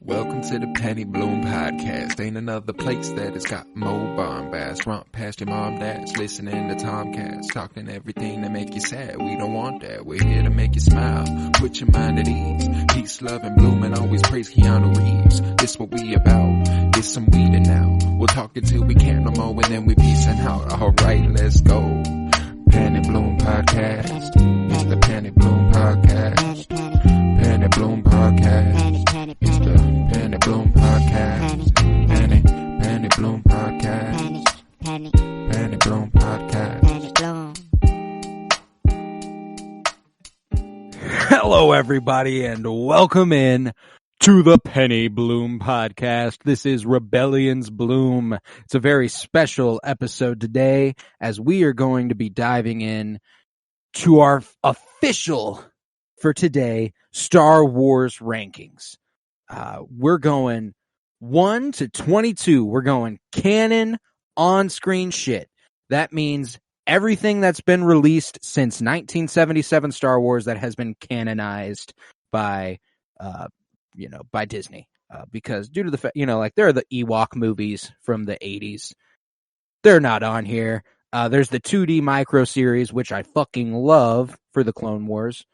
Welcome to the Penny Bloom Podcast. Ain't another place that has got more bombast. Romp past your mom, dad's listening to Tomcats, talking everything that make you sad. We don't want that. We're here to make you smile. Put your mind at ease. Peace, love, and bloom, and always praise Keanu Reeves. This what we about. This some weeding now. We'll talk until we can't no more, and then we peacing out. Alright, let's go. Penny Bloom Podcast. It's the Penny Bloom Podcast. Penny Bloom Podcast. It's the Penny Bloom Podcast. Penny Bloom Podcast. Penny Bloom Podcast. Hello, everybody, and welcome in to the Penny Bloom Podcast. This is Rebellion's Bloom. It's a very special episode today, as we are going to be diving in to our official, for today, Star Wars rankings. We're going 1 to 22. We're going canon, on-screen shit. That means everything that's been released since 1977 Star Wars that has been canonized by by Disney. Because due to the fact, like there are the Ewok movies from the 80s. They're not on here. There's the 2D micro series, which I fucking love, for the Clone Wars,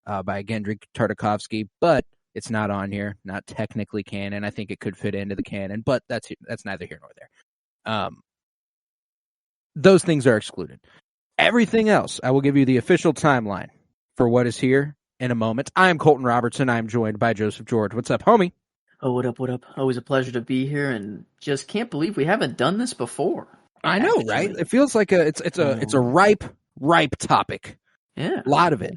by Gendry Tartakovsky, but it's not on here. Not technically canon. I think it could fit into the canon, but that's neither here nor there. Those things are excluded. Everything else, I will give you the official timeline for what is here in a moment. I am Colton Robertson. I am joined by Joseph George. What's up, homie? Oh, what up, what up? Always a pleasure to be here, and just can't believe we haven't done this before. I know, actually. Right? It feels like it's a ripe topic. Yeah. A lot of it.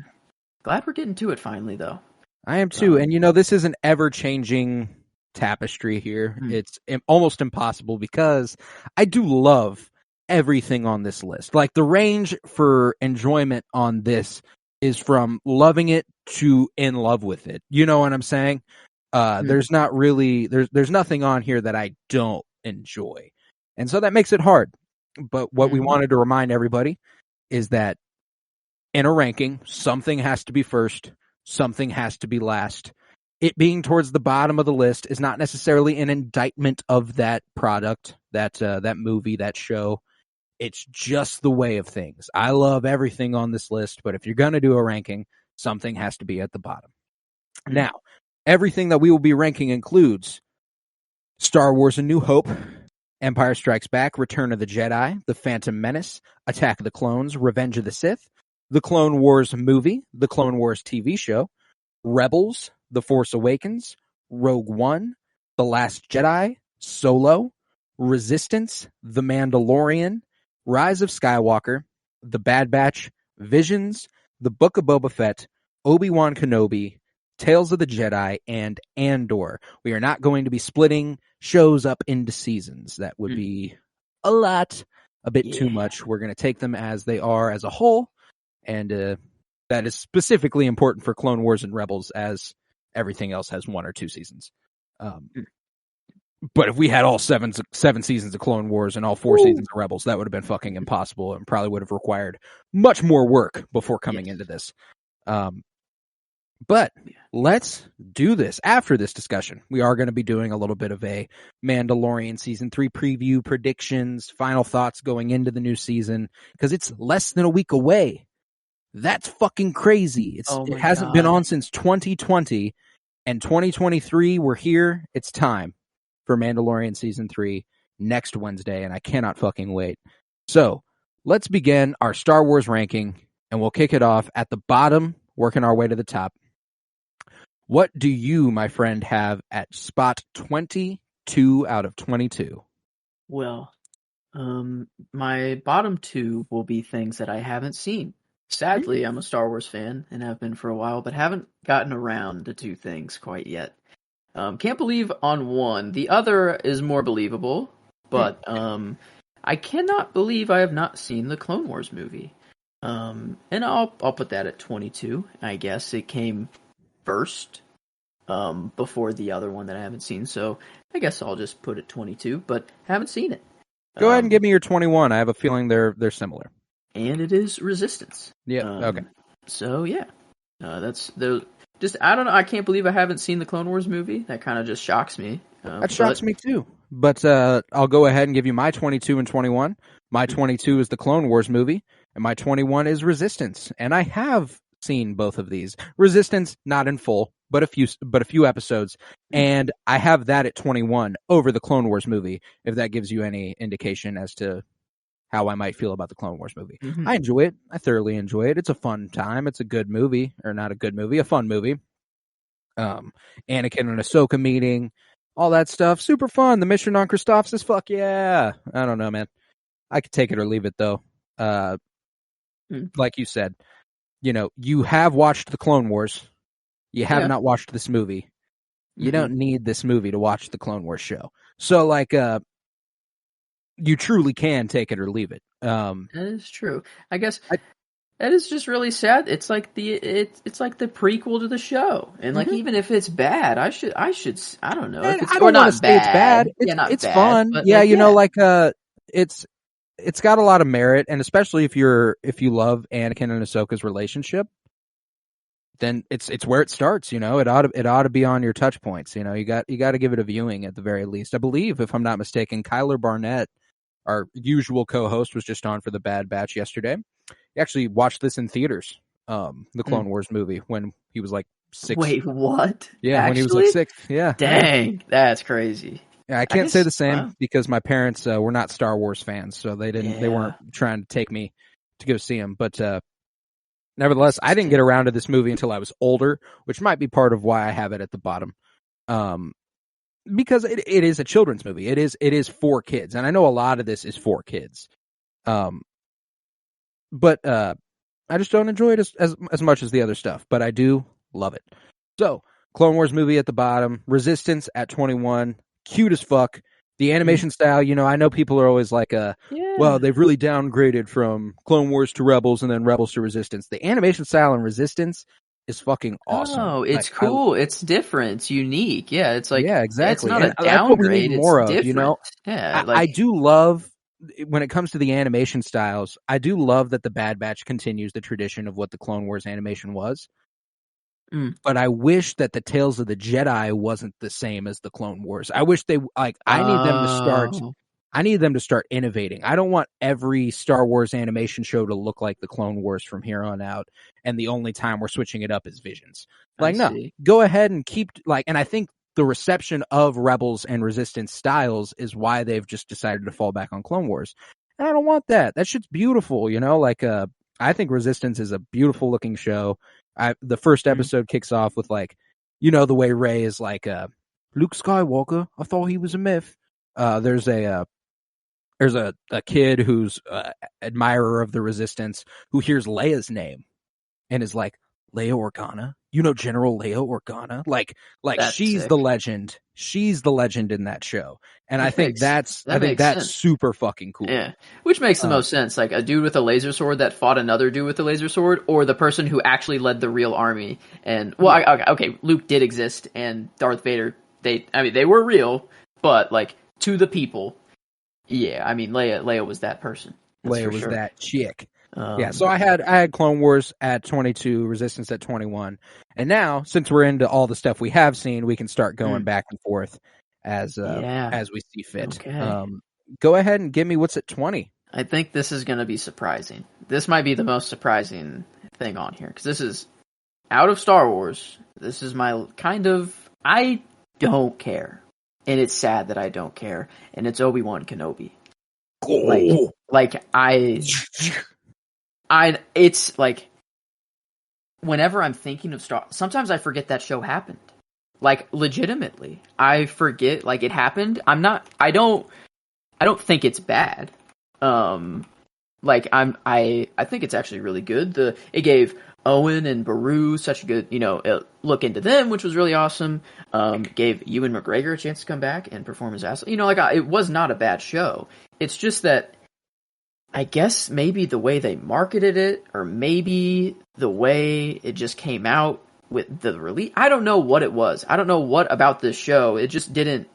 Glad we're getting to it finally, though. I am too. And this is an ever-changing tapestry here. It's almost impossible because I do love everything on this list. Like, the range for enjoyment on this is from loving it to in love with it. You know what I'm saying? There's not really, there's nothing on here that I don't enjoy. And so that makes it hard. But what we wanted to remind everybody is that in a ranking, something has to be first, something has to be last. It being towards the bottom of the list is not necessarily an indictment of that product, that movie, that show. It's just the way of things. I love everything on this list, but if you're going to do a ranking, something has to be at the bottom. Now, everything that we will be ranking includes Star Wars A New Hope, Empire Strikes Back, Return of the Jedi, The Phantom Menace, Attack of the Clones, Revenge of the Sith, The Clone Wars movie, The Clone Wars TV show, Rebels, The Force Awakens, Rogue One, The Last Jedi, Solo, Resistance, The Mandalorian, Rise of Skywalker, The Bad Batch, Visions, The Book of Boba Fett, Obi-Wan Kenobi, Tales of the Jedi, and Andor. We are not going to be splitting shows up into seasons. That would be a bit too much. We're going to take them as they are as a whole, and that is specifically important for Clone Wars and Rebels, as everything else has 1 or 2 seasons. But if we had all seven seasons of Clone Wars and all 4 seasons of Rebels, that would have been fucking impossible and probably would have required much more work before coming into this. But let's do this. After this discussion, we are going to be doing a little bit of a Mandalorian Season 3 preview, predictions, final thoughts going into the new season, because it's less than a week away. That's fucking crazy. It hasn't been on since 2020, and 2023, we're here. It's time for Mandalorian Season 3 next Wednesday, and I cannot fucking wait. So, let's begin our Star Wars ranking, and we'll kick it off at the bottom, working our way to the top. What do you, my friend, have at spot 22 out of 22? Well, my bottom 2 will be things that I haven't seen. Sadly, I'm a Star Wars fan, and have been for a while, but haven't gotten around to 2 things quite yet. Can't believe on one. The other is more believable, but I cannot believe I have not seen the Clone Wars movie. And I'll put that at 22. I guess it came first before the other one that I haven't seen, so I guess I'll just put it 22, but haven't seen it. Go ahead and give me your 21. I have a feeling they're similar. And it is Resistance. Yeah, okay. So yeah, that's the just I don't know. I can't believe I haven't seen the Clone Wars movie. That kind of just shocks me. That shocks me too. But I'll go ahead and give you my 22 and 21. My 22 is the Clone Wars movie, and my 21 is Resistance. And I have seen both of these. Resistance, not in full, but a few episodes. And I have that at 21 over the Clone Wars movie, if that gives you any indication as to how I might feel about the Clone Wars movie. Mm-hmm. I enjoy it. I thoroughly enjoy it. It's a fun time. It's a good movie, or not a good movie, a fun movie. Anakin and Ahsoka meeting, all that stuff, super fun. The mission on Kristoff's is fuck yeah. I don't know, man. I could take it or leave it though. Like you said, you have watched the Clone Wars. You have not watched this movie. You don't need this movie to watch the Clone Wars show. So like, you truly can take it or leave it. That is true. I guess that is just really sad. It's like it's like the prequel to the show, and like even if it's bad, I don't know. If it's, I don't want to say it's bad. It's bad, fun. Yeah, it's got a lot of merit, and especially if you love Anakin and Ahsoka's relationship, then it's where it starts. It ought to be on your touch points. You got to give it a viewing at the very least. I believe, if I'm not mistaken, Kyler Barnett, our usual co-host, was just on for the Bad Batch yesterday. He actually watched this in theaters, the Clone Wars movie, when he was like 6. Wait, what? Yeah, when he was like 6. Yeah. Dang, that's crazy. Yeah, I can't say the same because my parents were not Star Wars fans, so they weren't trying to take me to go see him. But nevertheless, I didn't get around to this movie until I was older, which might be part of why I have it at the bottom. Because it is a children's movie. It is for kids, and I know a lot of this is for kids. But I just don't enjoy it as much as the other stuff. But I do love it. So, Clone Wars movie at the bottom, Resistance at 21, cute as fuck. The animation style, I know people are always like, well, they've really downgraded from Clone Wars to Rebels and then Rebels to Resistance. The animation style in Resistance is fucking awesome. Oh, it's cool. It's different. It's unique. Yeah, it's like, yeah, exactly. It's not a downgrade. That's what we need more of, different. Yeah, I do love, when it comes to the animation styles, I do love that the Bad Batch continues the tradition of what the Clone Wars animation was. But I wish that the Tales of the Jedi wasn't the same as the Clone Wars. I wish they I need them to start innovating. I don't want every Star Wars animation show to look like the Clone Wars from here on out, and the only time we're switching it up is Visions. Go ahead and keep and I think the reception of Rebels and Resistance styles is why they've just decided to fall back on Clone Wars. And I don't want that. That shit's beautiful, I think Resistance is a beautiful looking show. The first episode kicks off with the way Rey is like, Luke Skywalker, I thought he was a myth. There's a kid who's admirer of the Resistance who hears Leia's name and is like, Leia Organa? General Leia Organa? Like she's sick. The legend. She's the legend in that show. And I think that's super fucking cool. Yeah. Which makes the most sense. Like a dude with a laser sword that fought another dude with a laser sword, or the person who actually led the real army. And okay, Luke did exist, and Darth Vader, they were real, but to the people. Yeah, Leia was that person. Leia was that chick. So I had Clone Wars at 22, Resistance at 21, and now since we're into all the stuff we have seen, we can start going back and forth as we see fit. Okay. Go ahead and give me what's at 20. I think this is going to be surprising. This might be the most surprising thing on here because this is out of Star Wars. This is my I don't care, and it's sad that I don't care, and it's Obi-Wan Kenobi. It's like, whenever I'm thinking of sometimes I forget that show happened. Legitimately. I forget, it happened. I don't think it's bad. I think it's actually really good. It gave Owen and Beru such a good, look into them, which was really awesome. Gave Ewan McGregor a chance to come back and perform his ass. It was not a bad show. It's just that I guess maybe the way they marketed it, or maybe the way it just came out with the release. I don't know what it was. I don't know what about this show. It just didn't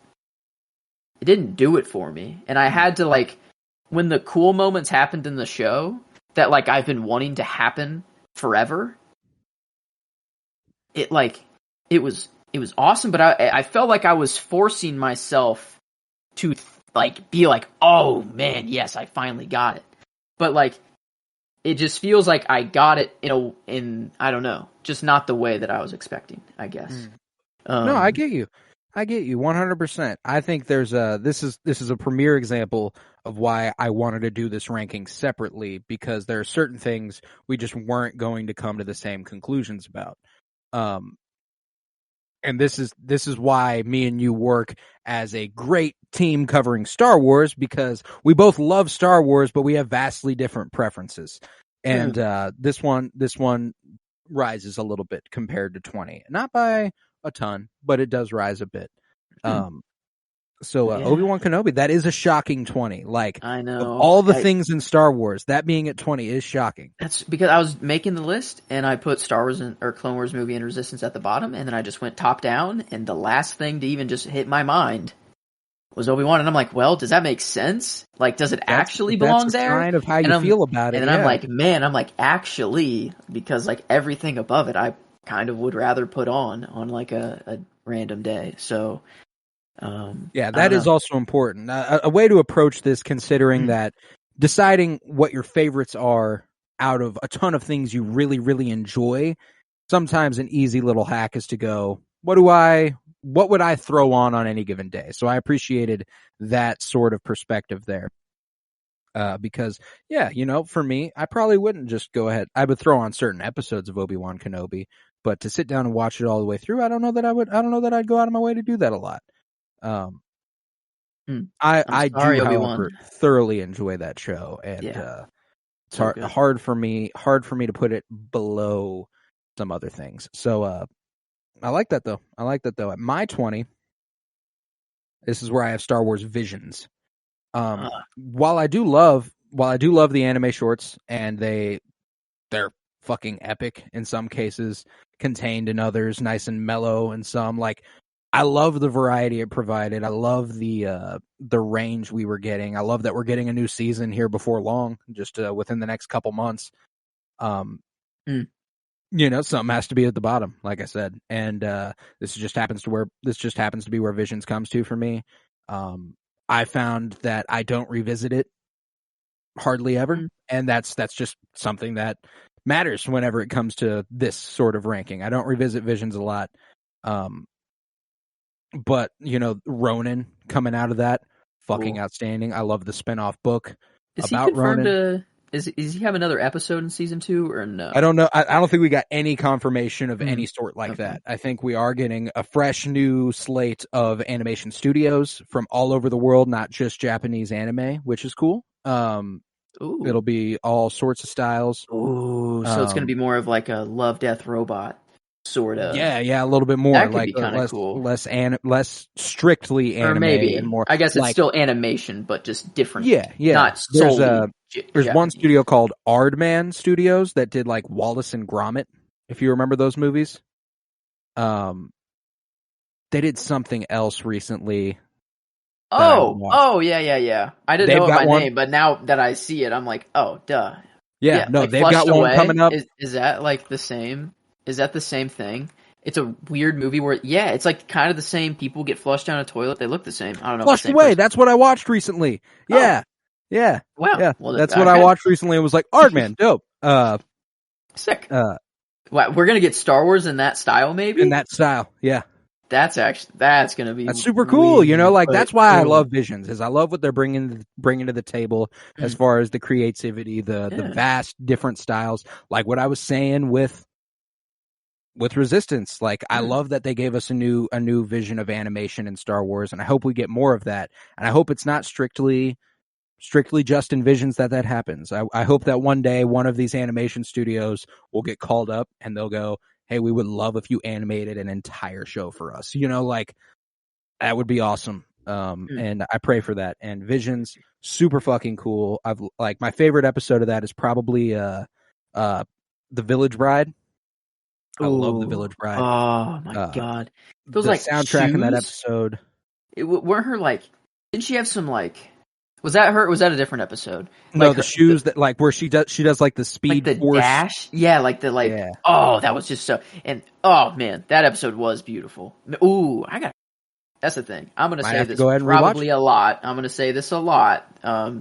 do it for me. And I had to when the cool moments happened in the show that I've been wanting to happen forever, it it was awesome, but I felt like I was forcing myself to like be like, oh man, yes, I finally got it. But like, it just feels like I got it in I don't know, just not the way that I was expecting, I guess. No, I get you. I get you 100%. I think this is a premier example of why I wanted to do this ranking separately, because there are certain things we just weren't going to come to the same conclusions about. And this is why me and you work as a great team covering Star Wars, because we both love Star Wars, but we have vastly different preferences. And this one rises a little bit compared to 20. Not by a ton, but it does rise a bit. So Obi-Wan Kenobi, that is a shocking 20. Like, I know. Of all the things in Star Wars, that being at 20 is shocking. That's because I was making the list and I put Star Wars or Clone Wars movie and Resistance at the bottom, and then I just went top down, and the last thing to even just hit my mind was Obi-Wan, and I'm like, well, does that make sense? Like, does it actually belong there? That's a sign of how you feel about it. And then I'm like, man, actually, because like everything above it, I kind of would rather put on like a random day. So, that is also important. A way to approach this, considering that deciding what your favorites are out of a ton of things you really, really enjoy, sometimes an easy little hack is to go, what would I throw on any given day? So I appreciated that sort of perspective there. Because for me, I probably wouldn't just go ahead. I would throw on certain episodes of Obi-Wan Kenobi, but to sit down and watch it all the way through, I don't know that I'd go out of my way to do that a lot. I do, however, thoroughly enjoy that show, and it's hard for me to put it below some other things. So I like that though. At my 20, this is where I have Star Wars Visions. While I do love the anime shorts, and they're fucking epic in some cases, contained in others nice and mellow in some. Like, I love the variety it provided. I love the range we were getting. I love that we're getting a new season here before long, just within the next couple months. Something has to be at the bottom, like I said, and this just happens to be where Visions comes to for me. I found that I don't revisit it hardly ever, and that's just something that matters whenever it comes to this sort of ranking. I don't revisit Visions a lot. But, Ronin coming out of that, fucking outstanding. I love the spinoff book about Ronin. Is he have another episode in season 2 or no? I don't know. I don't think we got any confirmation of any sort like that. I think we are getting a fresh new slate of animation studios from all over the world, not just Japanese anime, which is cool. It'll be all sorts of styles. Ooh, so it's going to be more of like a Love, Death, Robot sort of. Yeah, a little bit more. That could like be kind of cool. Less strictly anime, or maybe and more. I guess it's still animation, but just different. Yeah. Not solely. There's one studio called Aardman Studios that did like Wallace and Gromit, if you remember those movies. They did something else recently. Oh, yeah. I didn't know it by name, but now that I see it, I'm like, oh, duh. Yeah, no, like they've got one coming up. Is that like the same? Is that the same thing? It's a weird movie where, it's like kind of the same. People get flushed down a toilet. They look the same. I don't know. Flushed away. Person. That's what I watched recently. Yeah. Yeah. Wow. Yeah. Well, that's what I watched recently. It was like, Aardman, dope. Sick. We're going to get Star Wars in that style, maybe? In that style, yeah. That's going to be... That's super cool, that's why I love Visions, is I love what they're bringing to the table as far as the creativity, the vast different styles. Like what I was saying with Resistance, like I love that they gave us a new vision of animation in Star Wars, and I hope we get more of that. And I hope it's not strictly just in Visions that happens. I hope that one day one of these animation studios will get called up and they'll go, hey, we would love if you animated an entire show for us. Like that would be awesome. And I pray for that. And Visions, super fucking cool. I've like my favorite episode of that is probably The Village Bride. I love The Village Bride. Oh my god. Those the like soundtrack shoes? in that episode. Weren't her like, didn't she have some like Was that her? Or was that a different episode? No, Like the shoes that like where she does like the like speed the force. dash. Yeah, like the like. Yeah. Oh, that was just so. And oh man, that episode was beautiful. Ooh, That's the thing. I'm gonna Might say have to this go ahead and probably rewatch it. a lot. I'm gonna say this a lot.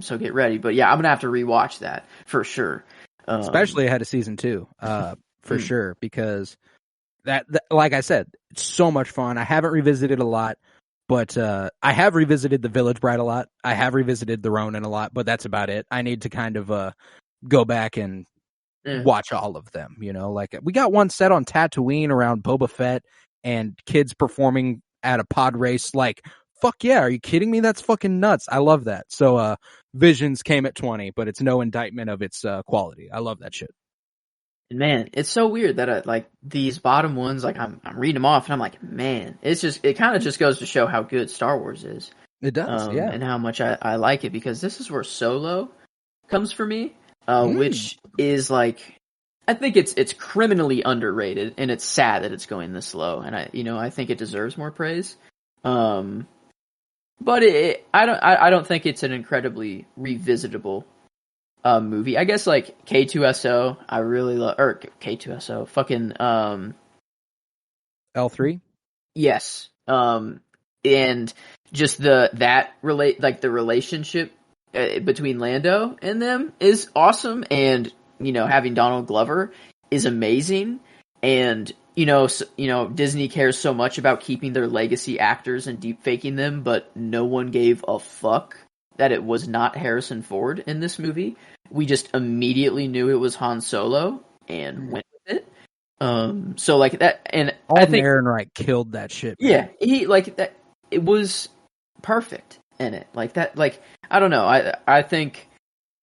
So get ready. But yeah, I'm gonna have to rewatch that for sure. Especially ahead of season 2, for Hmm. sure, because that, like I said, it's so much fun. I haven't revisited a lot, but I have revisited The Village Bride a lot. I have revisited The Ronin a lot, but that's about it. I need to kind of go back and watch all of them. You know, like we got one set on Tatooine around Boba Fett and kids performing at a pod race. Like, fuck yeah, are you kidding me? That's fucking nuts. I love that. So Visions came at 20, but it's no indictment of its quality. I love that shit. Man, it's so weird that like these bottom ones, like I'm reading them off, and I'm like, man, it kind of just goes to show how good Star Wars is. It does, yeah, and how much I like it, because this is where Solo comes for me, which is like, I think it's criminally underrated, and it's sad that it's going this low, and I think it deserves more praise. But I don't think it's an incredibly revisitable movie. I guess like K2SO, I really love, or K2SO, fucking L3. Yes. And just the relationship between Lando and them is awesome, and having Donald Glover is amazing, and Disney cares so much about keeping their legacy actors and deep faking them, but no one gave a fuck that it was not Harrison Ford in this movie. We just immediately knew it was Han Solo and went with it. So like that, and I think Ehrenreich killed that shit. Man. Yeah, he like that. It was perfect in it, like that. Like, I don't know. I think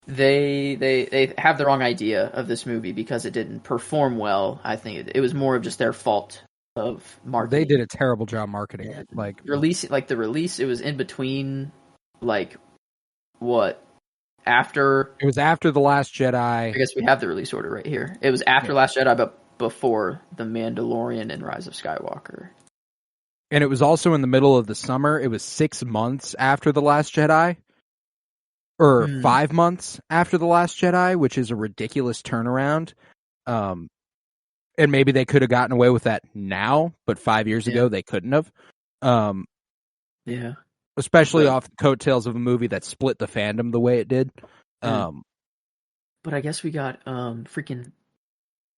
they have the wrong idea of this movie because it didn't perform well. I think it was more of just their fault of marketing. They did a terrible job marketing it. Like the release, it was in between, like what? After it was after The Last Jedi. I guess we have the release order right here. It was after Last Jedi, but before The Mandalorian and Rise of Skywalker. And it was also in the middle of the summer. It was 6 months after The Last Jedi. Or 5 months after The Last Jedi, which is a ridiculous turnaround. And maybe they could have gotten away with that now, but 5 years ago they couldn't have. Yeah. Especially off the coattails of a movie that split the fandom the way it did. But I guess we got freaking,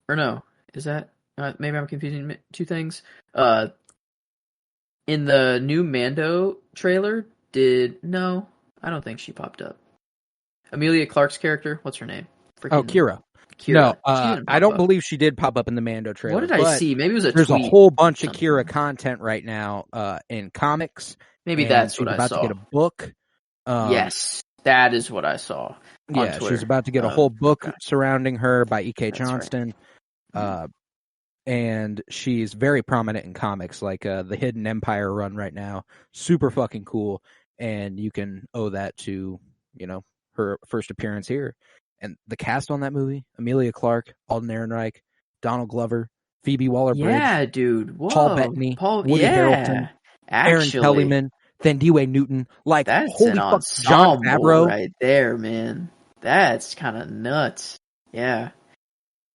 or no, is that maybe I'm confusing two things. In the new Mando trailer, no, I don't think she popped up. Emilia Clarke's character, what's her name? Kira. No, I don't believe she did pop up in the Mando trailer. What did I see? Maybe it was a There's tweet. A whole bunch of Kira content right now in comics. Maybe that's what I saw. She's about to get a book. Yes, that is what I saw. Yeah, she's about to get a whole book surrounding her by E.K. Johnston. Right. And she's very prominent in comics, like the Hidden Empire run right now. Super fucking cool. And you can owe that to, her first appearance here. And the cast on that movie: Emilia Clarke, Alden Ehrenreich, Donald Glover, Phoebe Waller-Bridge. Yeah, dude. Whoa. Paul Bettany, Woody Harrelson, Aaron Kellyman, Thandie Newton. Like, that's holy an fuck, ensemble Jon Favreau right there, man. That's kind of nuts. Yeah.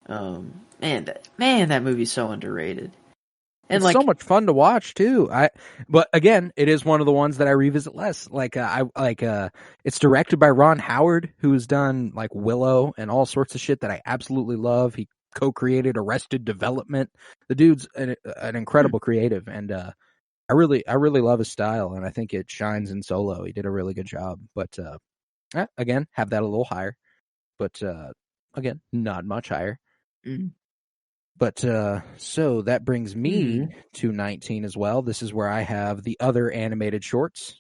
Man, that movie's so underrated. And it's so much fun to watch too. But again, it is one of the ones that I revisit less. It's directed by Ron Howard, who's done like Willow and all sorts of shit that I absolutely love. He co-created Arrested Development. The dude's an incredible creative, and I really love his style, and I think it shines in Solo. He did a really good job. But again, have that a little higher. But again, not much higher. Mm. But so that brings me to 19 as well. This is where I have the other animated shorts,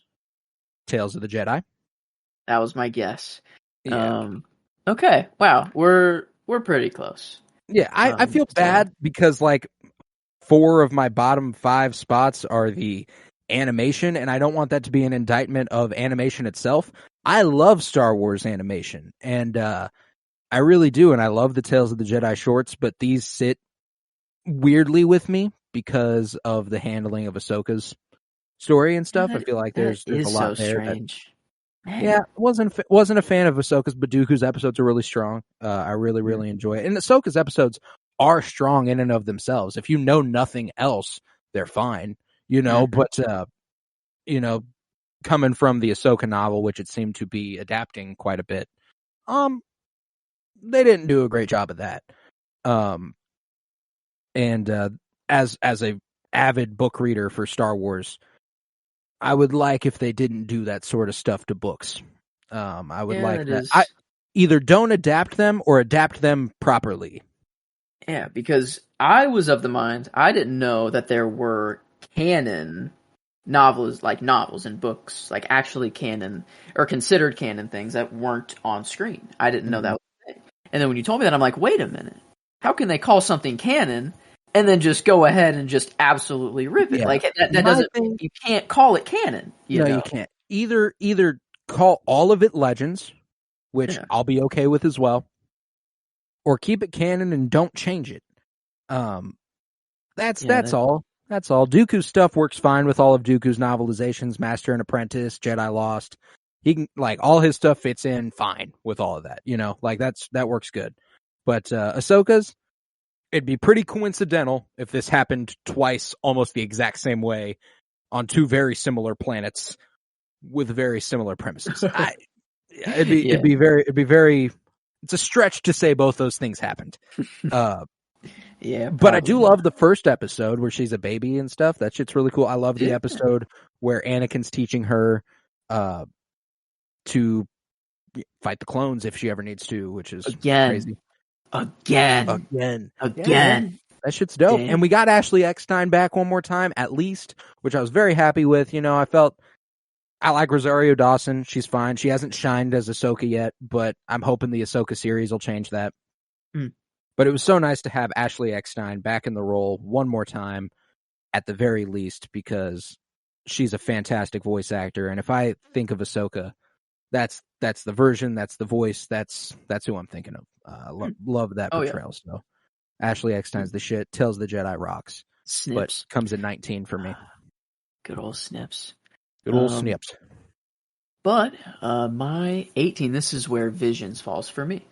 Tales of the Jedi. That was my guess. Yeah. Okay. Wow. We're pretty close. Yeah, I feel bad because like 4 of my bottom 5 spots are the animation, and I don't want that to be an indictment of animation itself. I love Star Wars animation, and I really do, and I love the Tales of the Jedi shorts, but these sit weirdly with me because of the handling of Ahsoka's story and stuff. I feel like there's a lot so there. Strange. Yeah, wasn't a fan of Ahsoka's, but Dooku's episodes are really strong. I really enjoy it. And Ahsoka's episodes are strong in and of themselves. If you know nothing else, they're fine. But coming from the Ahsoka novel, which it seemed to be adapting quite a bit, they didn't do a great job of that. And as a avid book reader for Star Wars, I would like if they didn't do that sort of stuff to books. I would like that. Either don't adapt them or adapt them properly. Yeah, because I was of the mind, I didn't know that there were canon novels and books, like actually canon or considered canon things that weren't on screen. I didn't know that was a thing. And then when you told me that, I'm like, wait a minute. How can they call something canon and then just go ahead and just absolutely rip it? Yeah. Like that doesn't. You can't call it canon. You can't. Either call all of it legends, which I'll be okay with as well, or keep it canon and don't change it. That's all. That's all. Dooku's stuff works fine with all of Dooku's novelizations, Master and Apprentice, Jedi Lost. He can all his stuff fits in fine with all of that. That works good. But Ahsoka's, it'd be pretty coincidental if this happened twice, almost the exact same way, on two very similar planets with very similar premises. It'd be very. It's a stretch to say both those things happened. Yeah, but I do love the first episode where she's a baby and stuff. That shit's really cool. I love the episode where Anakin's teaching her to fight the clones if she ever needs to, which is crazy. Again. Yeah, that shit's dope. Damn. And we got Ashley Eckstein back one more time, at least, which I was very happy with. I like Rosario Dawson. She's fine. She hasn't shined as Ahsoka yet, but I'm hoping the Ahsoka series will change that. But it was so nice to have Ashley Eckstein back in the role one more time, at the very least, because she's a fantastic voice actor. And if I think of Ahsoka, that's the version, that's the voice, that's who I'm thinking of. Love that portrayal. Yeah. So Ashley Eckstein's the shit. Tells the Jedi rocks. Snips. But comes at 19 for me. Good old Snips. Good old Snips. But my 18, this is where Visions falls for me.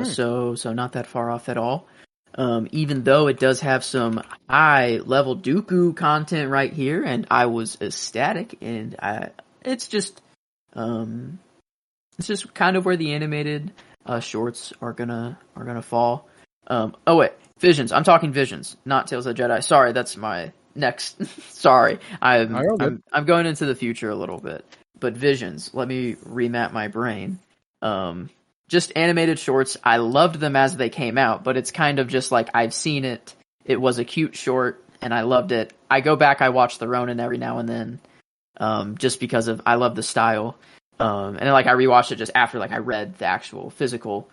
So not that far off at all. Even though it does have some high level Dooku content right here, and I was ecstatic, and it's just kind of where the animated shorts are gonna fall. Oh wait, Visions. I'm talking Visions, not Tales of the Jedi. Sorry, that's my next. Sorry, I'm going into the future a little bit. But Visions, let me remap my brain. Just animated shorts. I loved them as they came out, but it's kind of just like I've seen it. It was a cute short, and I loved it. I go back, I watch the Ronin every now and then, just because I love the style. And I rewatched it just after I read the actual physical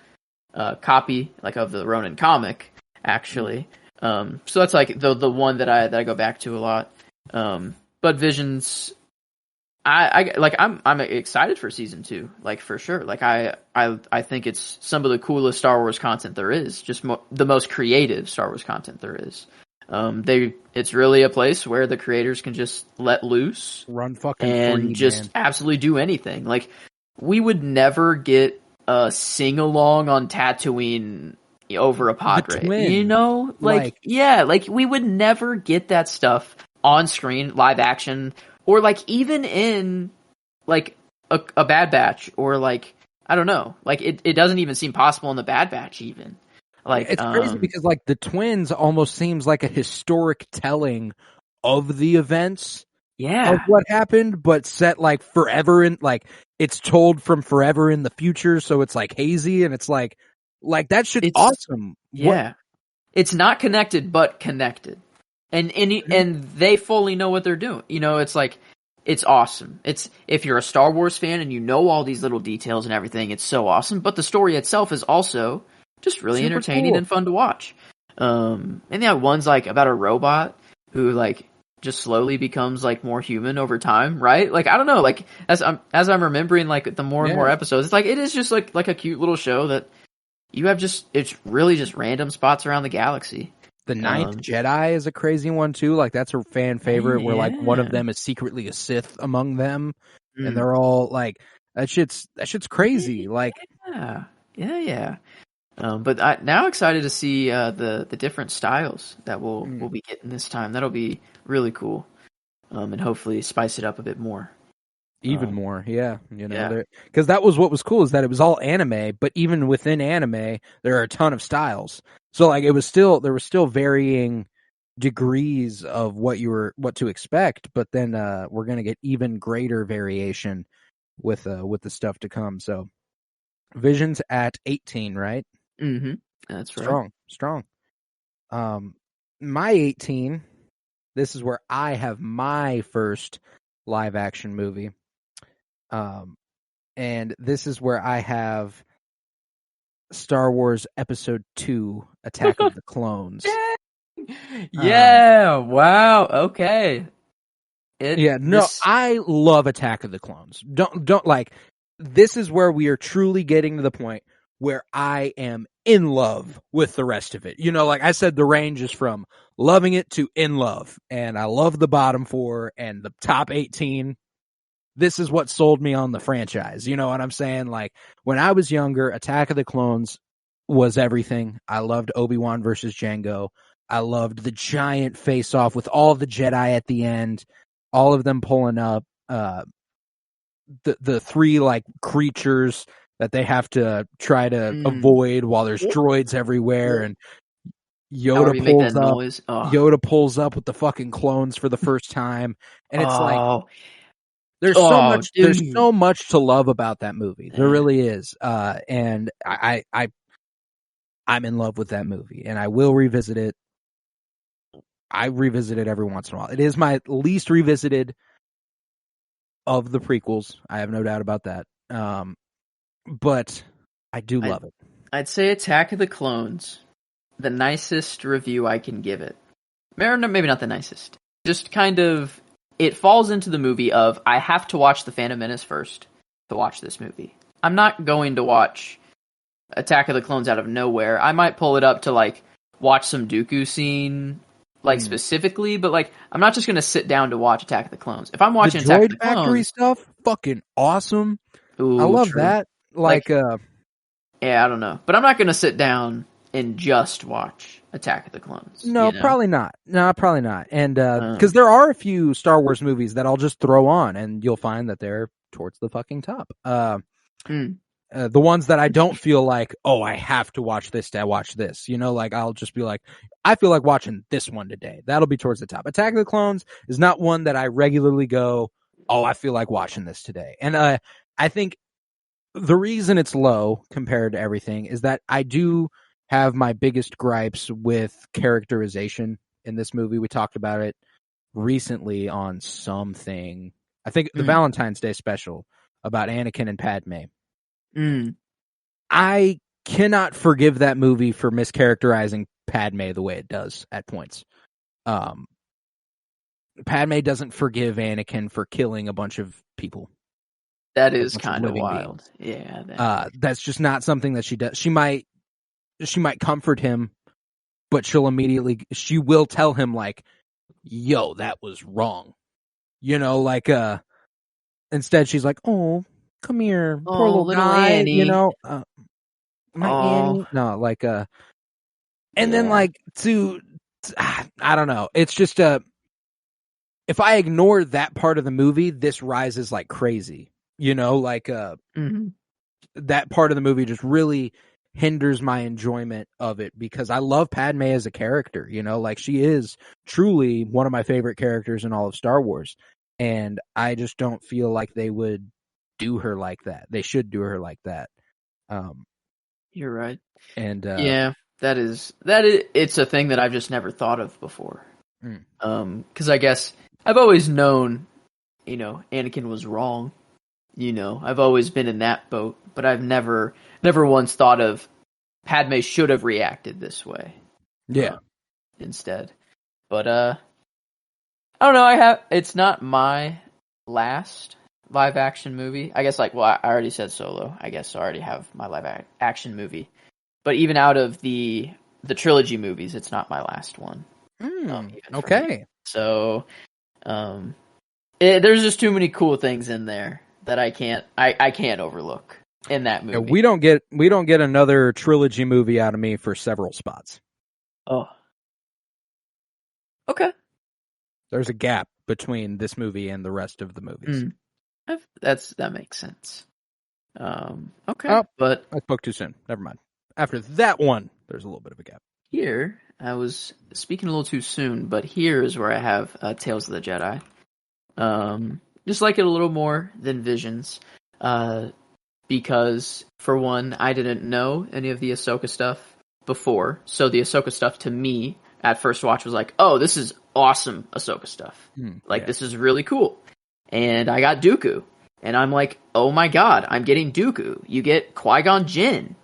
copy of the Ronin comic, actually. So that's the one that I go back to a lot. But Visions, I'm excited for season 2, for sure. I think it's some of the coolest Star Wars content there is, just the most creative Star Wars content there is. It's really a place where the creators can just let loose, run fucking and free, just absolutely do anything. We would never get a sing along on Tatooine over a pod raid, we would never get that stuff on screen, live action. Or even in a Bad Batch, or I don't know, it doesn't even seem possible in the Bad Batch even. It's crazy because the twins almost seems like a historic telling of the events, of what happened, but set forever in it's told from forever in the future, so it's hazy, and it's that shit's awesome. Yeah, it's not connected but connected. And they fully know what they're doing. It's awesome. It's, if you're a Star Wars fan and you know all these little details and everything, it's so awesome. But the story itself is also just really super entertaining cool and fun to watch. And one's about a robot who just slowly becomes more human over time, right? I don't know, as I'm remembering the more and more episodes, it's it is just like a cute little show that you have it's really just random spots around the galaxy. The Ninth Jedi is a crazy one too. That's a fan favorite where one of them is secretly a Sith among them, and they're all That shit's crazy. Like, yeah. But I now excited to see the different styles that we'll be getting this time. That'll be really cool. And hopefully spice it up a bit more. even more, yeah. Yeah. Because that was what was cool, is that it was all anime, but even within anime, there are a ton of styles. So like, there was still varying degrees of what to expect, but then we're gonna get even greater variation with the stuff to come. So Vision's at 18, right? Mm-hmm. That's right. Strong. My 18. This is where I have my first live action movie. And this is where I have Star Wars Episode 2, Attack of the Clones. Yeah. Wow. Okay. I love Attack of the Clones. Don't like, this is where we are truly getting to the point where I am in love with the rest of it. Like I said, the range is from loving it to in love, and I love the bottom 4 and the top 18. This is what sold me on the franchise. You know what I'm saying? Like, when I was younger, Attack of the Clones was everything. I loved Obi-Wan versus Jango. I loved the giant face-off with all the Jedi at the end, all of them pulling up, the 3 like creatures that they have to try to avoid while there's droids everywhere, and Yoda pulls up. Noise. Oh. Yoda pulls up with the fucking clones for the first time, and it's like, there's so much to love about that movie. There really is, and I'm in love with that movie, and I will revisit it. I revisit it every once in a while. It is my least revisited of the prequels. I have no doubt about that. But I do love it. I'd say Attack of the Clones, the nicest review I can give it. Maybe not the nicest. Just kind of, it falls into the movie of, I have to watch The Phantom Menace first to watch this movie. I'm not going to watch Attack of the Clones out of nowhere. I might pull it up to like watch some Dooku scene, like specifically, but like, I'm not just going to sit down to watch Attack of the Clones. If I'm watching Attack of the Clones, Factory stuff, fucking awesome. Ooh, I love that. Yeah, I don't know, but I'm not going to sit down and just watch Attack of the Clones. No, probably not. No, probably not. And because there are a few Star Wars movies that I'll just throw on, and you'll find that they're towards the fucking top. The ones that I don't feel like, oh, I have to watch this to watch this. Like, I'll just be like, I feel like watching this one today. That'll be towards the top. Attack of the Clones is not one that I regularly go, oh, I feel like watching this today. And I think the reason it's low compared to everything is that I do have my biggest gripes with characterization in this movie. We talked about it recently on something, I think the Valentine's Day special, about Anakin and Padme. I cannot forgive that movie for mischaracterizing Padme the way it does at points. Padme doesn't forgive Anakin for killing a bunch of people. That is kind of wild. Beings. Yeah. That's just not something that she does. She might comfort him, but she will tell him like, yo, that was wrong. Instead she's like, oh, come here, poor little guy, Annie. My Annie. No, like, and then like I don't know. It's just if I ignore that part of the movie, this rises like crazy. That part of the movie just really hinders my enjoyment of it, because I love Padme as a character. Like, she is truly one of my favorite characters in all of Star Wars, and I just don't feel like they would do her like that. They should do her like that. You're right. And that is it's a thing that I've just never thought of before. Because I guess I've always known, Anakin was wrong. I've always been in that boat, but I've never once thought of Padme should have reacted this way. Yeah. Instead. But I don't know, it's not my last live action movie. I guess I already said Solo. I guess I already have my live action movie. But even out of the trilogy movies, it's not my last one. Okay. So there's just too many cool things in there that I can't overlook in that movie. We don't get another trilogy movie out of me for several spots. Oh. Okay. There's a gap between this movie and the rest of the movies. That makes sense. Okay. Oh, but I spoke too soon. Never mind. After that one, there's a little bit of a gap. Here, I was speaking a little too soon, but here is where I have Tales of the Jedi. Just like it a little more than Visions. Because, for one, I didn't know any of the Ahsoka stuff before. So the Ahsoka stuff to me, at first watch, was like, oh, this is awesome Ahsoka stuff. This is really cool. And I got Dooku. And I'm like, oh my god, I'm getting Dooku. You get Qui-Gon Jinn.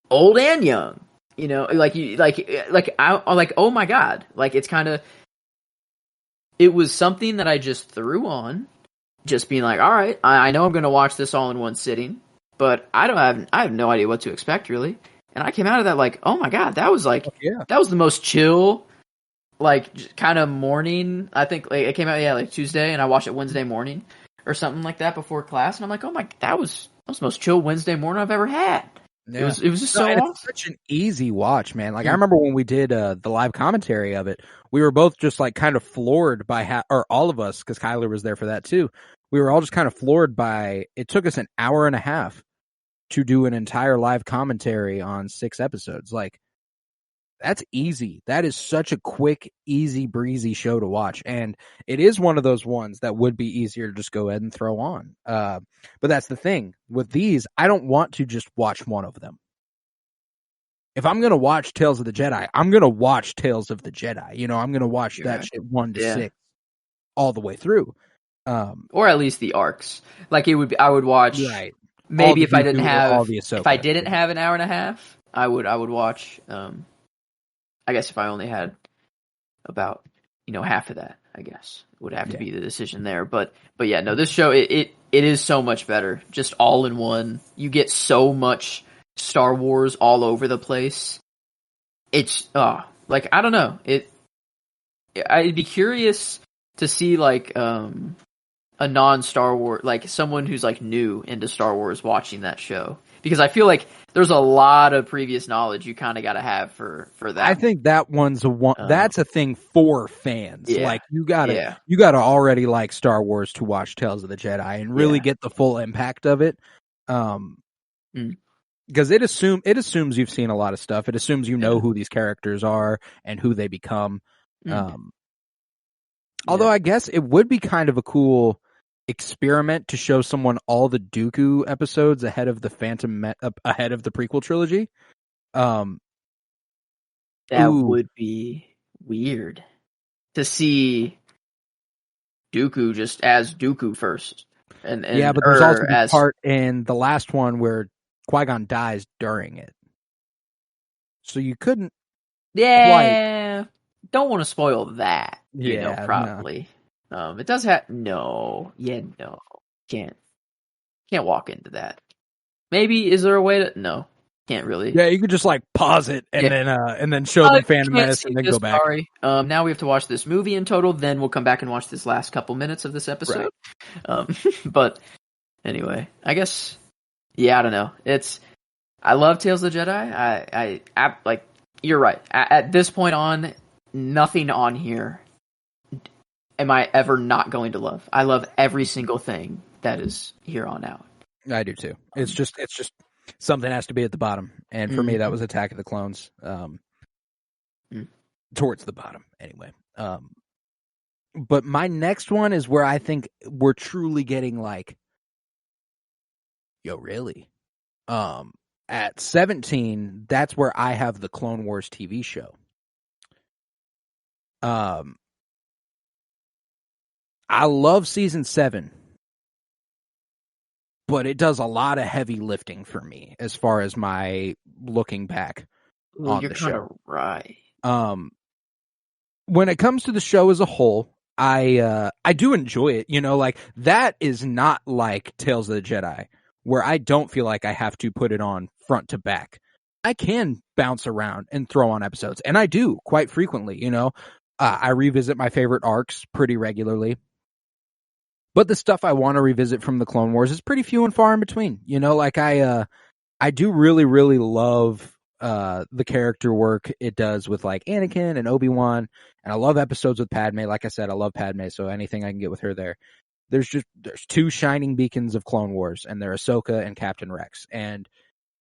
Old and young. You know, oh my god. Like, it's kind of... It was something that I just threw on. Just being like, alright, I know I'm going to watch this all in one sitting. But I have no idea what to expect, really. And I came out of that like, oh my god, that was like... Yeah. That was the most chill... Like, kind of morning. I think like, it came out, like Tuesday, and I watched it Wednesday morning. Or something like that before class. And I'm like, oh my... That was the most chill Wednesday morning I've ever had. Yeah. It was just so awesome. It's such an easy watch, man. Like I remember when we did the live commentary of it, we were both just like kind of floored by or all of us, because Kyler was there for that too. We were all just kind of floored by, it took us an hour and a half to do an entire live commentary on 6 episodes. Like, that's easy. That is such a quick, easy breezy show to watch. And it is one of those ones that would be easier to just go ahead and throw on. But that's the thing. With these, I don't want to just watch one of them. If I'm going to watch Tales of the Jedi, I'm going to watch Tales of the Jedi. You know, I'm going to watch that shit 1 to 6 all the way through. Or at least the arcs. Like, I would watch... Right. Maybe if I didn't have... If I didn't have an hour and a half, I would watch... I guess if I only had about, half of that, I guess would have to be the decision there. But yeah, no, this show, it is so much better. Just all in one. You get so much Star Wars all over the place. It's, I don't know. I'd be curious to see a non-Star Wars, like someone who's new into Star Wars watching that show. Because I feel like there's a lot of previous knowledge you kind of got to have for that. I think that one's that's a thing for fans. Yeah, like you gotta already like Star Wars to watch Tales of the Jedi and really get the full impact of it. Because it assumes you've seen a lot of stuff. It assumes you know who these characters are and who they become. Although I guess it would be kind of a cool experiment to show someone all the Dooku episodes ahead of the ahead of the prequel trilogy. That would be weird to see Dooku just as Dooku first. And but there's also the part in the last one where Qui-Gon dies during it. So you couldn't don't want to spoil that. Probably. No. It does have can't walk into that. Maybe is there a way to can't really. Yeah, you could just pause it and then show them Phantom Menace and then go back. Sorry. Now we have to watch this movie in total. Then we'll come back and watch this last couple minutes of this episode. Right. But anyway, I guess I don't know. I love Tales of the Jedi. I like you're right. At this point on, nothing on here am I ever not going to love. I love every single thing that is here on out. I do too. It's just something has to be at the bottom. And for me, that was Attack of the Clones. Towards the bottom, anyway. But my next one is where I think we're truly getting really? At 17, that's where I have the Clone Wars TV show. I love season 7, but it does a lot of heavy lifting for me as far as my looking back on the show. Right. When it comes to the show as a whole, I do enjoy it. That is not like Tales of the Jedi, where I don't feel like I have to put it on front to back. I can bounce around and throw on episodes, and I do quite frequently. I revisit my favorite arcs pretty regularly. But the stuff I want to revisit from the Clone Wars is pretty few and far in between. You know, like I do really, really love the character work it does with like Anakin and Obi-Wan, and I love episodes with Padme. Like I said, I love Padme, so anything I can get with her there. There's two shining beacons of Clone Wars, and they're Ahsoka and Captain Rex. And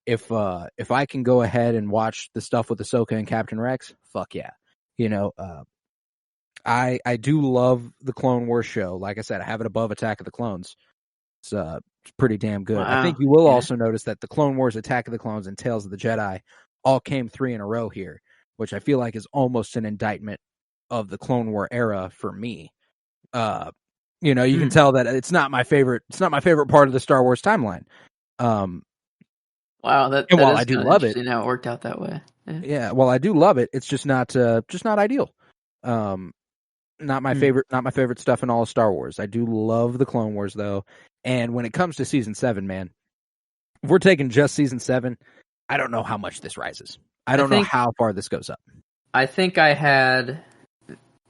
if I can go ahead and watch the stuff with Ahsoka and Captain Rex, fuck yeah. You know, I do love the Clone Wars show. Like I said, I have it above Attack of the Clones. It's pretty damn good. Wow. I think you will also notice that the Clone Wars, Attack of the Clones, and Tales of the Jedi all came 3 in a row here, which I feel like is almost an indictment of the Clone War era for me. You know, you can tell that it's not my favorite. It's not my favorite part of the Star Wars timeline. Wow, that and while is I do kinda love it, interesting how it worked out that way. yeah, while I do love it, it's just not ideal. Not my favorite. Not my favorite stuff in all of Star Wars. I do love the Clone Wars though, and when it comes to season 7, man, if we're taking just season 7, I don't know how much this rises. I don't know how far this goes up. I think I had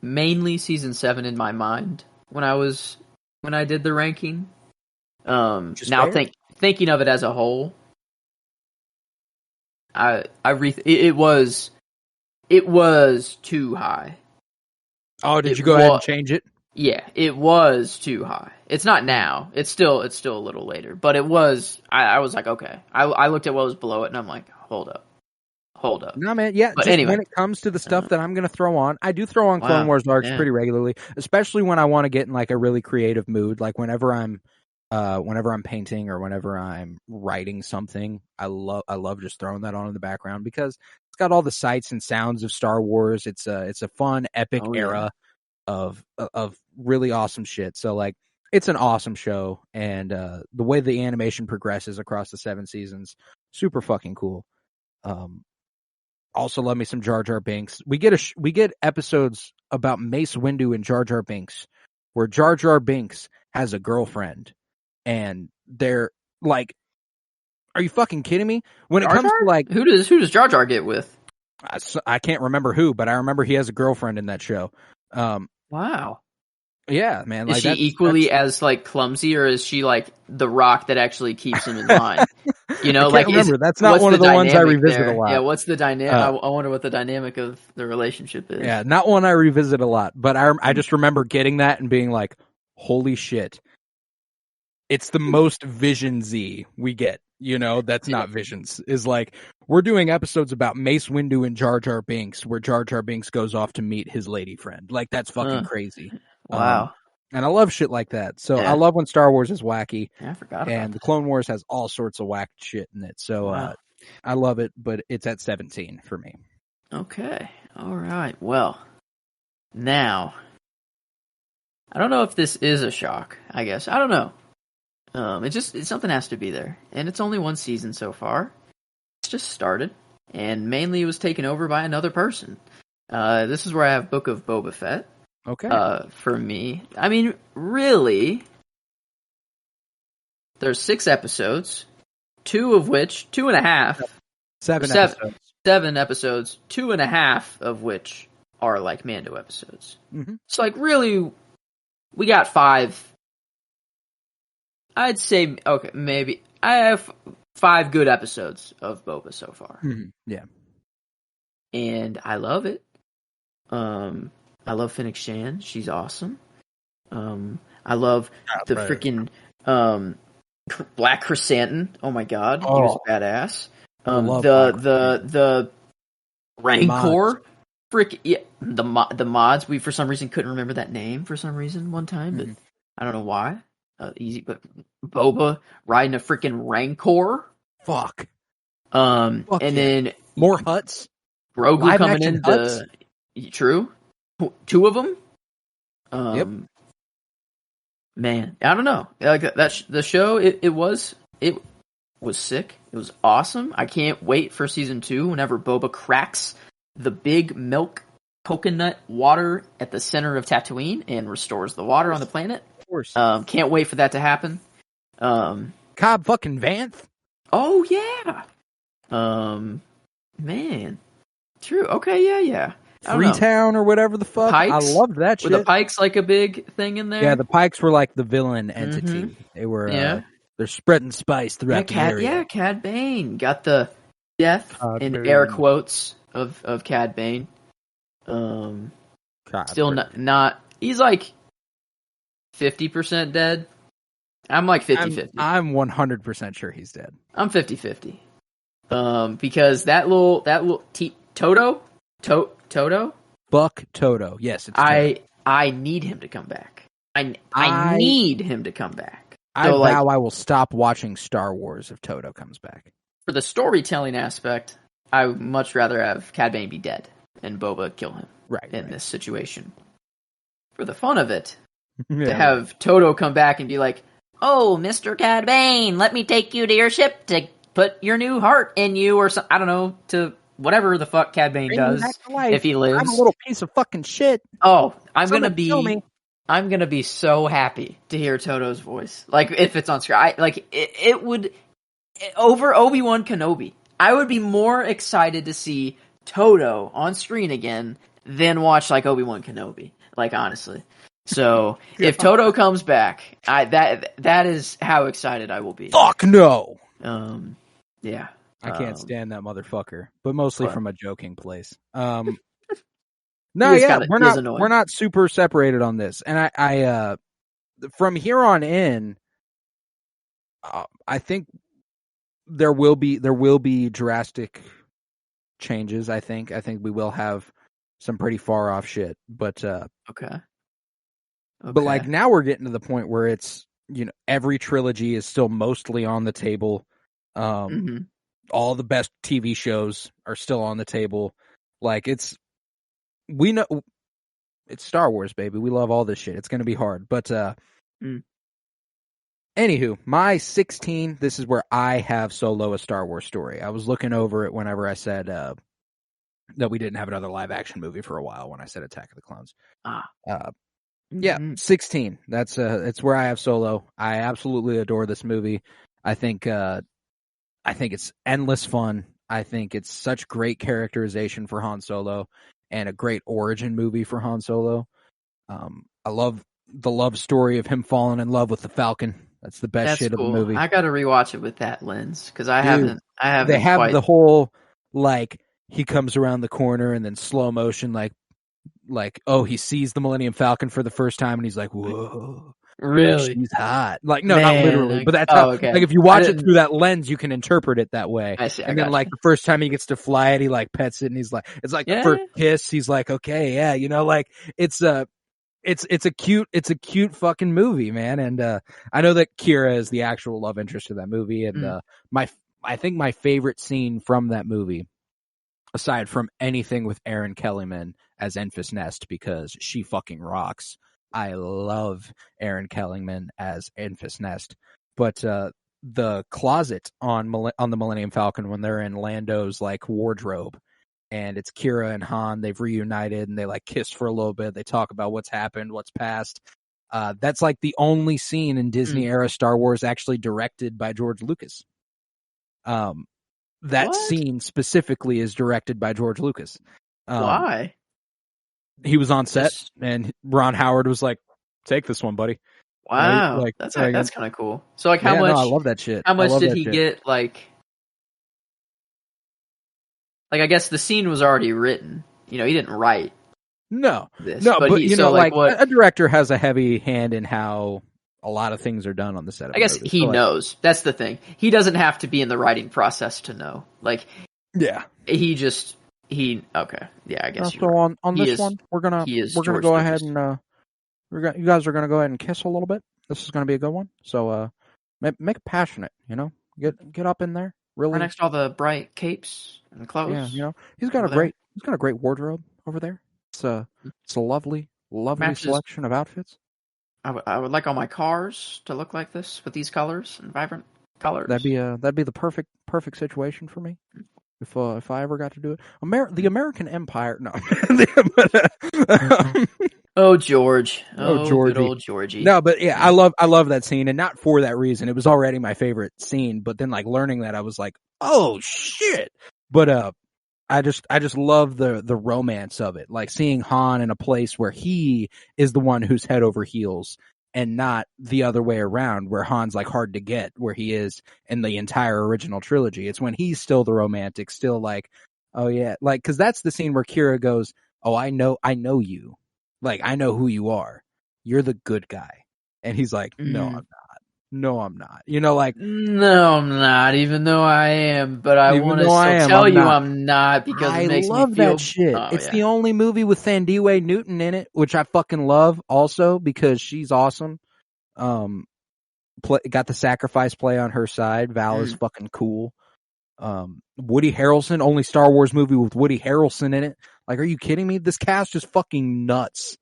mainly season 7 in my mind when I did the ranking. Now thinking of it as a whole, it was too high. Oh, did you go ahead and change it? Yeah, it was too high. It's not now. It's still a little later, but it was. I was like, okay. I looked at what was below it, and I'm like, hold up. No, man. Yeah, but just anyway, when it comes to the stuff that I'm going to throw on, I do throw on Clone Wars arcs pretty regularly, especially when I want to get in like a really creative mood. Like whenever I'm painting or whenever I'm writing something, I love just throwing that on in the background because it's got all the sights and sounds of Star Wars. It's a fun, epic era of really awesome shit. So like, it's an awesome show, and the way the animation progresses across the 7 seasons, super fucking cool. Also love me some Jar Jar Binks. We get episodes about Mace Windu and Jar Jar Binks, where Jar Jar Binks has a girlfriend, and they're like, "Are you fucking kidding me?" When it comes to like, who does Jar Jar get with? I can't remember who, but I remember he has a girlfriend in that show. Wow. Yeah, man. Is she equally as like clumsy, or is she like the rock that actually keeps him in line? You know, I can't remember. That's not one of the ones I revisit a lot. Yeah, what's the dynamic? I wonder what the dynamic of the relationship is. Yeah, not one I revisit a lot, but I just remember getting that and being like, "Holy shit!" It's the most Visions-y we get. You know, that's not Visions. Is like we're doing episodes about Mace Windu and Jar Jar Binks, where Jar Jar Binks goes off to meet his lady friend. Like that's fucking crazy. Wow. And I love shit like that. So I love when Star Wars is wacky. Yeah, I forgot about and the Clone Wars has all sorts of whack shit in it. So I love it, but it's at 17 for me. Okay. All right. Well, now, I don't know if this is a shock, I guess. I don't know. Something has to be there. And it's only one season so far. It's just started. And mainly it was taken over by another person. This is where I have Book of Boba Fett. Okay. For me, I mean, really, there's 6 episodes, 2.5, 7 episodes. 7 episodes, 2.5 of which are like Mando episodes. Mm-hmm. So like really, we got 5. I'd say okay, maybe I have 5 good episodes of Boba so far. Mm-hmm. Yeah, and I love it. I love Fennec Shan. She's awesome. I love the freaking Black Chrysanthemum. Oh my god, he was badass. The Rancor. The mods. We for some reason couldn't remember that name for some reason one time, but I don't know why. Easy, but Boba riding a freaking Rancor. Fuck. Then more Hutts. Grogu coming in. True. 2 of them. Yep. Man, I don't know. Like that, the show. It was sick. It was awesome. I can't wait for season 2. Whenever Boba cracks the big milk coconut water at the center of Tatooine and restores the water on the planet. Of course. Can't wait for that to happen. Cobb fucking Vanth. Oh yeah. Man. True. Okay. Yeah. Freetown or whatever the fuck. Pikes? I loved that shit. Were the Pikes like a big thing in there? Yeah, the Pikes were like the villain entity. They were they're spreading spice throughout the area. Yeah, Cad Bane got the death in Bane. air quotes of Cad Bane. Still not. He's like 50% dead. I'm like 50-50. I'm 100% sure he's dead. I'm 50-50. Because that little Toto? Buck Toto. Yes, it's Toto. I need him to come back. I need him to come back. I vow I will stop watching Star Wars if Toto comes back. For the storytelling aspect, I would much rather have Cad Bane be dead and Boba kill him in this situation. For the fun of it, to have Toto come back and be like, "Oh, Mr. Cad Bane, let me take you to your ship to put your new heart in you," or something. I don't know, to whatever the fuck Cad Bane does if he lives. I'm a little piece of fucking shit. Oh, I'm gonna be so happy to hear Toto's voice. Like, if it's on screen, it would over Obi-Wan Kenobi. I would be more excited to see Toto on screen again than watch like Obi-Wan Kenobi. Like, honestly. So if Toto comes back, that is how excited I will be. Fuck no. Yeah. I can't stand that motherfucker, but mostly from a joking place. No, yeah, we're not super separated on this, and I from here on in, I think there will be drastic changes. I think we will have some pretty far off shit, but okay. But like now we're getting to the point where it's, every trilogy is still mostly on the table. All the best TV shows are still on the table. Like, we know it's Star Wars, baby. We love all this shit. It's going to be hard. But anywho, my 16, this is where I have Solo a Star Wars story. I was looking over it whenever I said that we didn't have another live action movie for a while when I said Attack of the Clones. Yeah, 16. That's it's where I have Solo. I absolutely adore this movie. I think it's endless fun. I think it's such great characterization for Han Solo and a great origin movie for Han Solo. I love the love story of him falling in love with the Falcon. That's the best shit cool. of the movie. I got to rewatch it with that lens because I haven't. They have the whole, like, he comes around the corner and then slow motion, like, oh, he sees the Millennium Falcon for the first time and he's like, whoa. Really? She's hot. Like, no, not literally, but that's how, like, if you watch it through that lens, you can interpret it that way. I see. And then, like, the first time he gets to fly it, he, like, pets it and he's like, it's like the first kiss. He's like, okay, yeah, like, it's a cute fucking movie, man. And, I know that Kira is the actual love interest of that movie. And, I think my favorite scene from that movie, aside from anything with Erin Kellyman as Enfys Nest, because she fucking rocks. I love Erin Kellyman as Enfys Nest, but the closet on the Millennium Falcon when they're in Lando's like wardrobe, and it's Kira and Han. They've reunited and they like kiss for a little bit. They talk about what's happened, what's past. That's like the only scene in Disney era Star Wars actually directed by George Lucas. That scene specifically is directed by George Lucas. Why? He was on set, and Ron Howard was like, "Take this one, buddy." Wow, like, that's kind of cool. So, like, how much? No, I love that shit. How much did he get? Like, I guess the scene was already written. He didn't write. No, this, but what, a director has a heavy hand in how a lot of things are done on the set. I guess he knows. That's the thing. He doesn't have to be in the writing process to know. Like, yeah, okay. Yeah, I guess. So on this one, we're gonna go ahead and you guys are gonna go ahead and kiss a little bit. This is gonna be a good one. So make it passionate. Get up in there. Really, right next to all the bright capes and clothes. Yeah, he's got a great wardrobe over there. It's a lovely selection of outfits. I would like all my cars to look like this with these colors and vibrant colors. That'd be the perfect situation for me. If I ever got to do it, the American Empire. No, oh George, good old Georgie. No, but yeah, I love that scene, and not for that reason. It was already my favorite scene, but then like learning that, I was like, oh shit. But I just love the romance of it. Like seeing Han in a place where he is the one who's head over heels and not the other way around where Han's like hard to get where he is in the entire original trilogy. It's when he's still the romantic, still like, oh yeah, like, cause that's the scene where Kira goes, oh, I know you. Like, I know who you are. You're the good guy. And he's like, no, I'm not. No, I'm not. You know, like, no, I'm not, even though I am, but I want to still tell you I'm not because it makes me feel... that shit. Oh, it's the only movie with Thandiwe Newton in it, which I fucking love also because she's awesome. Got the sacrifice play on her side. Val is fucking cool. Woody Harrelson, only Star Wars movie with Woody Harrelson in it. Like, are you kidding me? This cast is fucking nuts.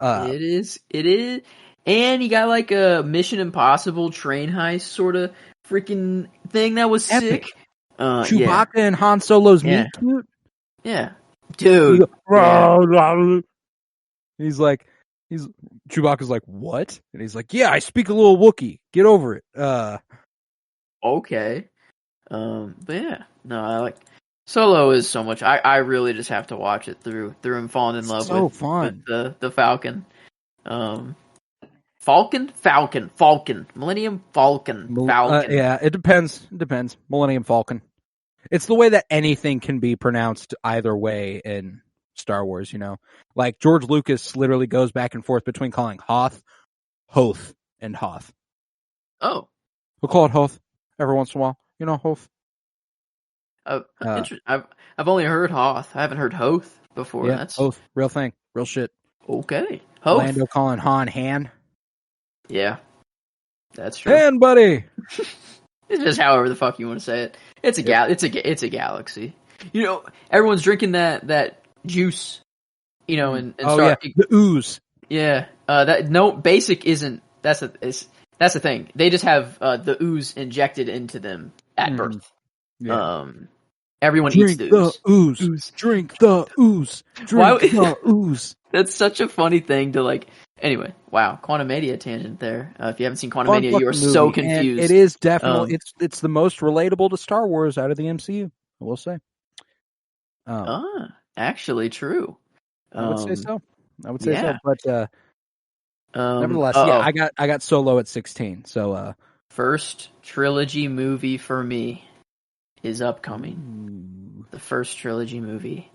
It is. And you got like a Mission Impossible train heist sort of freaking thing that was epic. Sick. Chewbacca and Han Solo's meet cute. Yeah. Dude. Chewbacca's like, what? And he's like, yeah, I speak a little Wookiee. Get over it. Okay. But yeah. No, I like... Solo is so much... I really just have to watch it through and falling in love with the Falcon. Falcon? Millennium Falcon. Yeah, it depends. Millennium Falcon. It's the way that anything can be pronounced either way in Star Wars, you know? Like, George Lucas literally goes back and forth between calling Hoth, and Hoth. Oh. We'll call it Hoth every once in a while. You know, Hoth. I've only heard Hoth. I haven't heard Hoth before. Yeah, Hoth. Real thing. Real shit. Okay. Hoth. Lando calling Han. Yeah. That's true. Han, buddy! It's just however the fuck you want to say it. It's a galaxy. You know, everyone's drinking that juice. You know, and the ooze. Yeah. Basic isn't. That's the thing. They just have the ooze injected into them at birth. Yeah. Everyone eats the ooze. Drink the ooze. Drink the ooze. That's such a funny thing to like. Anyway, wow, Quantumania tangent there. If you haven't seen Quantumania, you are so confused. And it is definitely it's the most relatable to Star Wars out of the MCU. I will say. Actually, true. I would say so. But nevertheless, I got Solo at 16. So first trilogy movie for me is upcoming. The first trilogy movie.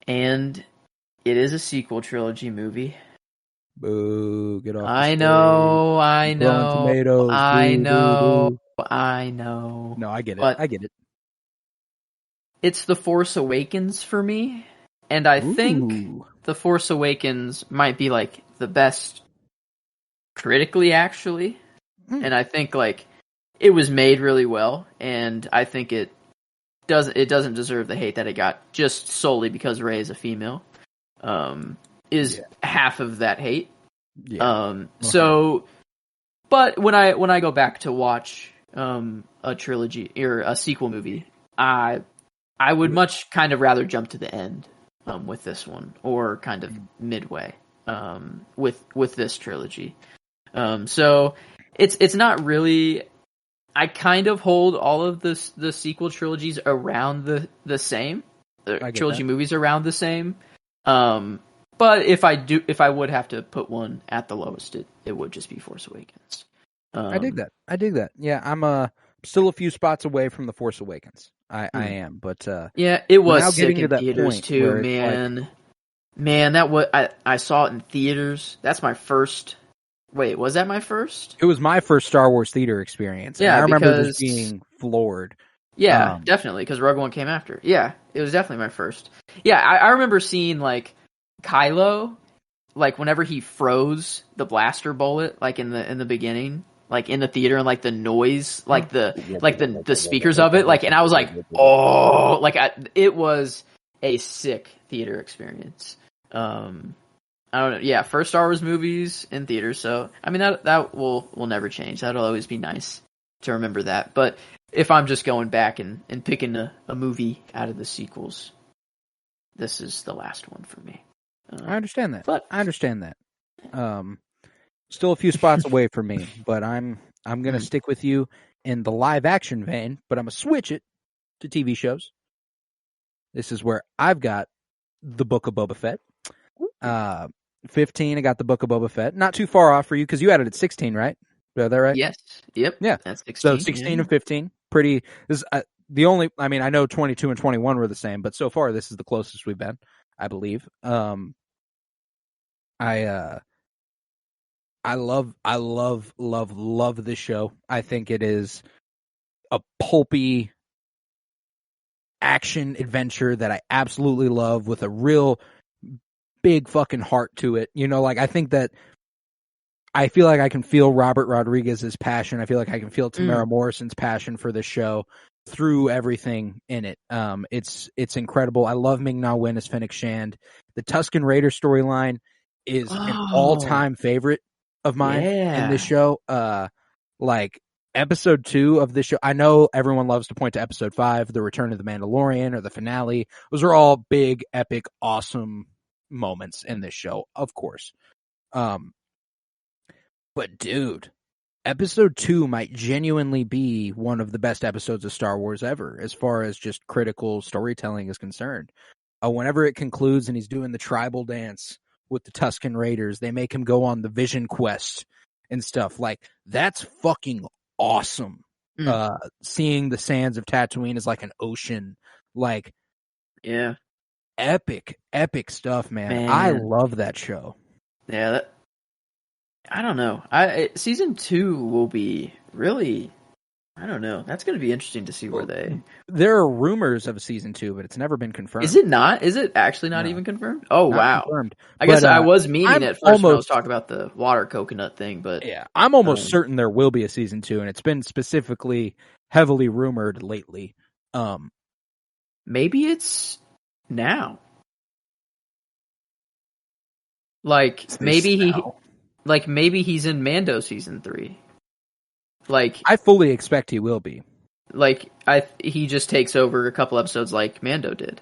And it is a sequel trilogy movie. Boo, get off. I know. Tomatoes. I know. No, I get it. It's The Force Awakens for me. And I think The Force Awakens might be like the best critically, actually. And I think like it was made really well, and I think it doesn't deserve the hate that it got just solely because Rey is a female. Is half of that hate. Yeah. So, but when I go back to watch a trilogy or a sequel movie, I would much kind of rather jump to the end with this one, or kind of midway with this trilogy. So it's not really. I kind of hold all of the sequel trilogies around the same. The trilogy movies around the same. But if I would have to put one at the lowest, it would just be Force Awakens. I dig that. Yeah, I'm still a few spots away from the Force Awakens. I am, but yeah, it was sick in theaters too, man. Like, man, that was I saw it in theaters. That's my first. Wait, was that my first? It was my first Star Wars theater experience. Yeah, I remember just being floored. Yeah, definitely, because Rogue One came after. Yeah, it was definitely my first. Yeah, I remember seeing like Kylo, like whenever he froze the blaster bullet, like in the beginning, like in the theater, and like the noise, like the speakers of it, like, and I was like, oh, like it was a sick theater experience. I don't know. Yeah, first Star Wars movies in theaters. So I mean that will never change. That'll always be nice to remember that. But if I'm just going back and picking a movie out of the sequels, this is the last one for me. I understand that. Still a few spots away from me, but I'm gonna stick with you in the live action vein. But I'm gonna switch it to TV shows. This is where I've got the Book of Boba Fett. 15, I got the Book of Boba Fett. Not too far off for you because you had it at 16, right? Is that right? Yes. Yep. Yeah. That's 16. So 16 and 15, pretty. This is the only. I mean, I know 22 and 21 were the same, but so far this is the closest we've been, I believe. I love this show. I think it is a pulpy action adventure that I absolutely love with a real big fucking heart to it. You know, like I think that I feel like I can feel Robert Rodriguez's passion. I feel like I can feel Tamara Morrison's passion for this show through everything in it. It's incredible. I love Ming-Na Wen as Fennec Shand. The Tusken Raider storyline is an all-time favorite of mine in this show. Like episode 2 of this show, I know everyone loves to point to episode 5, The Return of the Mandalorian, or the finale. Those are all big, epic, awesome moments in this show, of course. But dude, episode 2 might genuinely be one of the best episodes of Star Wars ever, as far as just critical storytelling is concerned. Whenever it concludes and he's doing the tribal dance with the Tusken Raiders, they make him go on the Vision Quest and stuff. Like, that's fucking awesome. Seeing the sands of Tatooine as like an ocean, like, yeah, epic stuff, man. I love that show. Yeah, I don't know. Season 2 will be really, I don't know. That's going to be interesting to see where they. There are rumors of a season 2, but it's never been confirmed. Is it not? Is it actually not even confirmed? Oh, wow. Confirmed. I guess I was meaning at first when I was talking about the water coconut thing, but yeah, I'm almost certain there will be a season 2, and it's been specifically heavily rumored lately. Maybe it's now. Like maybe maybe he's in Mando season 3. Like, I fully expect he will be. Like, he just takes over a couple episodes like Mando did.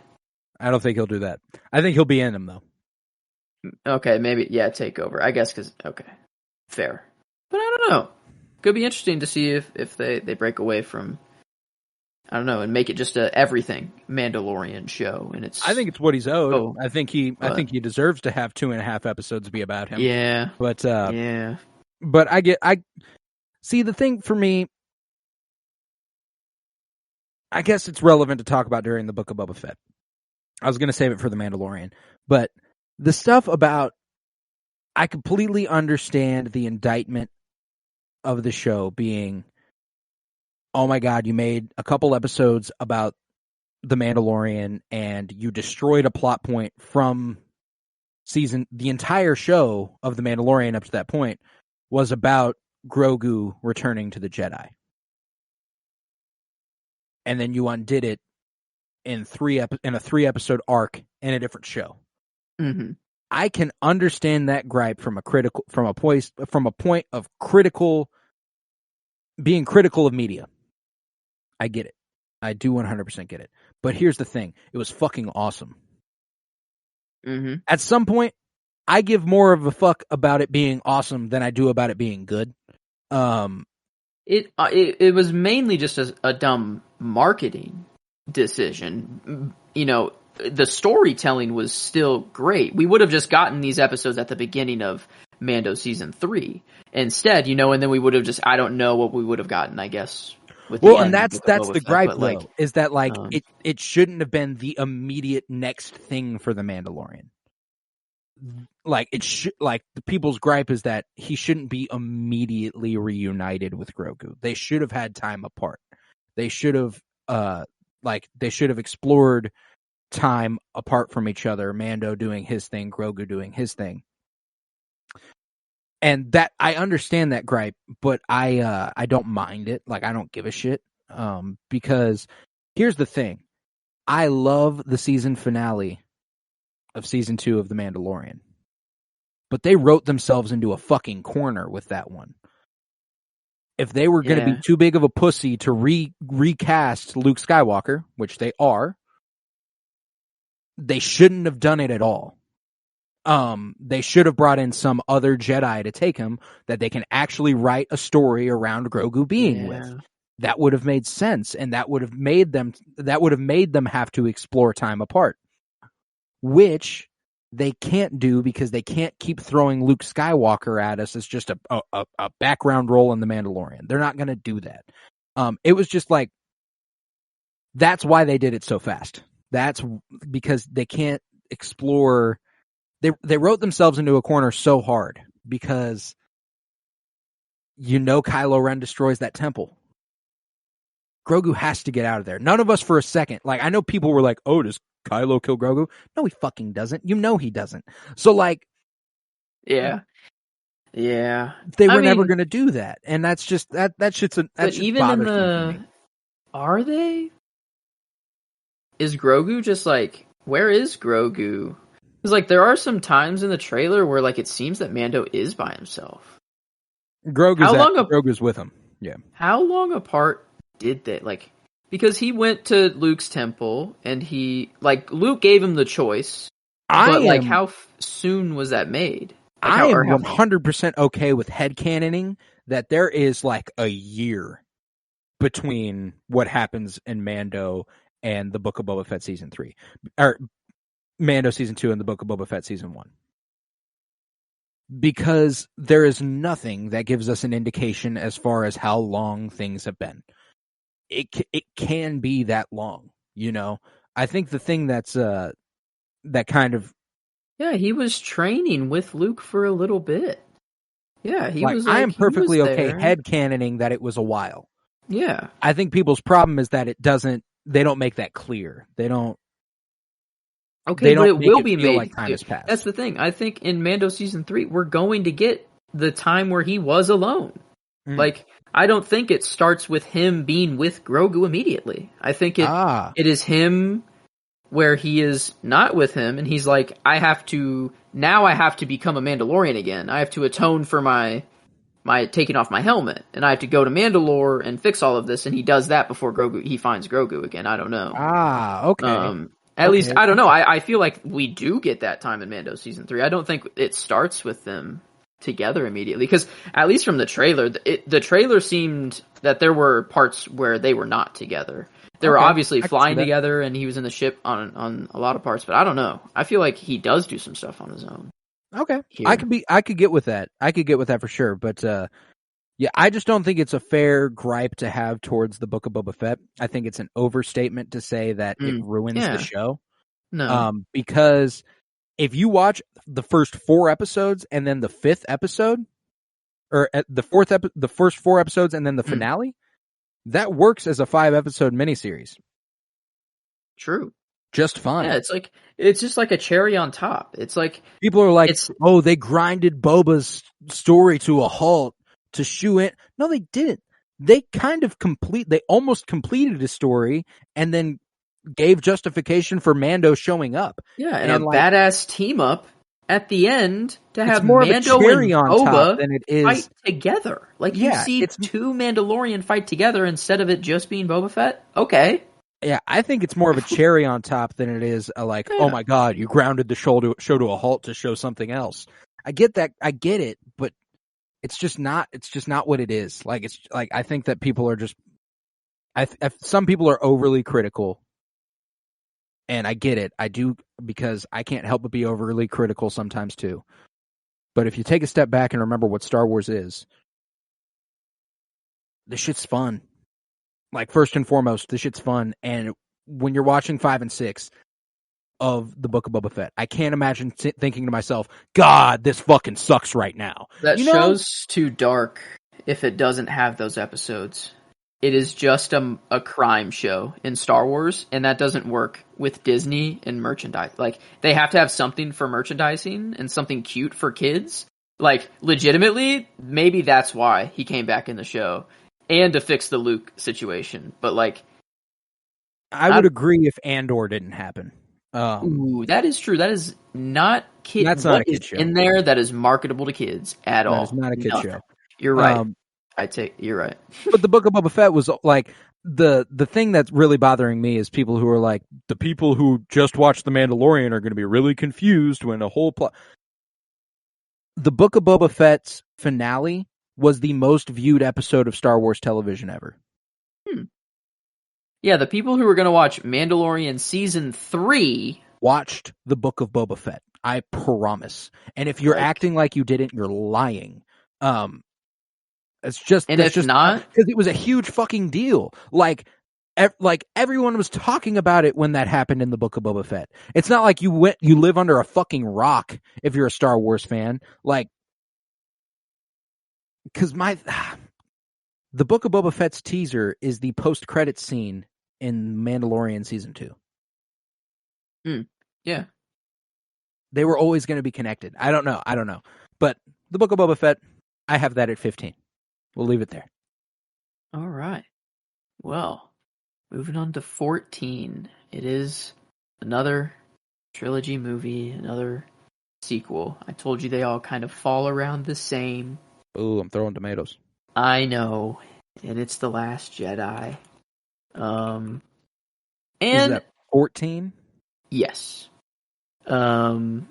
I don't think he'll do that. I think he'll be in them though. Okay, maybe take over. I guess okay, fair. But I don't know. Could be interesting to see if they break away from, I don't know, and make it just a everything Mandalorian show. And I think it's what he's owed. I think he deserves to have 2.5 episodes be about him. Yeah. But yeah. But I see the thing for me. I guess it's relevant to talk about during the Book of Boba Fett. I was going to save it for the Mandalorian, but the stuff about, I completely understand the indictment of the show being, oh my God, you made a couple episodes about the Mandalorian and you destroyed a plot point from the entire show of the Mandalorian up to that point was about Grogu returning to the Jedi. And then you undid it in a 3-episode arc in a different show. Mm-hmm. I can understand that gripe from a point of being critical of media. I get it. I do 100% get it. But here's the thing. It was fucking awesome. Mm-hmm. At some point, I give more of a fuck about it being awesome than I do about it being good. It was mainly just a dumb marketing decision. You know, the storytelling was still great. We would have just gotten these episodes at the beginning of Mando season 3 instead, you know, and then we would have just, I don't know what we would have gotten, I guess. And that's the gripe though, is that like it shouldn't have been the immediate next thing for the Mandalorian. Like the people's gripe is that he shouldn't be immediately reunited with Grogu. They should have had time apart. They should have explored time apart from each other. Mando doing his thing, Grogu doing his thing. And that, I understand that gripe, but I don't mind it. Like, I don't give a shit. Because here's the thing. I love the season finale of season 2 of The Mandalorian. But they wrote themselves into a fucking corner with that one. If they were going to be too big of a pussy to recast Luke Skywalker, which they are, they shouldn't have done it at all. They should have brought in some other Jedi to take him that they can actually write a story around Grogu being with. that would have made sense, and that would have made them have to explore time apart, which they can't do because they can't keep throwing Luke Skywalker at us as just a background role in The Mandalorian. They're not going to do that. It was just like, that's why they did it so fast. That's because they can't explore. They wrote themselves into a corner so hard because Kylo Ren destroys that temple. Grogu has to get out of there. None of us for a second. Like, I know people were like, oh, does Kylo kill Grogu? No, he fucking doesn't. He doesn't. So, like... Yeah. They were never going to do that. And that's just... That shit's... That shit even bothers me. Are they? Is Grogu just like... Where is Grogu? Because, like, there are some times in the trailer where, like, it seems that Mando is by himself. Grogu's with him. Yeah. How long apart did they, like, because he went to Luke's temple and Luke gave him the choice, but how soon was that made? Like, I am 100% okay with headcanoning that there is like a year between what happens in Mando and the Book of Boba Fett season 3, or Mando season 2 and the Book of Boba Fett season 1. Because there is nothing that gives us an indication as far as how long things have been. It can be that long, I think the thing that's that kind of... Yeah, he was training with Luke for a little bit. Yeah, he was. I am perfectly okay headcanoning that it was a while. Yeah, I think people's problem is that they don't make that clear. They don't. Okay, but it will be made. Like time has passed. That's the thing. I think in Mando season 3, we're going to get the time where he was alone. Like, I don't think it starts with him being with Grogu immediately. I think it is him where he is not with him, and he's like, I have to become a Mandalorian again. I have to atone for my taking off my helmet, and I have to go to Mandalore and fix all of this, and he does that before he finds Grogu again. I don't know. Okay. At least, I don't know. I feel like we do get that time in Mando season 3. I don't think it starts with them together immediately, because at least from the trailer, the trailer seemed that there were parts where they were not together. They were obviously flying together, and he was in the ship on a lot of parts, but I don't know. I feel like he does do some stuff on his own. Okay, here. I could get with that. I could get with that for sure, but yeah, I just don't think it's a fair gripe to have towards the Book of Boba Fett. I think it's an overstatement to say that it ruins the show. No, because if you watch the first 4 episodes and then the 5th episode, or the first 4 episodes and then the finale, that works as a 5-episode miniseries. True. Just fine. Yeah, it's just like a cherry on top. It's like people are like, oh, they grinded Boba's story to a halt to shoe in. No, they didn't. They almost completed his story and then gave justification for Mando showing up. Yeah, and a badass team up at the end to have more Mando of a cherry and on Boba top than it is fight together. Like, you see 2 Mandalorian fight together instead of it just being Boba Fett. Okay. Yeah, I think it's more of a cherry on top than it is oh my god, you grounded the show to a halt to show something else. I get that. I get it, but it's just not what it is. Like, it's like, I think that people are just, some people are overly critical, and I get it. I do, because I can't help but be overly critical sometimes too. But if you take a step back and remember what Star Wars is, this shit's fun. Like, first and foremost, this shit's fun. And when you're watching 5 and 6 of the Book of Boba Fett, I can't imagine thinking to myself, God, this fucking sucks right now. That show's too dark if it doesn't have those episodes. It is just a crime show in Star Wars, and that doesn't work with Disney and merchandise. Like, they have to have something for merchandising and something cute for kids. Like, legitimately, maybe that's why he came back in the show. And to fix the Luke situation. But, like, I would agree if Andor didn't happen. Ooh, that is true. That is not kid. That's not a kid show. In there that is marketable to kids at all. It's not a kid show. You're right. You're right. But the Book of Boba Fett was like, the thing that's really bothering me is people who are like, the people who just watched The Mandalorian are going to be really confused when a whole plot. The Book of Boba Fett's finale was the most viewed episode of Star Wars television ever. Yeah, the people who are going to watch Mandalorian season 3 watched the Book of Boba Fett. I promise. And if you're acting like you didn't, you're lying. It's just, and if not, because it was a huge fucking deal. Like everyone was talking about it when that happened in the Book of Boba Fett. It's not like you live under a fucking rock if you're a Star Wars fan. Like, because the Book of Boba Fett's teaser is the post-credits scene in Mandalorian season 2. Yeah. They were always going to be connected. I don't know. But the Book of Boba Fett, I have that at 15. We'll leave it there. All right. Well, moving on to 14. It is another trilogy movie, another sequel. I told you they all kind of fall around the same. Ooh, I'm throwing tomatoes. I know. And it's The Last Jedi. And is that 14? Yes. And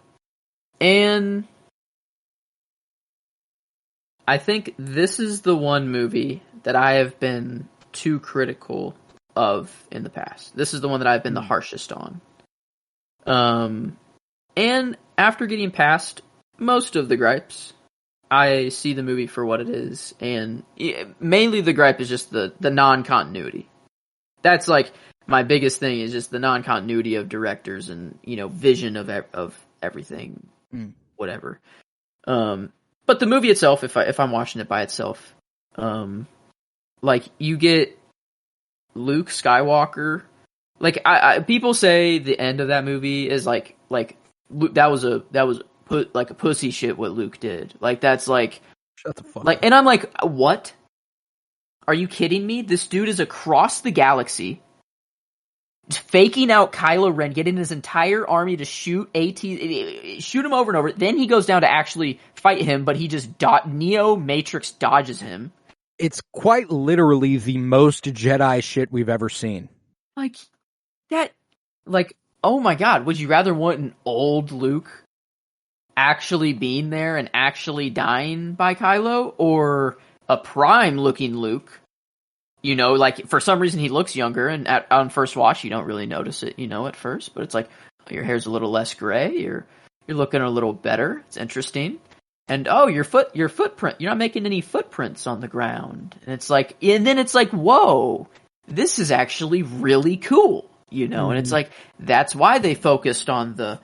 I think this is the one movie that I have been too critical of in the past. This is the one that I've been the harshest on. And after getting past most of the gripes, I see the movie for what it is, and mainly the gripe is just the non-continuity. That's like my biggest thing, is just the non-continuity of directors and, vision of everything, whatever. But the movie itself, if I'm watching it by itself, like, you get Luke Skywalker. Like, I people say the end of that movie is like that was a pussy shit what Luke did. Like, that's like, shut the fuck like up. And I'm like, what? Are you kidding me? This dude is across the galaxy, faking out Kylo Ren, getting his entire army to shoot him over and over. Then he goes down to actually fight him, but he just Neo Matrix dodges him. It's quite literally the most Jedi shit we've ever seen. Like, that, like, oh my god, would you rather want an old Luke actually being there and actually dying by Kylo, or a prime-looking Luke? Like, for some reason he looks younger, and on first watch you don't really notice it, at first, but it's like, your hair's a little less gray, you're looking a little better, it's interesting. And your footprint, you're not making any footprints on the ground. And it's like, and then it's like, whoa, this is actually really cool, and it's like, that's why they focused on the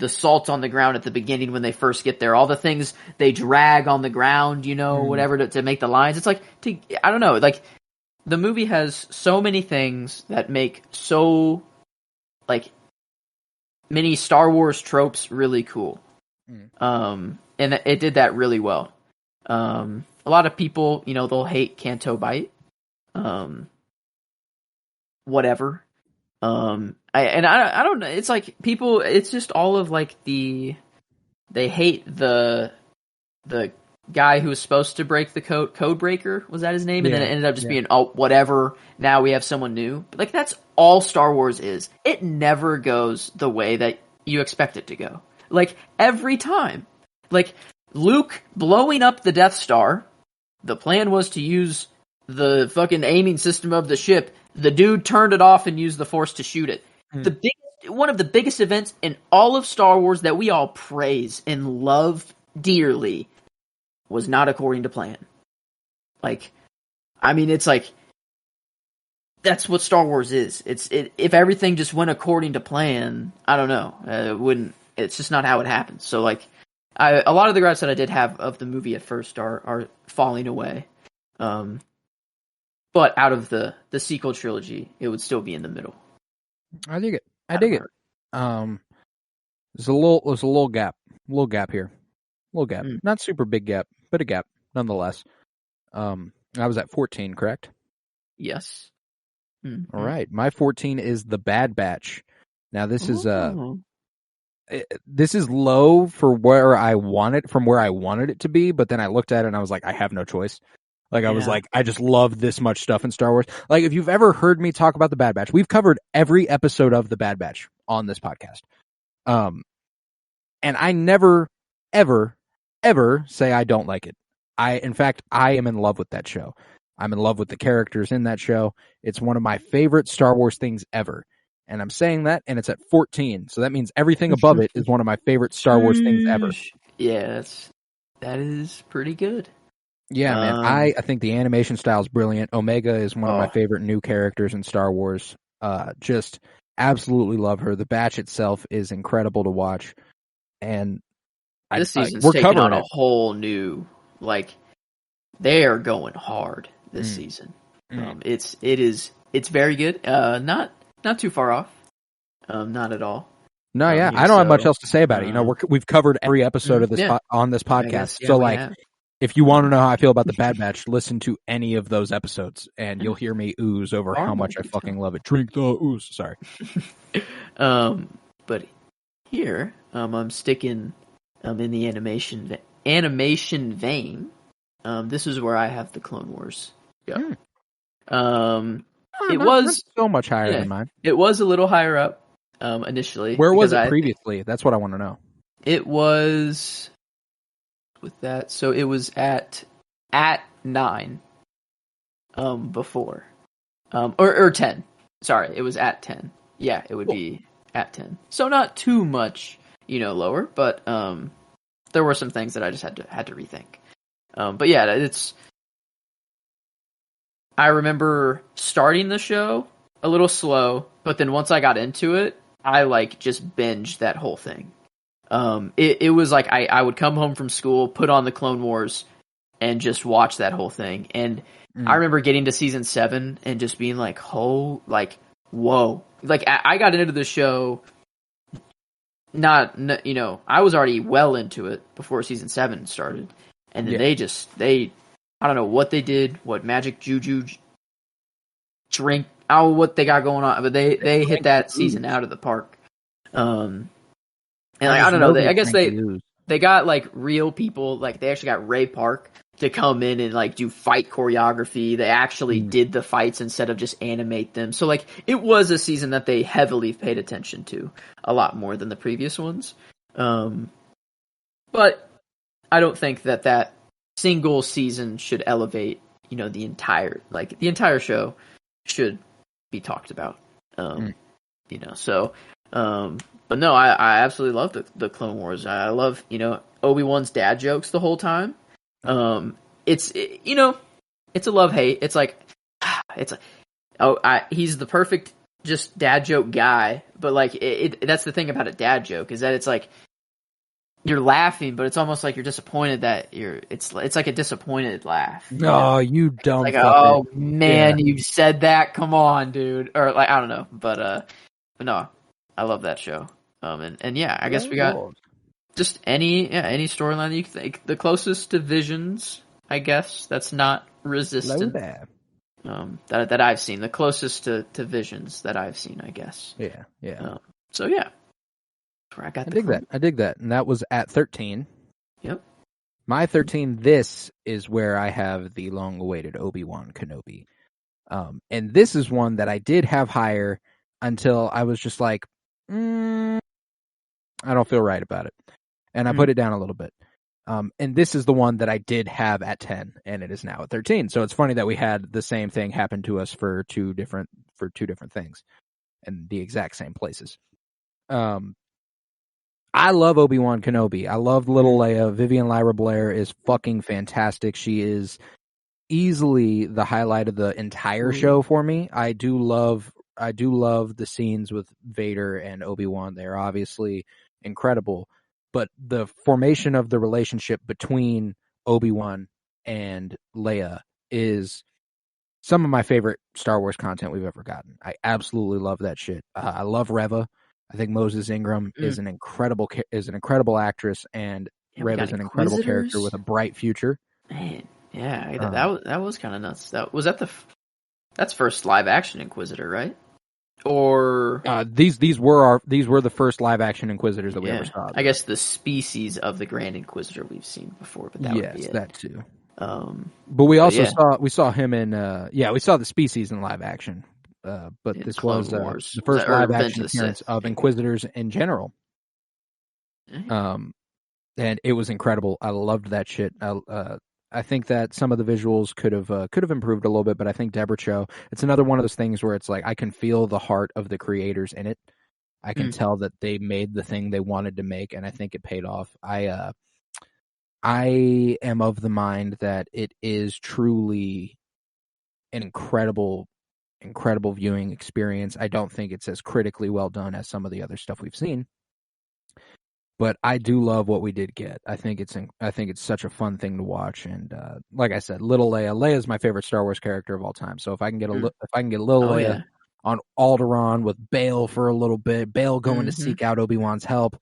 salt on the ground at the beginning when they first get there. All the things they drag on the ground, whatever, to make the lines. It's like, I don't know, like, the movie has so many things that make so, like, many Star Wars tropes really cool. And it did that really well. A lot of people, they'll hate Canto Bight. Whatever. I don't know. It's like, people, it's just all of, like, they hate the guy who was supposed to break the code breaker, was that his name? And then it ended up just being, oh, whatever, now we have someone new. But, like, that's all Star Wars is. It never goes the way that you expect it to go. Like, every time. Like, Luke blowing up the Death Star, the plan was to use the fucking aiming system of the ship. The dude turned it off and used the Force to shoot it. One of the biggest events in all of Star Wars that we all praise and love dearly was not according to plan. Like, I mean, it's like, that's what Star Wars is. If everything just went according to plan, I don't know, it's just not how it happens. So, like, a lot of the gripes that I did have of the movie at first are falling away. But out of the sequel trilogy, it would still be in the middle. I dig it. There's a little gap here. Little gap. Not super big gap, but a gap nonetheless. I was at 14, correct? Yes. All right. My 14 is The Bad Batch. Now this is low for where I want it to be, but then I looked at it and I was like, I have no choice. Like, I was like, I just love this much stuff in Star Wars. Like, if you've ever heard me talk about The Bad Batch, we've covered every episode of The Bad Batch on this podcast. And I never, ever, ever say I don't like it. In fact, I am in love with that show. I'm in love with the characters in that show. It's one of my favorite Star Wars things ever. And I'm saying that, and it's at 14. So that means everything above it is one of my favorite Star Wars things ever. Yeah, that is pretty good. Yeah, man. I think the animation style is brilliant. Omega is one of my favorite new characters in Star Wars. Just absolutely love her. The batch itself is incredible to watch. And this season's taking on a whole new, like, they are going hard this season. It's very good. Not too far off. Not at all. No, yeah, I don't have much else to say about it. You know, we've covered every episode of this on this podcast. So, like, if you want to know how I feel about the Bad Batch, listen to any of those episodes, and you'll hear me ooze over how much I fucking love it. Drink the ooze. Sorry. But here, I'm sticking in the animation vein. This is where I have the Clone Wars. Yeah. It was so much higher than mine. It was a little higher up initially. Where was it previously? That's what I want to know. It was with that, so it was at 9 before. Or 10. Sorry, it was at 10. Yeah, it would be at 10. So not too much, lower, but there were some things that I just had to rethink. But yeah, I remember starting the show a little slow, but then once I got into it, I just binged that whole thing. It was like I would come home from school, put on the Clone Wars, and just watch that whole thing. And I remember getting to season 7 and just being like, whoa. Like, I got into the show, I was already well into it before season 7 started. And then they I don't know what they did, what magic juju drink, what they got going on, but they hit that season out of the park. And I don't know, I guess they got like real people, like they actually got Ray Park to come in and like do fight choreography. They actually did the fights instead of just animate them. So like it was a season that they heavily paid attention to, a lot more than the previous ones. But I don't think that single season should elevate, the entire show should be talked about. But no, I absolutely love the Clone Wars. I love, Obi-Wan's dad jokes the whole time. It's a love-hate. It's like, he's the perfect just dad joke guy, but like that's the thing about a dad joke, is that it's like you're laughing, but it's almost like you're disappointed that it's like a disappointed laugh. Oh, you dumb like, fucker. oh man, you said that. Come on, dude. Or like, I don't know, but no, I love that show. And yeah, I guess we got just any storyline that you think. The closest to Visions, I guess, that's not Resistance. That I've seen. The closest to Visions that I've seen, I guess. Yeah. So yeah. I dig that. And that was at 13. Yep. My 13, this is where I have the long-awaited Obi-Wan Kenobi. And this is one that I did have higher until I was just like, I don't feel right about it. And I put it down a little bit. And this is the one that I did have at 10, and it is now at 13. So it's funny that we had the same thing happen to us for two different things and the exact same places. I love Obi-Wan Kenobi. I love little Leia. Vivian Lyra Blair is fucking fantastic. She is easily the highlight of the entire show for me. I do love the scenes with Vader and Obi-Wan. They're obviously incredible. But the formation of the relationship between Obi-Wan and Leia is some of my favorite Star Wars content we've ever gotten. I absolutely love that shit. I love Reva. I think Moses Ingram is an incredible actress, and Reva's an incredible character with a bright future. Man, yeah, that was kind of nuts. That's first live action Inquisitor, right? Or these were the first live action Inquisitors that we ever saw. I guess the species of the Grand Inquisitor we've seen before, but that would be it. That too. But we also saw him in we saw the species in live action. But this was the first live action appearance of Inquisitors in general. And it was incredible. I loved that shit. I think that some of the visuals could have improved a little bit, but I think Deborah Cho, it's another one of those things where it's like I can feel the heart of the creators in it. I can tell that they made the thing they wanted to make, and I think it paid off. I am of the mind that it is truly an incredible viewing experience. I don't think it's as critically well done as some of the other stuff we've seen, but I do love what we did get. I think it's such a fun thing to watch, and like I said, little Leia is my favorite Star Wars character of all time. So if I can get little Leia on Alderaan with Bail for a little bit, Bail going to seek out Obi-Wan's help,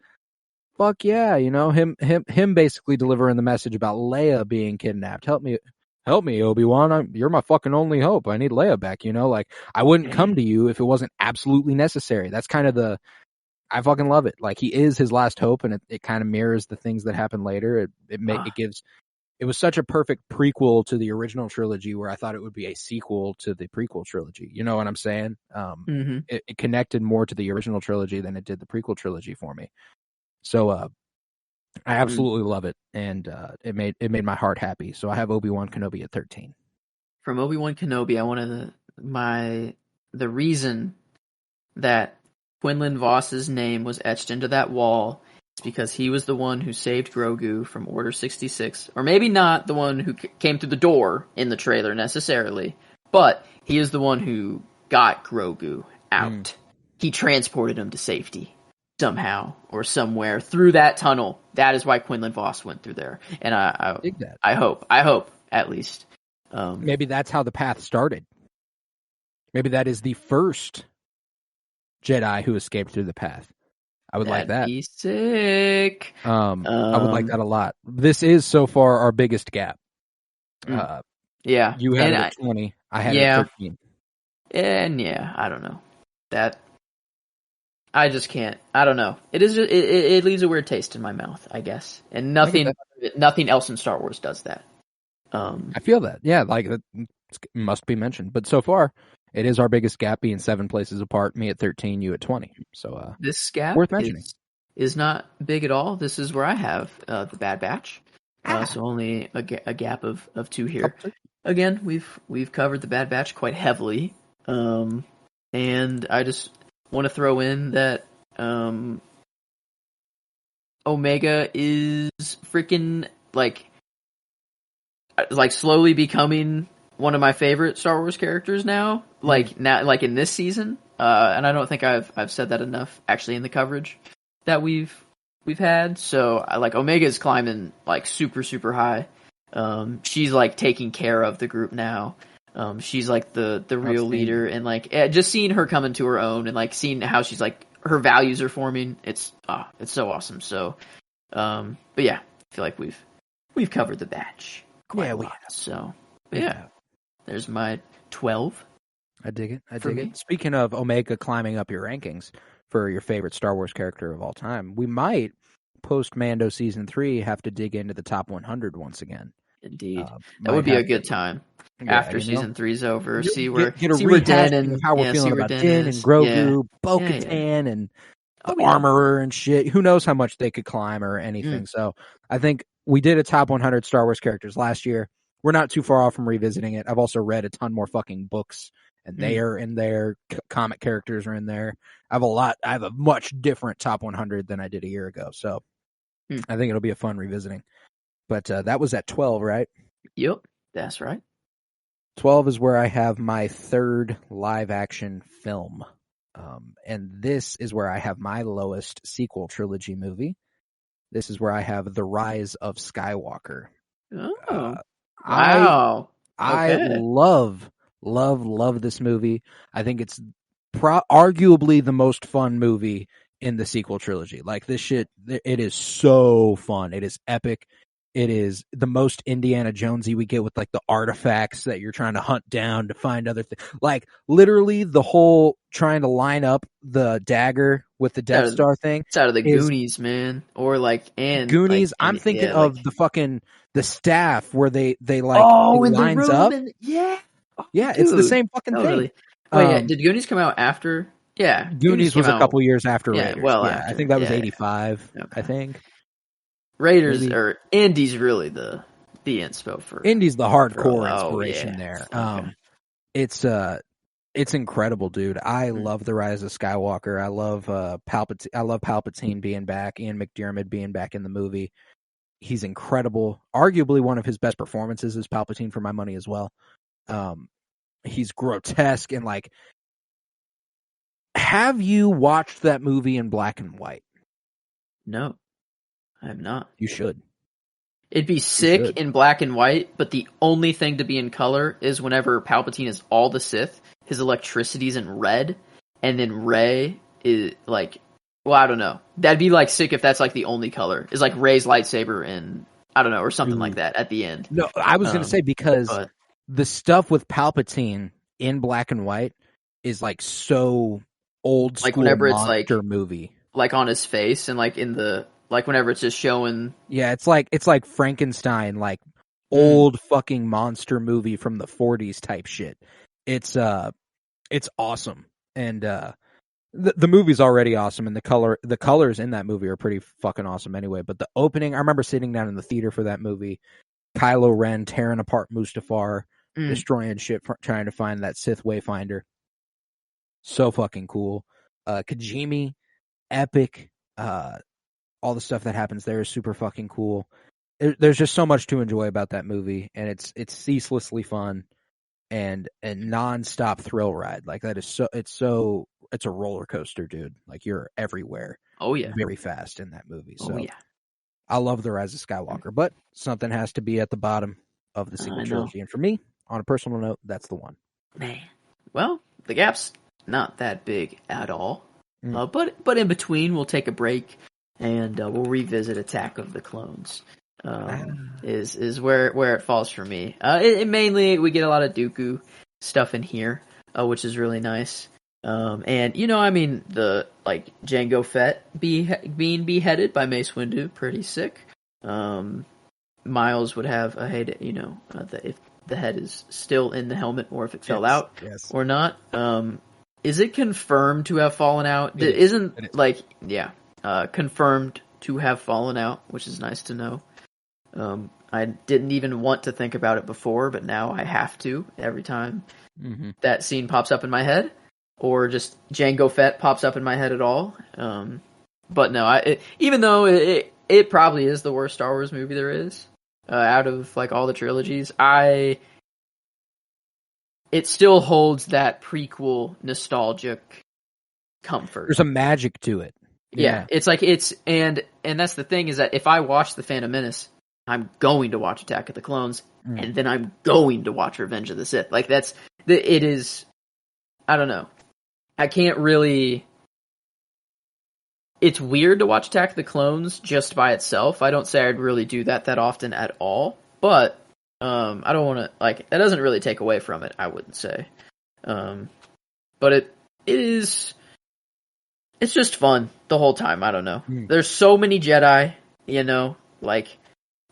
fuck yeah, him basically delivering the message about Leia being kidnapped. Help me, Obi-Wan. You're my fucking only hope. I need Leia back. Like I wouldn't come to you if it wasn't absolutely necessary. That's kind of I fucking love it. Like he is his last hope, and it kind of mirrors the things that happen later. It was such a perfect prequel to the original trilogy, where I thought it would be a sequel to the prequel trilogy. You know what I'm saying? It connected more to the original trilogy than it did the prequel trilogy for me. So I absolutely love it, and it made my heart happy. So I have Obi-Wan Kenobi at 13. From Obi-Wan Kenobi, I wanted the reason that Quinlan Voss's name was etched into that wall is because he was the one who saved Grogu from Order 66. Or maybe not the one who came through the door in the trailer necessarily, but he is the one who got Grogu out. He transported him to safety somehow or somewhere through that tunnel. That is why Quinlan Voss went through there. And I dig that. I hope at least. Maybe that's how the path started. Maybe that is the first Jedi who escaped through the path. I would like that. That'd be sick. I would like that a lot. This is so far our biggest gap. Yeah. You had it at 20. I had it at 13. And I don't know. I just can't. I don't know. It is. It leaves a weird taste in my mouth, I guess. And nothing else in Star Wars does that. I feel that. Yeah, like it must be mentioned. But so far, it is our biggest gap, being 7 places apart. Me at 13, you at 20. So this gap worth mentioning is not big at all. This is where I have the Bad Batch. So only a gap of 2 here. Again, we've covered the Bad Batch quite heavily, and I just want to throw in that Omega is freaking like slowly becoming one of my favorite Star Wars characters now. Like in this season, and I don't think I've said that enough actually in the coverage that we've had. So I like Omega's climbing like super super high. She's like taking care of the group now. She's like the real leader, and like just seeing her come into her own and like seeing how she's like her values are forming. It's so awesome. So, but yeah, I feel like we've covered the batch quite a lot. So yeah, there's my 12. I dig it. Speaking of Omega climbing up your rankings for your favorite Star Wars character of all time, we might post Mando season 3 have to dig into the top 100 once again. Indeed, that would be a good time. After season 3's over, see where Din and how we're feeling about Din and Grogu, Bo-Katan, and the Armorer and shit. Who knows how much they could climb or anything. So I think we did a top 100 Star Wars characters last year. We're not too far off from revisiting it. I've also read a ton more fucking books, and they are in there. Comic characters are in there. I have a much different top 100 than I did a year ago. So I think it'll be a fun revisiting. But that was at 12, right? Yep, that's right. 12 is where I have my third live-action film. And this is where I have my lowest sequel trilogy movie. This is where I have The Rise of Skywalker. Oh, wow. I love this movie. I think it's arguably the most fun movie in the sequel trilogy. Like, this shit, it is so fun. It is epic. It is the most Indiana Jonesy we get with like the artifacts that you're trying to hunt down to find other things. Like literally the whole trying to line up the dagger with the Death Star thing. It's out of the Goonies, man. Or like Goonies. Like, I'm thinking of the staff where they like it lines up. Yeah, it's the same fucking thing. Wait, did Goonies come out after? Yeah, Goonies was a couple years after Raiders. Well, I think that was 85. Okay. I think. Raiders or Indy's really the the inspo for Indy's the hardcore oh, inspiration yeah. there. Okay. It's incredible, dude. I love The Rise of Skywalker. I love Palpatine. I love Palpatine being back. Ian McDiarmid being back in the movie. He's incredible. Arguably one of his best performances is Palpatine for my money as well. He's grotesque and like. Have you watched that movie in black and white? No, I have not. You should. It'd be sick in black and white, but the only thing to be in color is whenever Palpatine is all the Sith, his electricity's in red, and then Rey is like, well, I don't know. That'd be like sick if that's like the only color. Is like Rey's lightsaber in, I don't know, or something like that at the end. No, I was going to say because the stuff with Palpatine in black and white is like so old school, like whenever monster it's like movie, like on his face and like in the like whenever it's just showing. Yeah, it's like Frankenstein, like old fucking monster movie from the 40s type shit. It's awesome, and the movie's already awesome, and the colors in that movie are pretty fucking awesome anyway. But the opening, I remember sitting down in the theater for that movie, Kylo Ren tearing apart Mustafar, destroying shit, trying to find that Sith Wayfinder. So fucking cool. Kajimi, epic. All the stuff that happens there is super fucking cool. There's just so much to enjoy about that movie, and it's ceaselessly fun and a non-stop thrill ride. Like that is it's a roller coaster, dude. Like you're everywhere. Oh yeah, very fast in that movie. So oh yeah, I love The Rise of Skywalker, but something has to be at the bottom of the sequel trilogy, and for me, on a personal note, that's the one. Man, well, the gap's not that big at all, but in between, we'll take a break. And we'll revisit Attack of the Clones. Is where it falls for me. It mainly we get a lot of Dooku stuff in here, which is really nice. And I mean the like Jango Fett being beheaded by Mace Windu, pretty sick. Miles would have a head, if the head is still in the helmet or if it fell out or not. Is it confirmed to have fallen out? It isn't like confirmed to have fallen out, which is nice to know. I didn't even want to think about it before, but now I have to every time that scene pops up in my head, or just Jango Fett pops up in my head at all. But no, even though it probably is the worst Star Wars movie there is out of like all the trilogies, it still holds that prequel nostalgic comfort. There's a magic to it. Yeah, it's like and that's the thing is that if I watch The Phantom Menace, I'm going to watch Attack of the Clones, and then I'm going to watch Revenge of the Sith. Like it is, I don't know. I can't really. It's weird to watch Attack of the Clones just by itself. I don't say I'd really do that often at all, but I don't want to like that doesn't really take away from it. I wouldn't say, but it is. It's just fun the whole time. I don't know. There's so many Jedi, like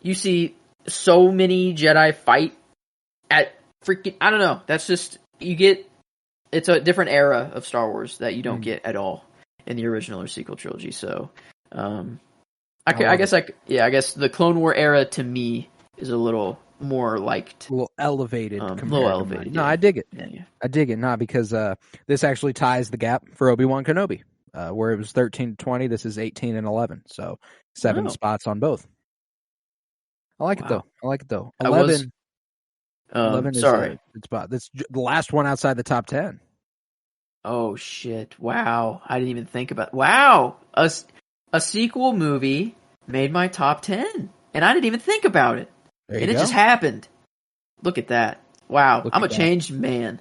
you see so many Jedi fight at freaking, I don't know. That's just, it's a different era of Star Wars that you don't get at all in the original or sequel trilogy. So, I guess the Clone War era to me is a little more liked. A little elevated. No, Yeah. I dig it. Yeah. I dig it. Not because this actually ties the gap for Obi-Wan Kenobi. Where it was 13-20, this is 18-11, so 7 spots on both. I like it though. 11. 11 is sorry. a spot. That's the last one outside the top 10. Oh shit! Wow, I didn't even think about. Wow, a sequel movie made my top 10, and I didn't even think about it, and it just happened. Look at that! Wow, I'm a changed man.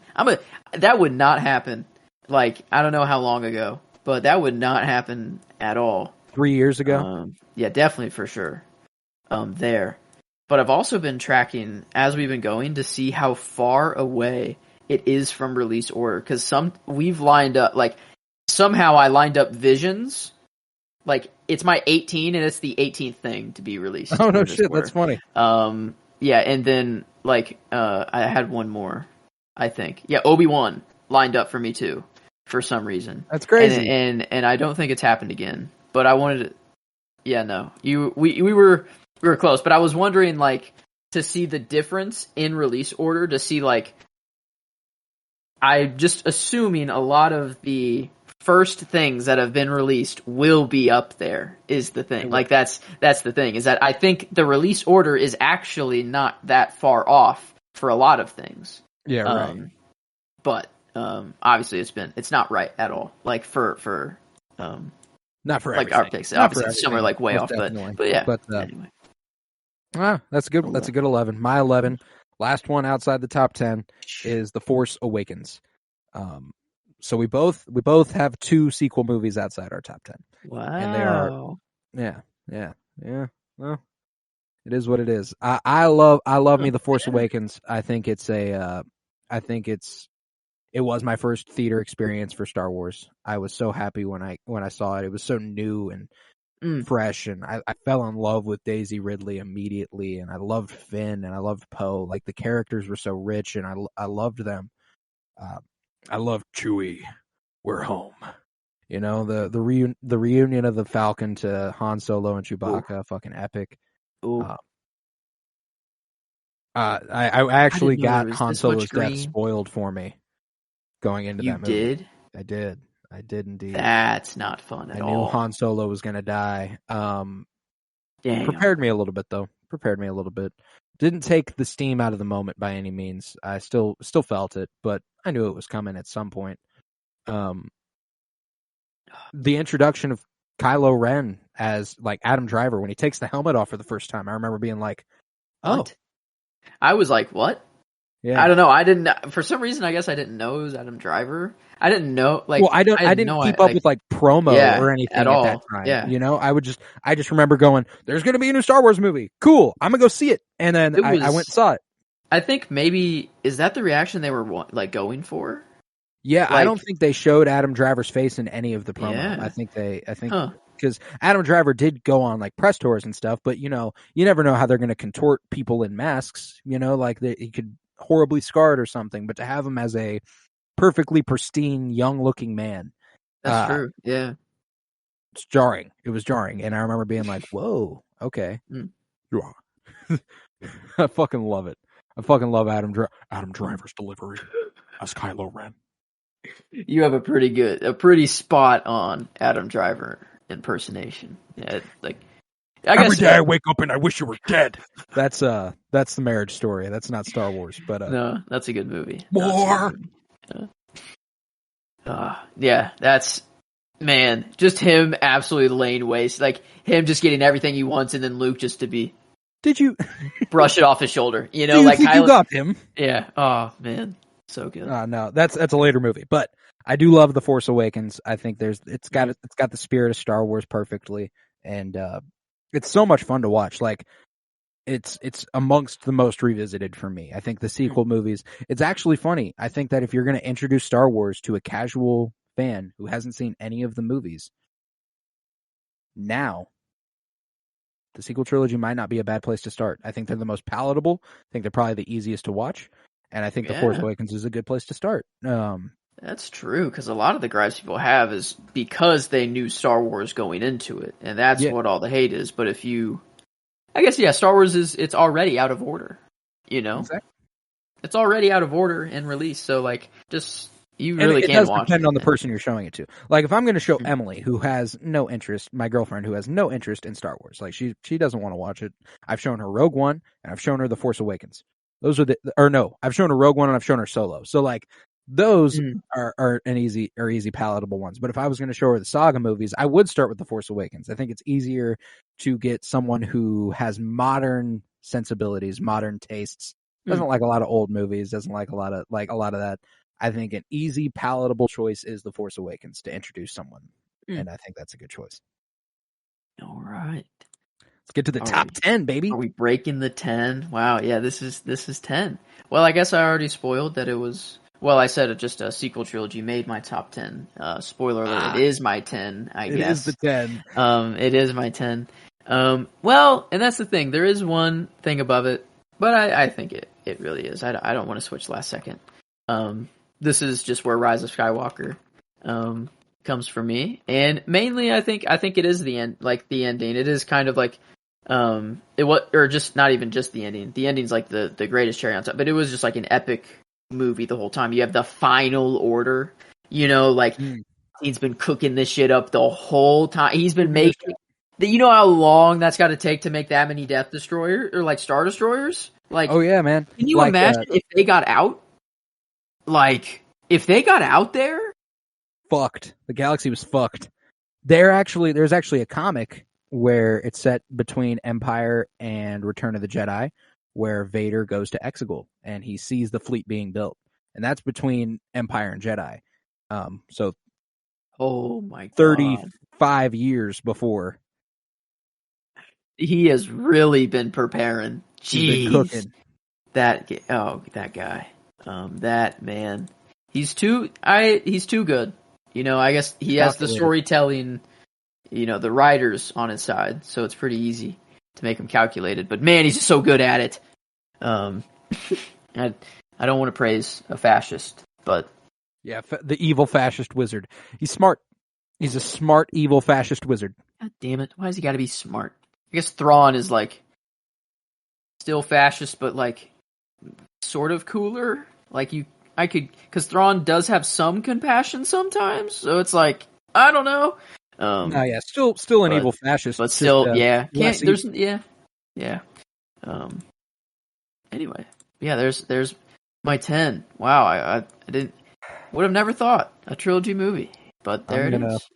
That would not happen. Like I don't know how long ago. But that would not happen at all. 3 years ago? Yeah, definitely for sure. There. But I've also been tracking, as we've been going, to see how far away it is from release order. Because we've lined up, like, somehow I lined up Visions. Like, it's my 18, and it's the 18th thing to be released. Oh, no shit, that's funny. Yeah, and then, like, I had one more, I think. Yeah, Obi-Wan lined up for me, too. For some reason. That's crazy. And I don't think it's happened again. But I wanted to. Yeah, no. We were close, but I was wondering like to see the difference in release order, to see, like, I'm just assuming a lot of the first things that have been released will be up there, is the thing. Like, that's the thing, is that I think the release order is actually not that far off for a lot of things. Yeah, right. But obviously it's not right at all. Like for not for like everything. our picks. Not Obviously some are like way off, but yeah. But anyway. That's a good. That's a good 11. My 11, last one outside the top 10, is The Force Awakens. So we both have 2 sequel movies outside our top 10. Wow. And they are, yeah. Well, it is what it is. I love me The Force Awakens. I think it was my first theater experience for Star Wars. I was so happy when I saw it. It was so new and fresh, and I fell in love with Daisy Ridley immediately, and I loved Finn and I loved Poe. Like, the characters were so rich, and I loved them. I loved Chewie. We're home. You know, the reunion of the Falcon to Han Solo and Chewbacca, fucking epic. I actually got Han Solo's death spoiled for me going into that movie. You did? I did indeed. That's not fun at all. I knew Han Solo was going to die. Prepared me a little bit, though. Didn't take the steam out of the moment by any means. I still felt it, but I knew it was coming at some point. The introduction of Kylo Ren as, like, Adam Driver, when he takes the helmet off for the first time, I remember being like, "Oh." What? I was like, "What?" Yeah. I don't know. I didn't. For some reason, I guess I didn't know it was Adam Driver. I didn't know. Like, well, I didn't keep up with, like, promo or anything at that time. Yeah. You know, I just remember going, "There's going to be a new Star Wars movie. Cool. I'm gonna go see it." And then I went and saw it. I think maybe, is that the reaction they were, like, going for? Yeah, like, I don't think they showed Adam Driver's face in any of the promo. Yeah. I think because Adam Driver did go on, like, press tours and stuff, but, you know, you never know how they're going to contort people in masks. You know, like, he could horribly scarred or something, but to have him as a perfectly pristine, young-looking man, that's true. Yeah, it's jarring. It was jarring, and I remember being like, "Whoa, okay." I fucking love it. I fucking love Adam Driver's delivery as Kylo Ren. You have a pretty spot on Adam Driver impersonation. Yeah, like, every day I wake up and I wish you were dead. That's the Marriage Story. That's not Star Wars, but no, that's a good movie. More. Yeah, that's, man, just him absolutely laying waste, like him just getting everything he wants, and then Luke just to be. Did you brush it off his shoulder? You know, do you like think you got him. Yeah. Oh man, so good. No, that's a later movie, but I do love The Force Awakens. I think it's got the spirit of Star Wars perfectly, and it's so much fun to watch. Like, it's amongst the most revisited for me. I think the sequel movies, it's actually funny. I think that if you're going to introduce Star Wars to a casual fan who hasn't seen any of the movies, now the sequel trilogy might not be a bad place to start. I think they're the most palatable. I think they're probably the easiest to watch, and I think The Force Awakens is a good place to start. That's true, because a lot of the gripes people have is because they knew Star Wars going into it, and that's what all the hate is. But if you, I guess, Star Wars it's already out of order, you know? Exactly. It's already out of order and release, so, like, just, you really can't watch it. It does depend on the person you're showing it to. Like, if I'm going to show Emily, who has no interest, my girlfriend, who has no interest in Star Wars, like, she doesn't want to watch it. I've shown her Rogue One, and I've shown her The Force Awakens. Those are I've shown her Rogue One and I've shown her Solo. So, like, those are easy palatable ones. But if I was going to show her the saga movies, I would start with The Force Awakens. I think it's easier to get someone who has modern sensibilities, modern tastes, doesn't like a lot of old movies, doesn't like a lot of that. I think an easy, palatable choice is The Force Awakens to introduce someone. And I think that's a good choice. All right. Let's get to the top 10, baby. Are we breaking the 10? Wow, yeah, this is 10. Well, I guess I already spoiled that it was. Well, I said just a sequel trilogy made my top 10. Spoiler alert, it is my 10, I guess. It is the 10. It is my 10. Well, and that's the thing. There is one thing above it, but I think it really is. I don't want to switch last second. This is just where Rise of Skywalker comes for me. And mainly, I think it is the end, like the ending. It is kind of like It was, or just not even just the ending. The ending's like the greatest cherry on top, but it was just like an epic movie the whole time. You have the final order, like he's been cooking this shit up the whole time. He's been making. You know how long that's got to take to make that many Death Destroyer or like Star Destroyers? Like, oh yeah, man. Can you imagine if they got out? Like, if they got out there, fucked. The galaxy was fucked. There's actually a comic where it's set between Empire and Return of the Jedi, where Vader goes to Exegol and he sees the fleet being built, and that's between Empire and Jedi. So, oh my god, 35 years before. He has really been preparing. Jeez, he's been cooking. That guy, that man, he's too good. I guess he has the storytelling, the writers on his side, so it's pretty easy to make him calculated. But man, he's just so good at it. I don't want to praise a fascist, but yeah, the evil fascist wizard. He's smart. He's a smart, evil fascist wizard. God damn it! Why has he got to be smart? I guess Thrawn is like still fascist, but like sort of cooler. Like because Thrawn does have some compassion sometimes, so it's like I don't know. Yeah, still an evil fascist, but still, just, yeah. Anyway, yeah. There's my 10. Wow, I would have never thought a trilogy movie, but there it is.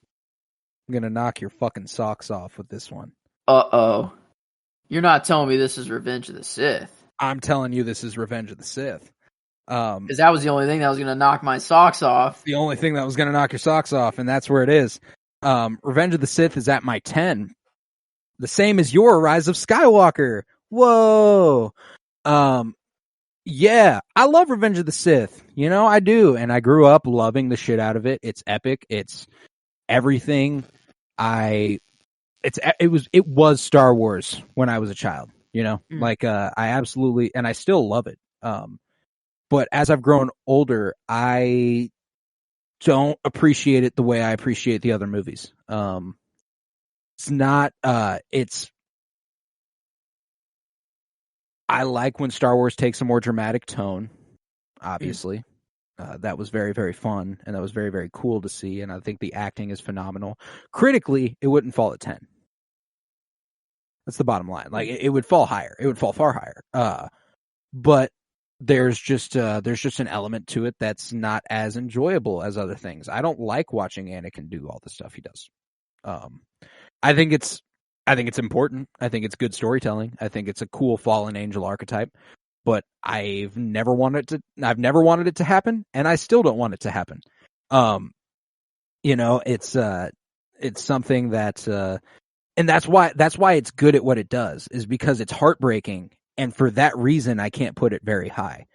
I'm gonna knock your fucking socks off with this one. Uh-oh. You're not telling me this is Revenge of the Sith. I'm telling you this is Revenge of the Sith. Because that was the only thing that was going to knock my socks off. The only thing that was going to knock your socks off, and that's where it is. Revenge of the Sith is at my 10. The same as your Rise of Skywalker. Whoa. Yeah, I love Revenge of the Sith. I do. And I grew up loving the shit out of it. It's epic. It's everything. It was Star Wars when I was a child, like, I absolutely, and I still love it. But as I've grown older, I don't appreciate it the way I appreciate the other movies. It's not, I like when Star Wars takes a more dramatic tone, obviously. That was very, very fun, and that was very, very cool to see, and I think the acting is phenomenal. Critically, it wouldn't fall at 10. That's the bottom line. Like, it would fall higher. It would fall far higher. But there's just an element to it that's not as enjoyable as other things. I don't like watching Anakin do all the stuff he does. I think it's important. I think it's good storytelling. I think it's a cool fallen angel archetype. But I've never wanted it to happen, and I still don't want it to happen. It's something that, and that's why it's good at what it does, is because it's heartbreaking, and for that reason, I can't put it very high.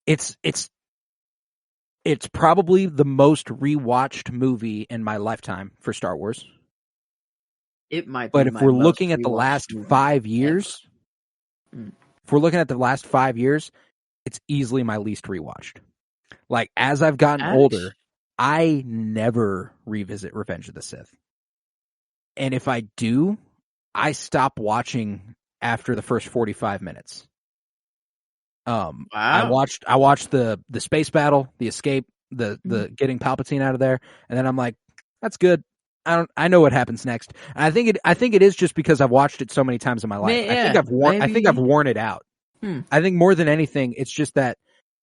It's probably the most rewatched movie in my lifetime for Star Wars. It might be. But if we're looking at the last 5 years, it's easily my least rewatched. Like, as I've gotten older, I never revisit Revenge of the Sith. And if I do, I stop watching after the first 45 minutes. Wow. I watched the space battle, the escape, the getting Palpatine out of there, and then I'm like, that's good. I know what happens next. And I think it is just because I've watched it so many times in my life. I think I've worn it out. I think more than anything, it's just that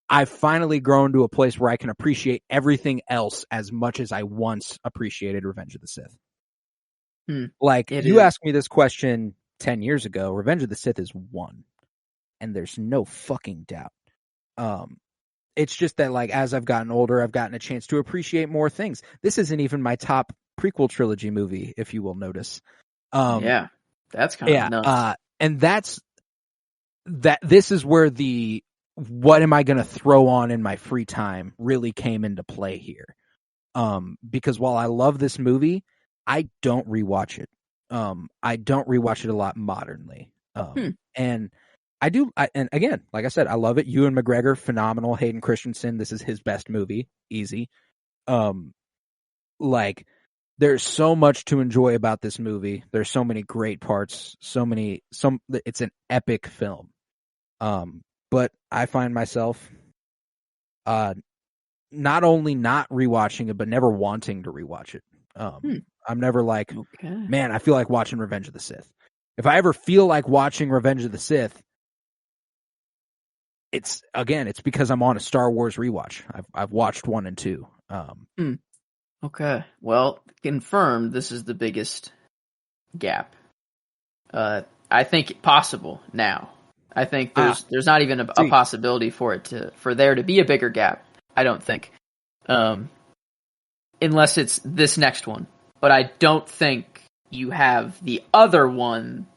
I've finally grown to a place where I can appreciate everything else as much as I once appreciated Revenge of the Sith. Like, you asked me this question 10 years ago, Revenge of the Sith is 1. And there's no fucking doubt. It's just that, like, as I've gotten older, I've gotten a chance to appreciate more things. This isn't even my top prequel trilogy movie, if you will notice. Yeah, that's kind of nuts. And this is where what am I going to throw on in my free time really came into play here. Because while I love this movie, I don't rewatch it. I don't rewatch it a lot modernly. And I do, and again, like I said, I love it. Ewan McGregor, phenomenal. Hayden Christensen, this is his best movie, easy. Like, there's so much to enjoy about this movie. There's so many great parts, it's an epic film. But I find myself not only not rewatching it, but never wanting to rewatch it. I'm never like, man, I feel like watching Revenge of the Sith. If I ever feel like watching Revenge of the Sith, it's because I'm on a Star Wars rewatch. I've watched 1 and 2. Okay. Well, confirmed this is the biggest gap. I think possible now. I think there's not even a possibility for there to be a bigger gap. I don't think. Unless it's this next one. But I don't think you have the other one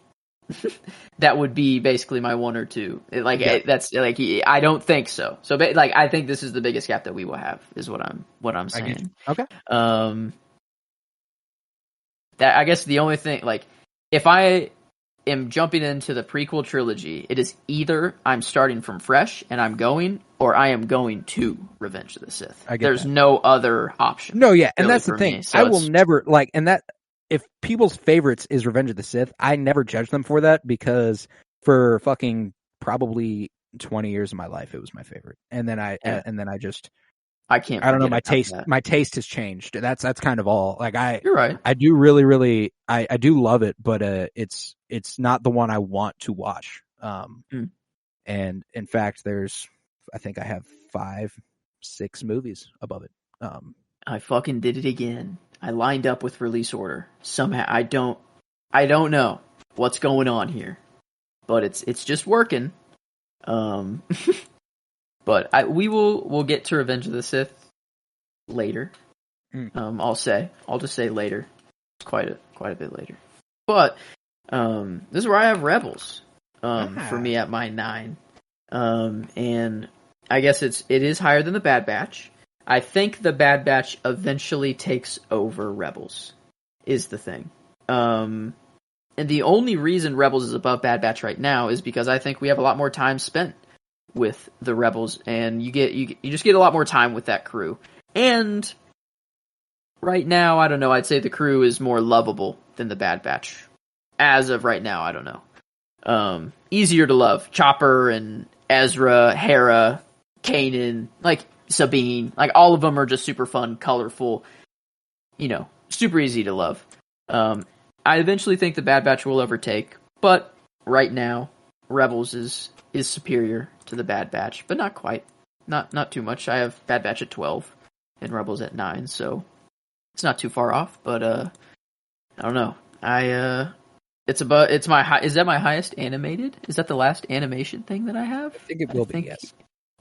that would be basically my 1 or 2. I don't think so. So I think this is the biggest gap that we will have is what I'm saying. Okay. That I guess the only thing, like, if I am jumping into the prequel trilogy, it is either I'm starting from fresh and I'm going, or I am going to Revenge of the Sith. There's no other option. No, yeah, and really that's the thing. So I will never if people's favorites is Revenge of the Sith, I never judge them for that, because for fucking probably 20 years of my life, it was my favorite. And then I can't. I don't know. My taste has changed. That's kind of all. Like you're right. I do really, I do love it, but it's not the one I want to watch. And in fact, I think I have 5-6 movies above it. I fucking did it again. I lined up with release order. Somehow I don't know what's going on here, but it's just working. But we'll get to Revenge of the Sith later. I'll just say later. It's quite a bit later. But this is where I have Rebels. For me at my 9. And I guess it is higher than the Bad Batch. I think the Bad Batch eventually takes over Rebels, is the thing. And the only reason Rebels is above Bad Batch right now is because I think we have a lot more time spent with the Rebels, and you just get a lot more time with that crew. And right now, I don't know, I'd say the crew is more lovable than the Bad Batch. As of right now, I don't know. Easier to love. Chopper and Ezra, Hera, Kanan, like Sabine, like all of them are just super fun, colorful, super easy to love. I eventually think the Bad Batch will overtake, but right now, Rebels is superior to the Bad Batch, but not quite. Not too much. I have Bad Batch at 12 and Rebels at 9, so it's not too far off, but I don't know. Is that my highest animated? Is that the last animation thing that I have? I think it will be, yes.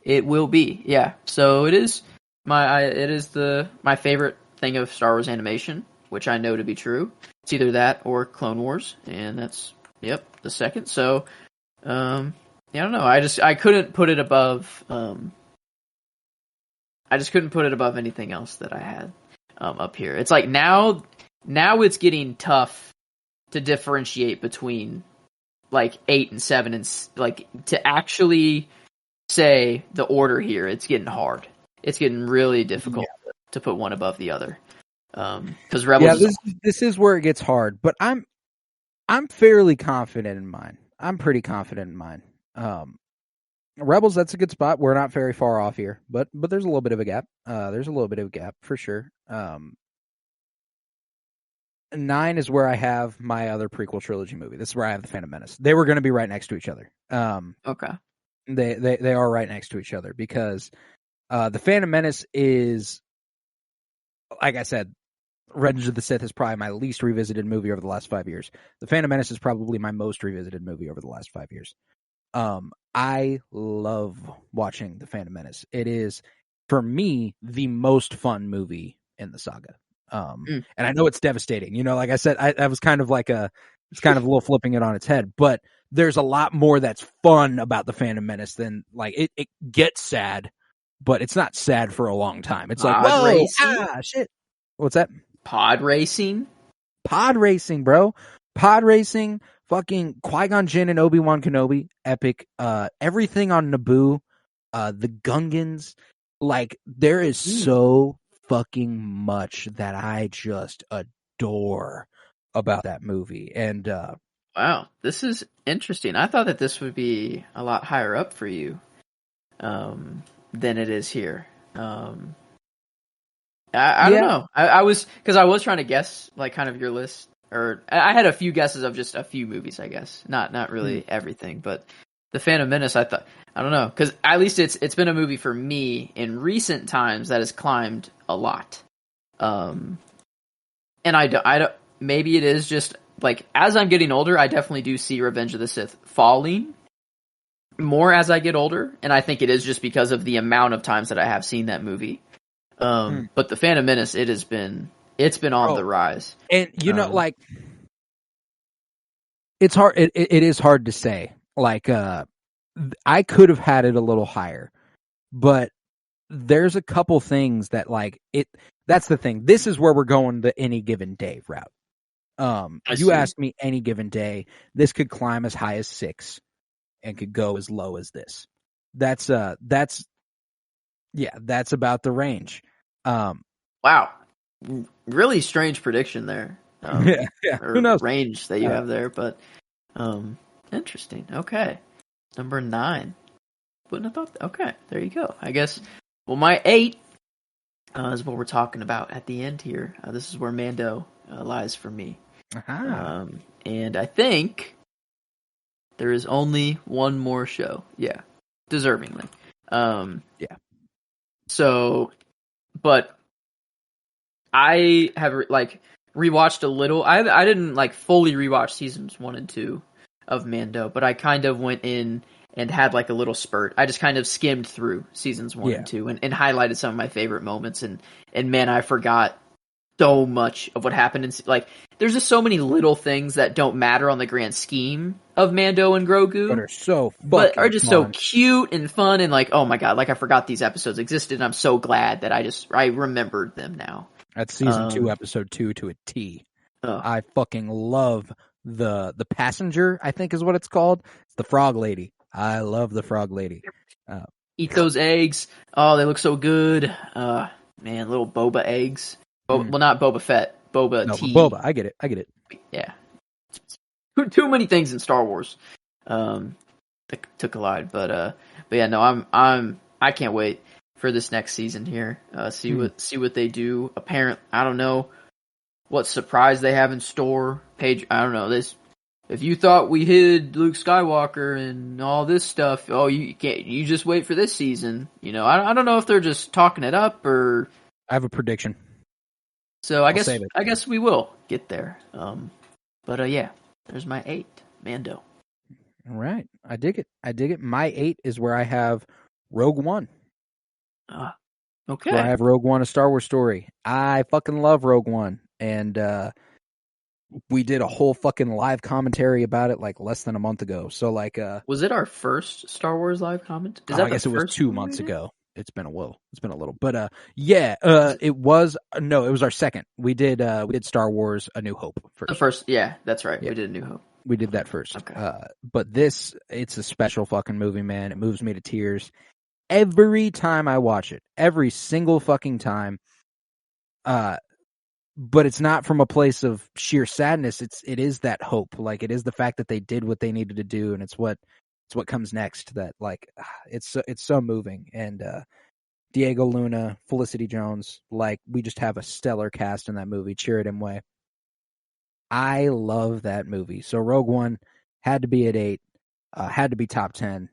It will be, yeah. So it is my favorite thing of Star Wars animation, which I know to be true. It's either that or Clone Wars, and that's the second. So I don't know. I couldn't put it above. I just couldn't put it above anything else that I had up here. It's like now it's getting tough to differentiate between like 8 and 7, and like to actually say the order here. It's getting hard. It's getting really difficult to put one above the other. Because Rebels. Yeah, this is where it gets hard. But I'm fairly confident in mine. I'm pretty confident in mine. Rebels, that's a good spot. We're not very far off here, but there's a little bit of a gap. There's a little bit of a gap for sure. 9 is where I have my other prequel trilogy movie. This is where I have The Phantom Menace. They were going to be right next to each other. Okay. They are right next to each other because The Phantom Menace is, like I said, Revenge of the Sith is probably my least revisited movie over the last 5 years. The Phantom Menace is probably my most revisited movie over the last 5 years. I love watching The Phantom Menace. It is, for me, the most fun movie in the saga. And I know it's devastating. Like I said, I was kind of like it's kind of a little flipping it on its head, but there's a lot more that's fun about The Phantom Menace than, like, it gets sad, but it's not sad for a long time. It's like, whoa, shit. What's that? Pod racing? Pod racing, bro. Pod racing, fucking Qui-Gon Jinn and Obi-Wan Kenobi, epic. Everything on Naboo, the Gungans, like, there is so fucking much that I just adore about that movie. And Wow, this is interesting. I thought that this would be a lot higher up for you than it is here. I don't know. I was trying to guess like kind of your list, or I had a few guesses of just a few movies, I guess, not really everything. But The Phantom Menace, I don't know, because at least it's been a movie for me in recent times that has climbed a lot. And I don't maybe it is just like as I'm getting older, I definitely do see Revenge of the Sith falling more as I get older, and I think it is just because of the amount of times that I have seen that movie. But The Phantom Menace, it's been on the rise. And you know, like it's hard. It is hard to say. Like, I could have had it a little higher, but there's a couple things that like it. That's the thing. This is where we're going the any given day route. You asked me any given day. This could climb as high as 6 and could go as low as this. That's about the range. Wow. Really strange prediction there. Yeah. Who knows? Range that you have there, but interesting. Okay. Number 9. Wouldn't have thought okay, there you go. I guess my 8 is what we're talking about at the end here. This is where Mando lies for me. Uh-huh. And I think there is only one more show. Yeah. Deservingly. Yeah. So, but I have rewatched a little. I didn't like fully rewatch seasons 1 and 2 of Mando, but I kind of went in and had like a little spurt. I just kind of skimmed through seasons 1 and 2 and highlighted some of my favorite moments. And man, I forgot so much of what happened. And like, there's just so many little things that don't matter on the grand scheme of Mando and Grogu, but are just so cute and fun. And like, oh my god, like I forgot these episodes existed. And I'm so glad that I remembered them now. That's season 2, episode 2 to a T. I fucking love the passenger, I think is what it's called. It's the frog lady. I love the frog lady. Eat those eggs. Oh, they look so good. Man, little boba eggs. Well, not Boba Fett. Boba tea. Boba. I get it. Yeah. Too many things in Star Wars. That took a lot, but yeah, no, I can't wait for this next season here. See what they do. Apparently, I don't know what surprise they have in store. Paige, I don't know this. If you thought we hid Luke Skywalker and all this stuff, you can't. You just wait for this season. You know, I don't know if they're just talking it up or. I have a prediction. So I guess we will get there. But yeah, there's my 8, Mando. All right, I dig it. My 8 is where I have Rogue One. Okay. Where I have Rogue One, A Star Wars Story. I fucking love Rogue One, and we did a whole fucking live commentary about it like less than a month ago. So like, was it our first Star Wars live comment? I guess it was 2 months ago. It's been a little, but it was our second. We did Star Wars A New Hope first. The first, yeah, that's right. Yeah. We did A New Hope. We did that first. Okay. But it's a special fucking movie, man. It moves me to tears every time I watch it. Every single fucking time. But it's not from a place of sheer sadness. It is that hope. Like it is the fact that they did what they needed to do, and it's what comes next that like it's so moving. And Diego Luna, Felicity Jones, like we just have a stellar cast in that movie. Sheridan Way. I love that movie. So Rogue One had to be at 8, had to be top 10.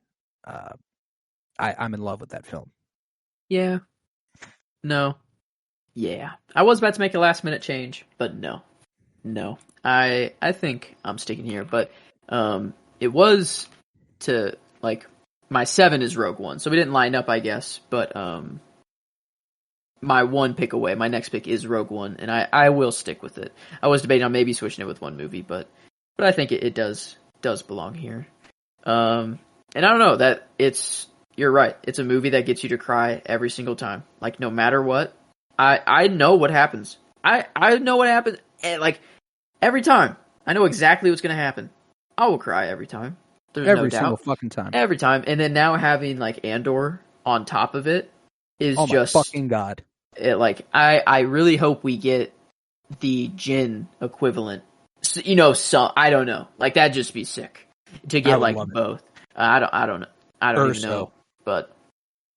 I'm in love with that film. Yeah. No. Yeah. I was about to make a last minute change, but no. I think I'm sticking here, but it was to like my 7 is Rogue One. So we didn't line up, I guess, but my one pick away, my next pick is Rogue One, and I will stick with it. I was debating on maybe switching it with one movie, but I think it does belong here. And I don't know that you're right. It's a movie that gets you to cry every single time. Like no matter what, I know what happens. I know what happens. And like every time, I know exactly what's going to happen. I will cry every time. There's every no doubt. Single fucking time. Every time. And then now having like Andor on top of it is oh just my fucking god. I really hope we get the Jin equivalent. So I don't know. Like that'd just be sick to I get would like love it. both. I don't know. I don't even Urso. know. But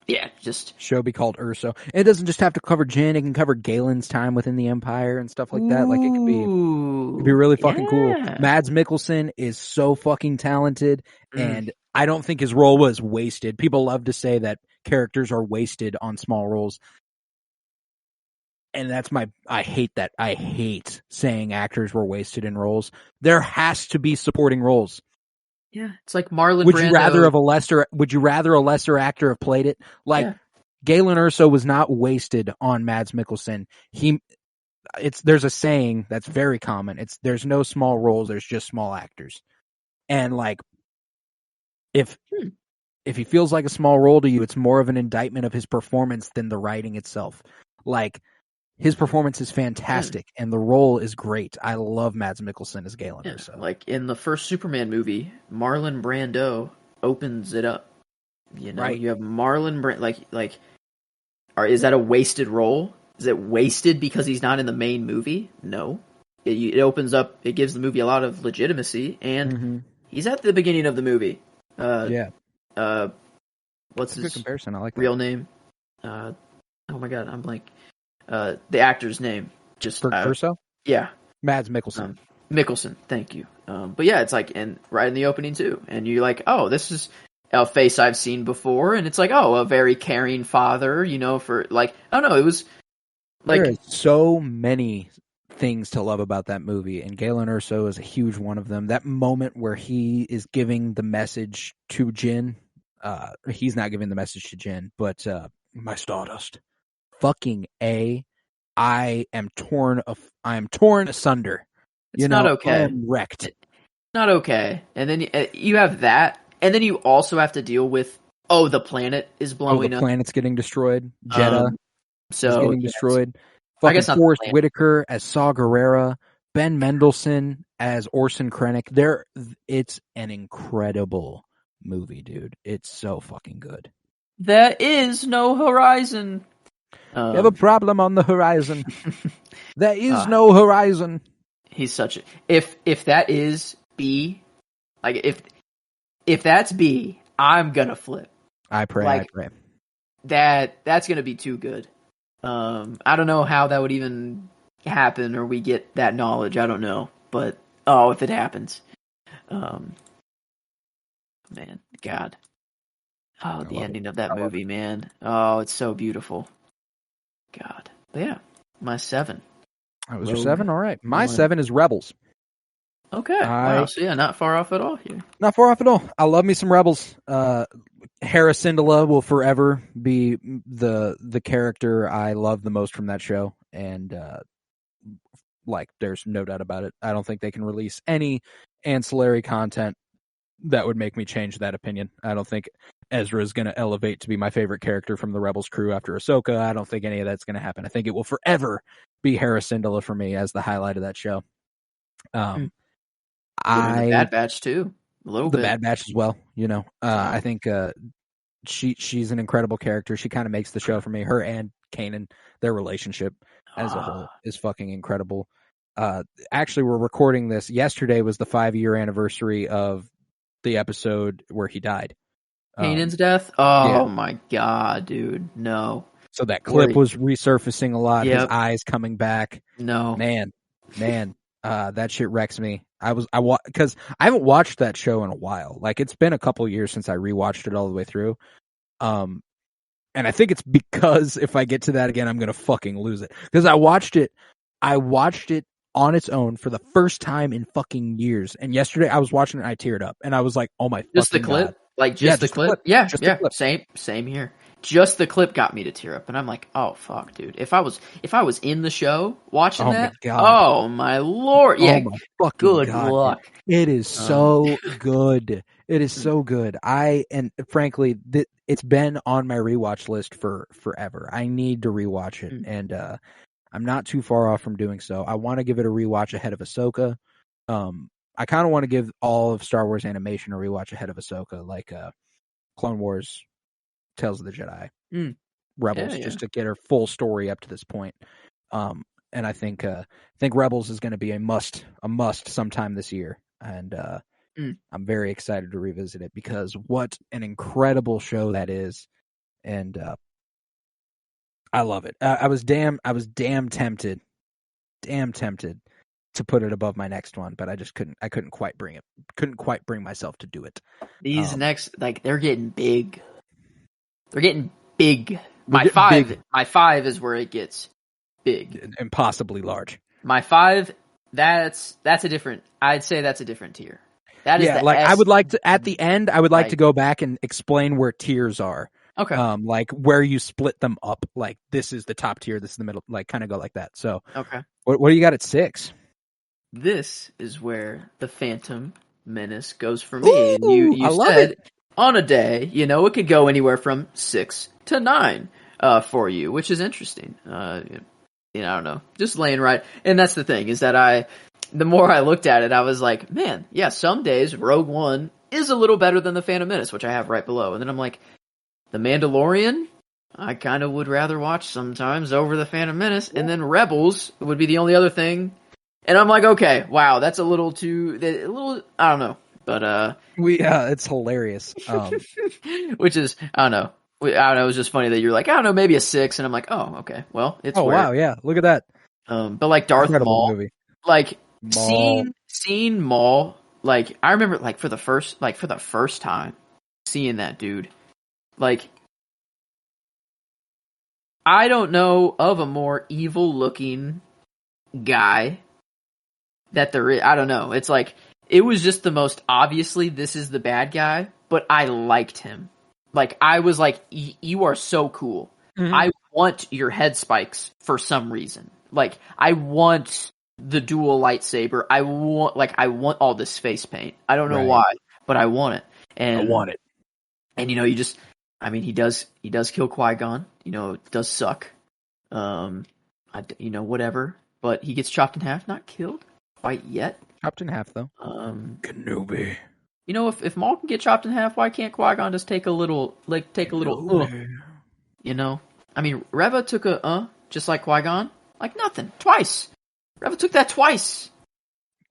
yeah, just Show be called Urso. And it doesn't just have to cover Jin, it can cover Galen's time within the Empire and stuff like that. Like it could be really fucking cool. yeah. Mads Mikkelsen is so fucking talented, Mm. and I don't think his role was wasted. People love to say that characters are wasted on small roles. And I hate that. I hate saying actors were wasted in roles. There has to be supporting roles. Yeah, it's like Marlon Would Brando. you rather a lesser actor have played it? Like Yeah. Galen Erso was not wasted on Mads Mikkelsen. There's a saying that's very common. There's no small roles, there's just small actors. And like if he feels like a small role to you, it's more of an indictment of his performance than the writing itself. Like his performance is fantastic and the role is great. I love Mads Mikkelsen as Galen Erso. Like in the first Superman movie, Marlon Brando opens it up. You know, Right. you have Marlon Brando. Is that a wasted role? Is it wasted because he's not in the main movie? No. It opens up. It gives the movie a lot of legitimacy, and he's at the beginning of the movie. Yeah. What's Good his comparison. I like that. real name? Oh my god, I'm blank. The actor's name. Just For Urso? Yeah. Mads Mikkelsen. Mikkelsen, thank you. But yeah, it's like, and right in the opening too, and you're like, oh, this is a face I've seen before, and it's like, oh, a very caring father, for like, I don't know, it was like there are so many things to love about that movie, and Galen Erso is a huge one of them. That moment where he is giving the message to Jin, he's not giving the message to Jin, but my Stardust, fucking A, I am torn asunder. it's not okay. I am wrecked. It's not okay. And then you have that, and then you also have to deal with, the planet is blowing the up. planet's getting destroyed. Jeddah is getting destroyed. I guess not Forrest Whitaker as Saw Gerrera, Ben Mendelsohn as Orson Krennic. It's an incredible movie, dude. It's so fucking good. There is no horizon. You have a problem on the horizon. There is no horizon. He's such a... If that is B, like if that's B, I'm gonna flip. I pray. That's gonna be too good. I don't know how that would even happen, or we get that knowledge. I don't know, but if it happens, man, God, the ending of that movie, man. Oh, it's so beautiful. God, but yeah, my 7. That was your 7? All right. My 7 is Rebels. Okay. Wow. So yeah, not far off at all here. Not far off at all. I love me some Rebels. Hera Syndulla will forever be the character I love the most from that show, and there's no doubt about it. I don't think they can release any ancillary content that would make me change that opinion. I don't think Ezra is going to elevate to be my favorite character from the Rebels crew after Ahsoka. I don't think any of that's going to happen. I think it will forever be Hera Syndulla for me as the highlight of that show. The Bad Batch too. A little bit. The Bad Batch as well. I think she's an incredible character. She kind of makes the show for me. Her and Kanan, their relationship as a whole is fucking incredible. Actually, we're recording this. Yesterday was the 5-year anniversary of the episode where he died. Kanan's death? Oh my god, dude. No. So that clip was resurfacing a lot. Yep. His eyes coming back. No. Man. That shit wrecks me. Because I haven't watched that show in a while. Like, it's been a couple years since I rewatched it all the way through. And I think it's because if I get to that again, I'm gonna fucking lose it. Because I watched it on its own for the first time in fucking years. And yesterday I was watching it and I teared up. And I was like, oh my just fucking the clip? God. Like just the clip? Yeah, just yeah. the clip. Same here. Just the clip got me to tear up, and I'm like, "Oh fuck, dude! If I was in the show watching that, my God. Oh my lord, yeah, oh my fucking good God, luck." It is so good. It is so good. And frankly, it's been on my rewatch list for forever. I need to rewatch it, and I'm not too far off from doing so. I want to give it a rewatch ahead of Ahsoka. I kind of want to give all of Star Wars animation a rewatch ahead of Ahsoka, like Clone Wars, Tales of the Jedi. Rebels Yeah. just to get her full story up to this point. And I think Rebels is going to be a must sometime this year, and I'm very excited to revisit it because what an incredible show that is, and I love it. I was damn tempted to put it above my next one, but I just couldn't quite bring myself to do it. These next, like, they're getting big. They're getting big. My 5 is where it gets big. Impossibly large. My 5, that's a different, I'd say that's a different tier. That is I would like to, at the end, I would like to go back and explain where tiers are. Okay. Like where you split them up. Like this is the top tier, this is the middle, like kind of go like that. So okay. What do you got at 6? This is where the Phantom Menace goes for me. And you said it. On a day, it could go anywhere from 6 to 9 for you, which is interesting. I don't know, just laying right. And that's the thing is that the more I looked at it, I was like, man, yeah, some days Rogue One is a little better than the Phantom Menace, which I have right below. And then I'm like, the Mandalorian, I kind of would rather watch sometimes over the Phantom Menace, and then Rebels would be the only other thing. And I'm like, okay, wow, that's a little, I don't know, but it's hilarious. Which is, I don't know. It was just funny that you're like, I don't know, maybe a 6, and I'm like, oh, okay, well, it's wow, yeah, look at that. But like Darth Maul, movie. like seeing Maul, like I remember, like for the first time seeing that dude, like I don't know of a more evil looking guy that there is. I don't know. It's like it was just the most obviously this is the bad guy, but I liked him. Like I was like, you are so cool. Mm-hmm. I want your head spikes for some reason. Like I want the dual lightsaber. I want all this face paint. I don't know why, but I want it. And I want it. And he does kill Qui-Gon. It does suck. Whatever. But he gets chopped in half, not killed quite yet. Chopped in half though. Kenobi. If Maul can get chopped in half, why can't Qui-Gon just take a little? Reva took a just like Qui-Gon, like nothing, twice. Reva took that twice.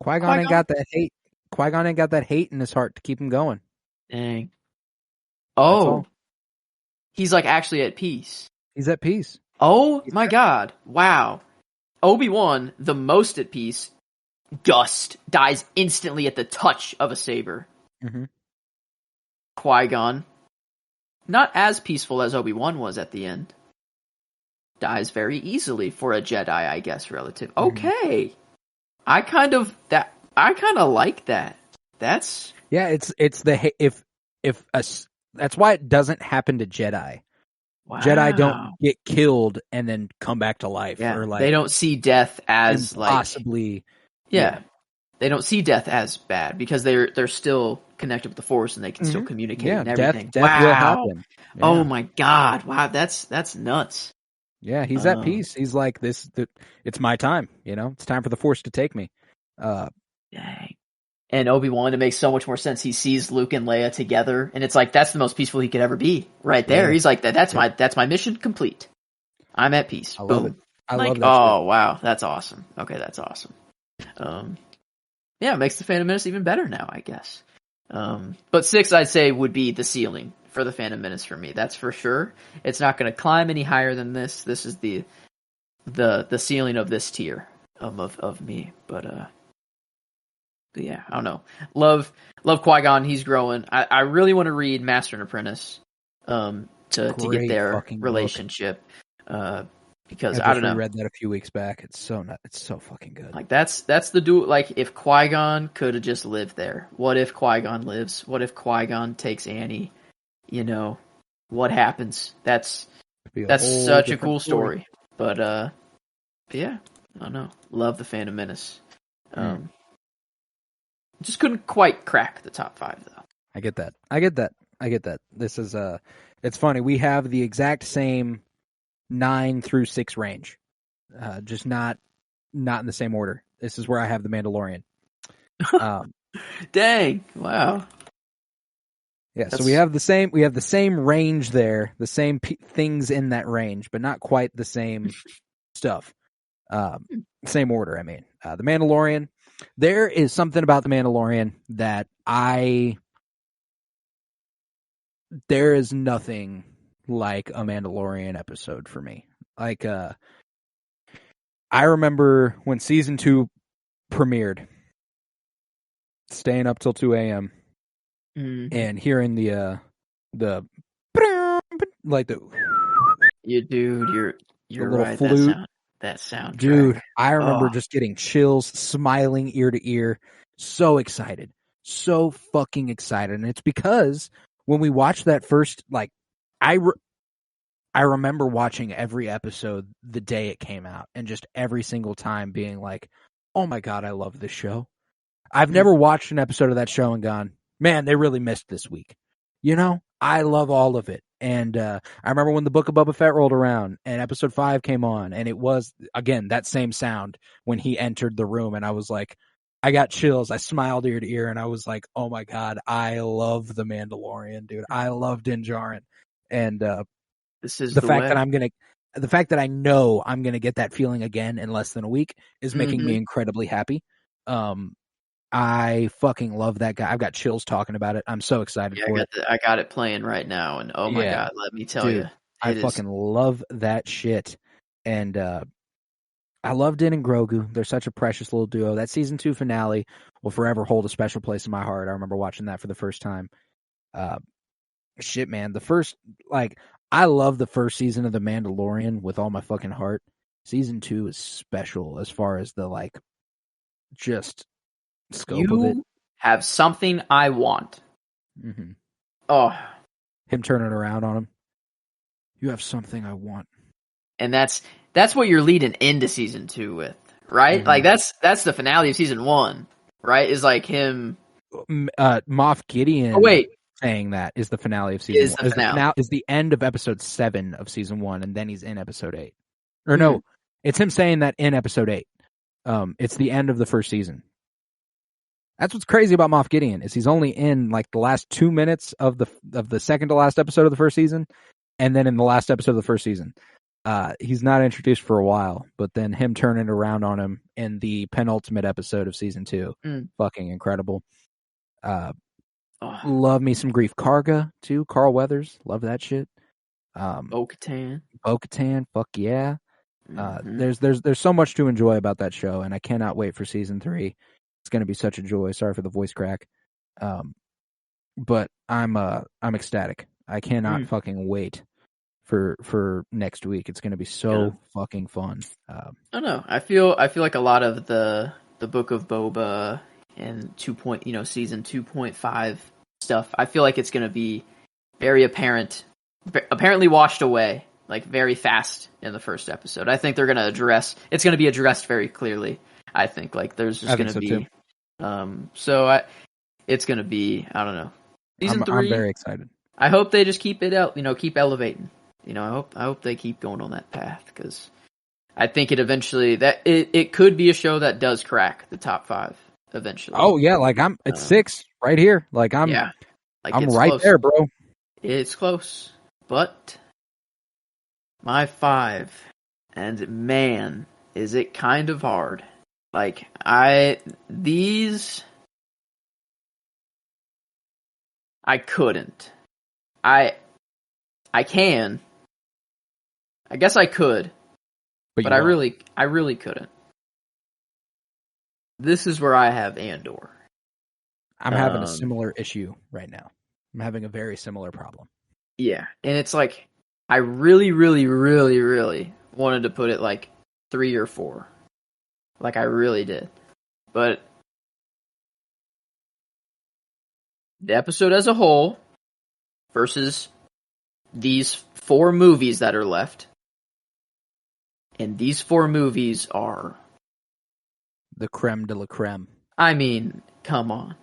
Qui-Gon ain't got that hate. Qui-Gon ain't got that hate in his heart to keep him going. Dang. Oh, he's like actually at peace. He's at peace. Oh my God! Wow. Obi-Wan, the most at peace. Gust dies instantly at the touch of a saber. Mm-hmm. Qui-Gon, not as peaceful as Obi-Wan was at the end. Dies very easily for a Jedi, I guess, relative. Mm-hmm. Okay. I kind of like that. That's that's why it doesn't happen to Jedi. Wow. Jedi don't get killed and then come back to life. Yeah, or like they don't see death as possibly. Yeah, they don't see death as bad because they're still connected with the Force and they can still communicate and everything. Death will happen. Yeah. Oh my God! Wow, that's nuts. Yeah, he's at peace. He's like it's my time. It's time for the Force to take me. Dang. And Obi-Wan, it makes so much more sense. He sees Luke and Leia together, and it's like that's the most peaceful he could ever be. Right there, he's like that's my mission complete. I'm at peace. I Boom. love it. I love that. Oh wow, that's awesome. Okay, that's awesome. It makes the Phantom Menace even better now, I guess. But 6, I'd say, would be the ceiling for the Phantom Menace for me. That's for sure. It's not going to climb any higher than this. This is the ceiling of this tier of me. But yeah, I don't know. Love Qui-Gon. He's growing. I really want to read Master and Apprentice to get their relationship. Because I don't know. I read that a few weeks back. It's so fucking good. Like that's the duel. Like if Qui-Gon could have just lived there. What if Qui-Gon lives? What if Qui-Gon takes Annie? What happens? That's such a cool story. But yeah, I don't know. Love the Phantom Menace. Just couldn't quite crack the top 5 though. I get that. This is it's funny. We have the exact same 9 through 6 range, just not in the same order. This is where I have the Mandalorian. Dang! Wow. Yeah, so we have the same range there, the same things in that range, but not quite the same stuff. Same order, I mean. The Mandalorian, there is something about the Mandalorian that there is nothing like a Mandalorian episode for me. Like, I remember when season 2 premiered, staying up till 2 a.m. and hearing the like the you're little right. flute. That soundtrack. Dude, I remember just getting chills, smiling ear to ear, so excited, so fucking excited, and it's because when we watched that first, like, I remember watching every episode the day it came out, and just every single time being like, "Oh my god, I love this show." I've never watched an episode of that show and gone, "Man, they really missed this week." You know, I love all of it. And I remember when the Book of Boba Fett rolled around and episode 5 came on, and it was, again, that same sound when he entered the room, and I was like, I got chills. I smiled ear to ear, and I was like, oh my god, I love The Mandalorian, dude. I love Din Djarin. And this is the fact that I know I'm gonna get that feeling again in less than a week is making me incredibly happy. I fucking love that guy. I've got chills talking about it. I'm so excited for it. I got it playing right now, and oh my god, let me tell you, I fucking love that shit. And I love Din and Grogu. They're such a precious little duo. That season 2 finale will forever hold a special place in my heart. I remember watching that for the first time. Shit, man. I love the first season of The Mandalorian with all my fucking heart. Season 2 is special as far as the, like, just scope of it. Have something I want. Mm-hmm. Oh, him turning around on him. You have something I want, and that's what you're leading into season 2 with, right? Mm-hmm. Like that's the finale of season 1, right? Is like him, Moff Gideon. Oh wait, saying that is the finale of season 1. Is the end of episode 7 of season 1, and then he's in episode 8. Or no, it's him saying that in episode 8. It's the end of the first season. That's what's crazy about Moff Gideon is he's only in like the last 2 minutes of the second to last episode of the first season, and then in the last episode of the first season. He's not introduced for a while, but then him turning around on him in the penultimate episode of season 2, fucking incredible. Love me some Grief Karga too. Carl Weathers, love that shit. Bo-Katan, fuck yeah. There's so much to enjoy about that show, and I cannot wait for season 3. It's going to be such a joy. Sorry for the voice crack. But I'm ecstatic. I cannot fucking wait for next week. It's going to be so fucking fun. I don't know. I feel like a lot of the Book of Boba and season 2.5 stuff, I feel like it's going to be very apparently washed away, like very fast in the first episode. I think they're going to it's going to be addressed very clearly. I think like there's just going to be, it's going to be, I don't know. Season 3, I'm very excited. I hope they just keep it out, keep elevating. I hope they keep going on that path, because I think it could be a show that does crack the top 5 eventually. Oh yeah, like it's 6 right here. Like I'm right close. There, bro. It's close, but my 5, and man, is it kind of hard. Like, I couldn't. I can. I guess I could. But I really couldn't. This is where I have Andor. I'm having a similar issue right now. I'm having a very similar problem. Yeah, and it's like, I really, really, really, really wanted to put it like 3 or 4. Like, I really did. But the episode as a whole versus these 4 movies that are left. And these 4 movies are the creme de la creme. I mean, come on.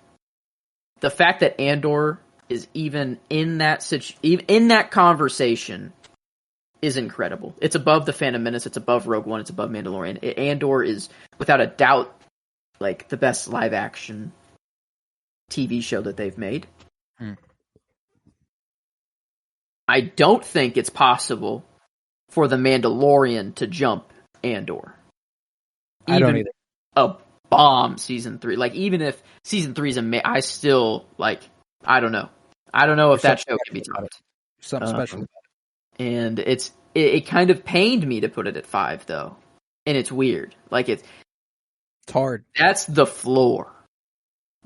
The fact that Andor is even in that conversation is incredible. It's above The Phantom Menace, it's above Rogue One, it's above Mandalorian. Andor is, without a doubt, like the best live action TV show that they've made. I don't think it's possible for the Mandalorian to jump Andor. I don't either. A bomb season 3. Like, even if season 3 is I still, like, I don't know. I don't know if that show can be topped. Something special about it. And it kind of pained me to put it at 5, though. And it's weird. Like, it's hard. That's the floor.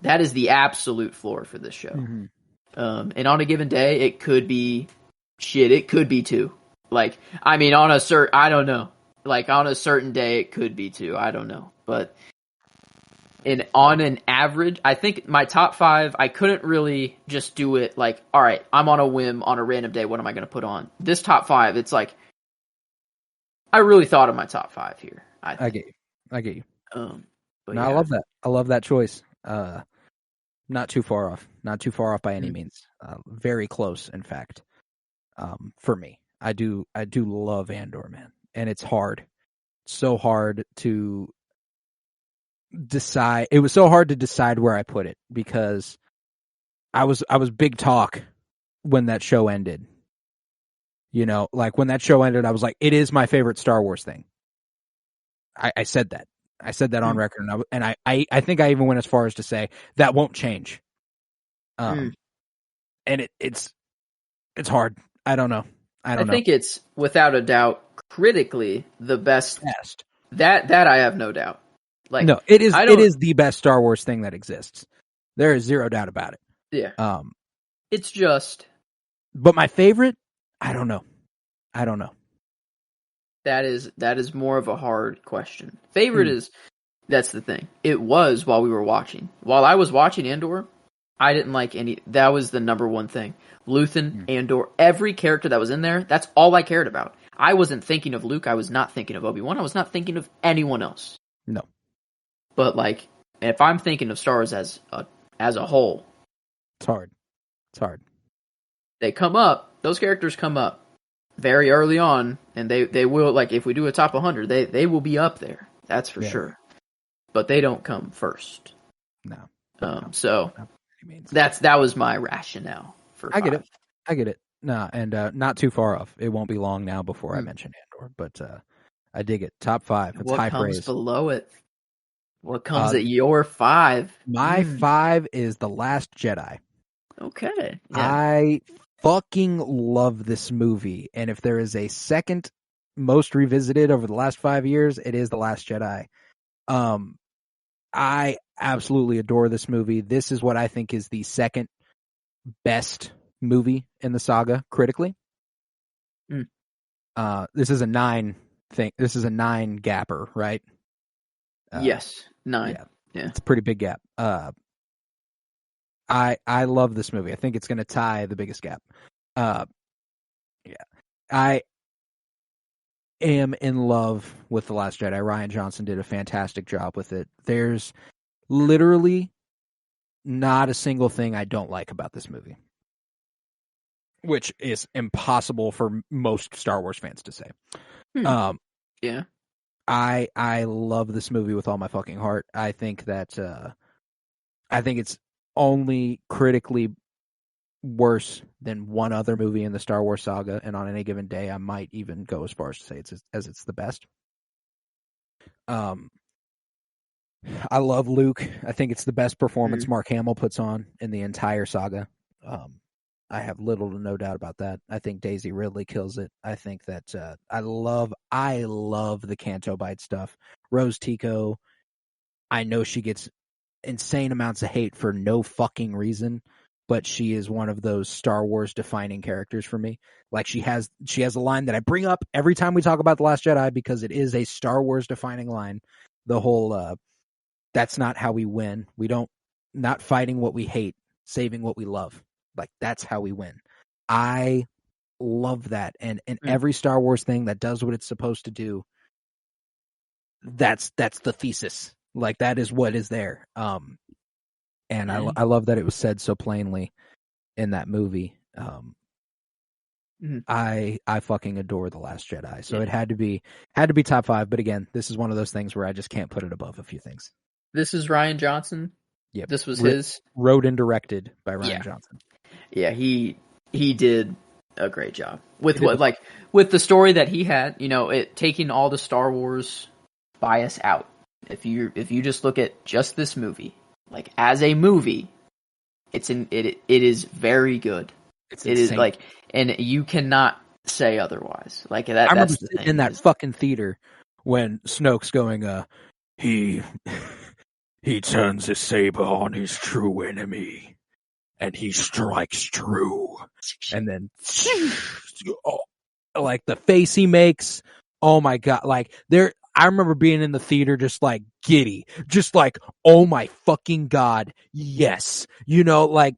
That is the absolute floor for this show. Mm-hmm. And on a given day, it could be shit. It could be 2. Like, I mean, I don't know. Like, on a certain day, it could be 2. I don't know. But on an average, I think my top 5, I couldn't really just do it like, all right, I'm on a whim on a random day. What am I going to put on? This top 5, it's like, I really thought of my top 5 here. I get you. But no, yeah. I love that. I love that choice. Not too far off. Not too far off by any means. Very close, in fact. For me, I do love Andor, man, and it's hard. So hard to decide. It was so hard to decide where I put it because I was big talk when that show ended. You know, like when that show ended, I was like, it is my favorite Star Wars thing. I said that. I said that on record, and I think I even went as far as to say that won't change. And it's hard. I don't know. I think it's without a doubt critically the best. That I have no doubt. Like, no, it is. It is the best Star Wars thing that exists. There is zero doubt about it. Yeah. It's just. But my favorite, I don't know. That is more of a hard question. Favorite is, that's the thing. It was while we were watching. While I was watching Andor, I didn't like any. That was the number one thing. Luthen, Andor, every character that was in there, that's all I cared about. I wasn't thinking of Luke. I was not thinking of Obi-Wan. I was not thinking of anyone else. No. But, like, if I'm thinking of Star Wars as a whole, it's hard. They come up. Those characters come up very early on, and they will, like, if we do a top 100, they will be up there. That's for sure. But they don't come first. No. So that was my rationale for 5. I get it. No, and not too far off. It won't be long now before I mention Andor, but I dig it. Top 5. It's high praise. What comes below it? What comes at your 5? My 5 is The Last Jedi. Okay. Yeah. I fucking love this movie, and if there is a second most revisited over the last 5 years, it is The Last Jedi. I absolutely adore this movie. This is what I think is the second best movie in the saga critically. This is a 9 thing. This is a 9 gapper, right? Yes, 9. Yeah, it's a pretty big gap. I love this movie. I think it's going to tie the biggest gap. I am in love with The Last Jedi. Rian Johnson did a fantastic job with it. There's literally not a single thing I don't like about this movie, which is impossible for most Star Wars fans to say. Yeah. I love this movie with all my fucking heart. I think that I think it's only critically worse than one other movie in the Star Wars saga, and on any given day, I might even go as far as to say it's the best. I love Luke. I think it's the best performance Mark Hamill puts on in the entire saga. I have little to no doubt about that. I think Daisy Ridley kills it. I think that I love the Canto Bite stuff. Rose Tico, I know she gets insane amounts of hate for no fucking reason, but she is one of those Star Wars defining characters for me. Like, she has a line that I bring up every time we talk about The Last Jedi because it is a Star Wars defining line. The whole that's not how we win. We don't, not fighting what we hate, saving what we love. Like, that's how we win. I love that. And every Star Wars thing that does what it's supposed to do, that's the thesis. Like, that is what is there. And I love that it was said so plainly in that movie. I fucking adore The Last Jedi. So it had to be top 5. But again, this is one of those things where I just can't put it above a few things. This is Rian Johnson. Yep. This was his wrote and directed by Rian Johnson. Yeah, he did a great job with with the story that he had. It taking all the Star Wars bias out. If you just look at just this movie, like as a movie, it is very good. It's it insane. is and you cannot say otherwise. Like that. I remember That's the sitting thing. in that fucking theater when Snoke's going, he turns his saber on his true enemy, and he strikes true. And then, like the face he makes, oh my god! Like I remember being in the theater just like giddy, just like, oh my fucking god, yes, like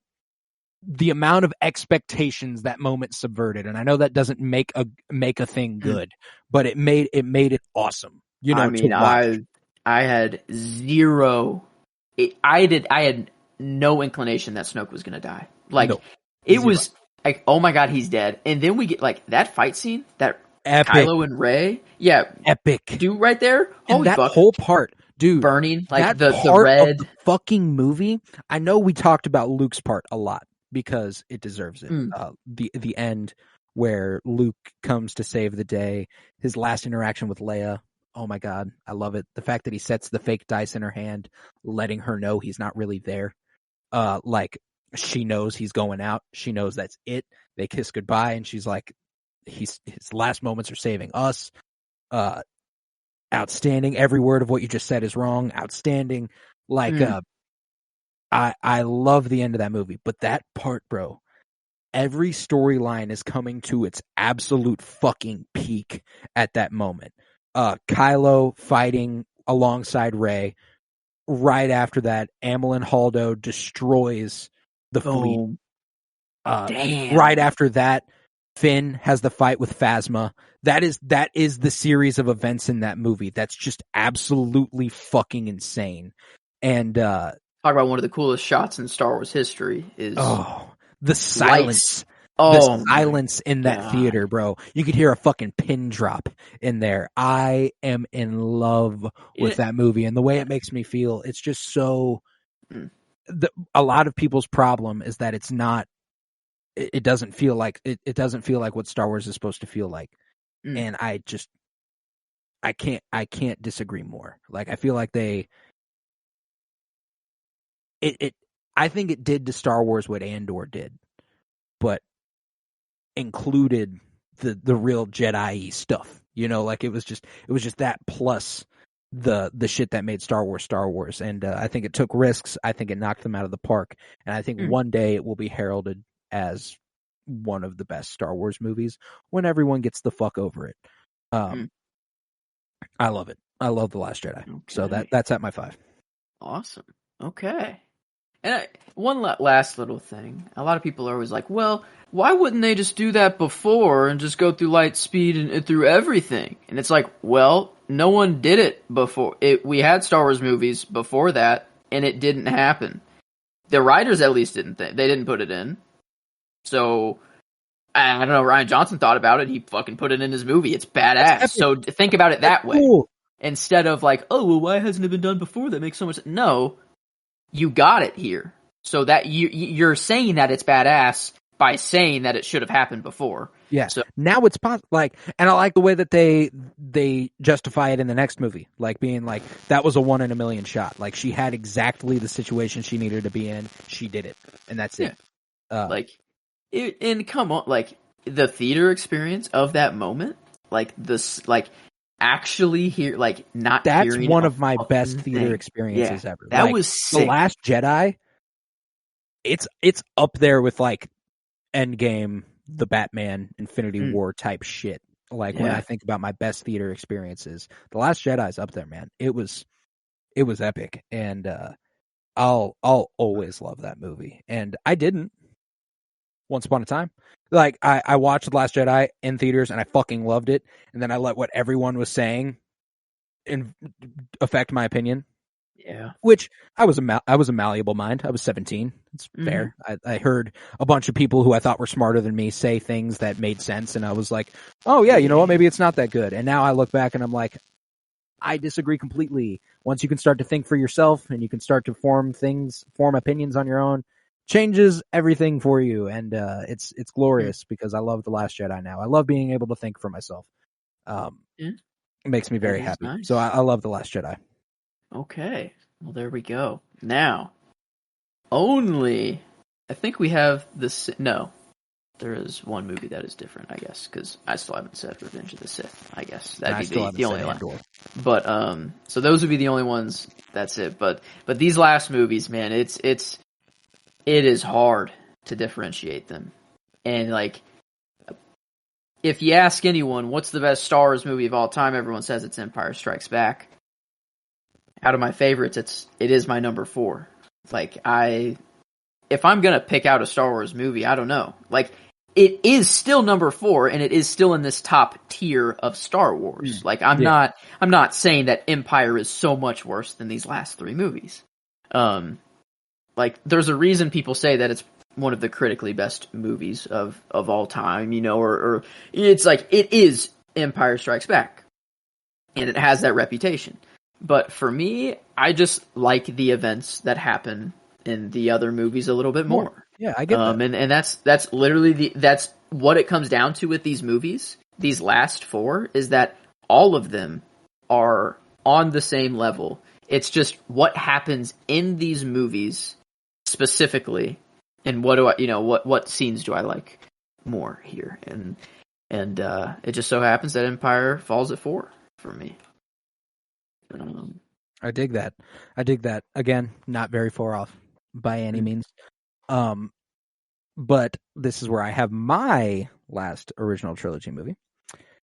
the amount of expectations that moment subverted. And I know that doesn't make a thing good, but it made it awesome. I mean, I had zero. I had no inclination that Snoke was gonna die. Like it zero. was like, oh my god, he's dead. And then we get like that fight scene that epic. Kylo and Rey, epic, dude, right there. Holy fuck. Whole part, dude, burning like that the red of the fucking movie. I know we talked about Luke's part a lot because it deserves it. The end where Luke comes to save the day, his last interaction with Leia. Oh my god, I love it. The fact that he sets the fake dice in her hand, letting her know he's not really there. Like she knows he's going out. She knows that's it. They kiss goodbye, and she's like, his last moments are saving us. Outstanding. Every word of what you just said is wrong. Outstanding. Like, I love the end of that movie, but that part, bro, every storyline is coming to its absolute fucking peak at that moment. Kylo fighting alongside Rey. Right after that, Amilyn Holdo destroys the fleet. Damn. Right after that, Finn has the fight with Phasma. That is the series of events in that movie. That's just absolutely fucking insane. And talk about one of the coolest shots in Star Wars history is the silence. Lights. The silence in that theater, bro. You could hear a fucking pin drop in there. I am in love with that movie and the way it makes me feel. It's just so. A lot of people's problem is that it's not. It doesn't feel like it doesn't feel like what Star Wars is supposed to feel like, and I can't disagree more. Like I feel like I think it did to Star Wars what Andor did, but included the real Jedi stuff. Like it was just that plus the shit that made Star Wars. And I think it took risks. I think it knocked them out of the park, and I think one day it will be heralded as one of the best Star Wars movies when everyone gets the fuck over it. I love it. I love The Last Jedi. Okay. So that's at my 5. Awesome. Okay. And one last little thing. A lot of people are always like, well, why wouldn't they just do that before and just go through light speed and through everything? And it's like, well, no one did it before. We had Star Wars movies before that, and it didn't happen. The writers at least didn't. They didn't put it in. So, I don't know, Rian Johnson thought about it. He fucking put it in his movie. It's badass. So think about it that way. Cool. Instead of like, oh, well, why hasn't it been done before? That makes so much sense. No, you got it here. So that you're saying that it's badass by saying that it should have happened before. Yeah. So now it's possible. Like, and I like the way that they justify it in the next movie, like being like that was a 1 in a million shot. Like she had exactly the situation she needed to be in. She did it, and that's it. And come on, like the theater experience of that moment, like this, like actually hear, like not. That's one of my best theater experiences ever. That was sick. The Last Jedi. It's up there with like Endgame, the Batman, Infinity War type shit. Like when I think about my best theater experiences, The Last Jedi is up there, man. It was epic, and I'll always love that movie. And I didn't. Once Upon a Time. Like, I watched The Last Jedi in theaters, and I fucking loved it, and then I let what everyone was saying affect my opinion. Yeah. Which, I was a malleable mind. I was 17. It's fair. I heard a bunch of people who I thought were smarter than me say things that made sense, and I was like, oh yeah, you know what, maybe it's not that good. And now I look back and I'm like, I disagree completely. Once you can start to think for yourself, and you can start to form opinions on your own, changes everything for you, and it's glorious because I love The Last Jedi now. I love being able to think for myself. It makes me very happy. Nice. So I love The Last Jedi. Okay, well there we go. Now, I think we have this. No, there is one movie that is different, I guess, because I still haven't said Revenge of the Sith. I guess that'd be the only one. But so those would be the only ones. That's it. But these last movies, man, it is hard to differentiate them. And like, if you ask anyone what's the best Star Wars movie of all time, everyone says it's Empire Strikes Back. Out of my favorites, it is my number 4. Like, if I'm gonna pick out a Star Wars movie, I don't know. Like, it is still number 4, and it is still in this top tier of Star Wars. Like, I'm not saying that Empire is so much worse than these last 3 movies. Like, there's a reason people say that it's one of the critically best movies of all time, you know, or it's like, it is Empire Strikes Back, and it has that reputation. But for me, I just like the events that happen in the other movies a little bit more. Yeah, I get that. And that's literally that's what it comes down to with these movies. These last 4 is that all of them are on the same level. It's just what happens in these movies specifically, and what scenes do I like more here? And it just so happens that Empire falls at 4 for me. I dig that. Again, not very far off by any means. But this is where I have my last original trilogy movie.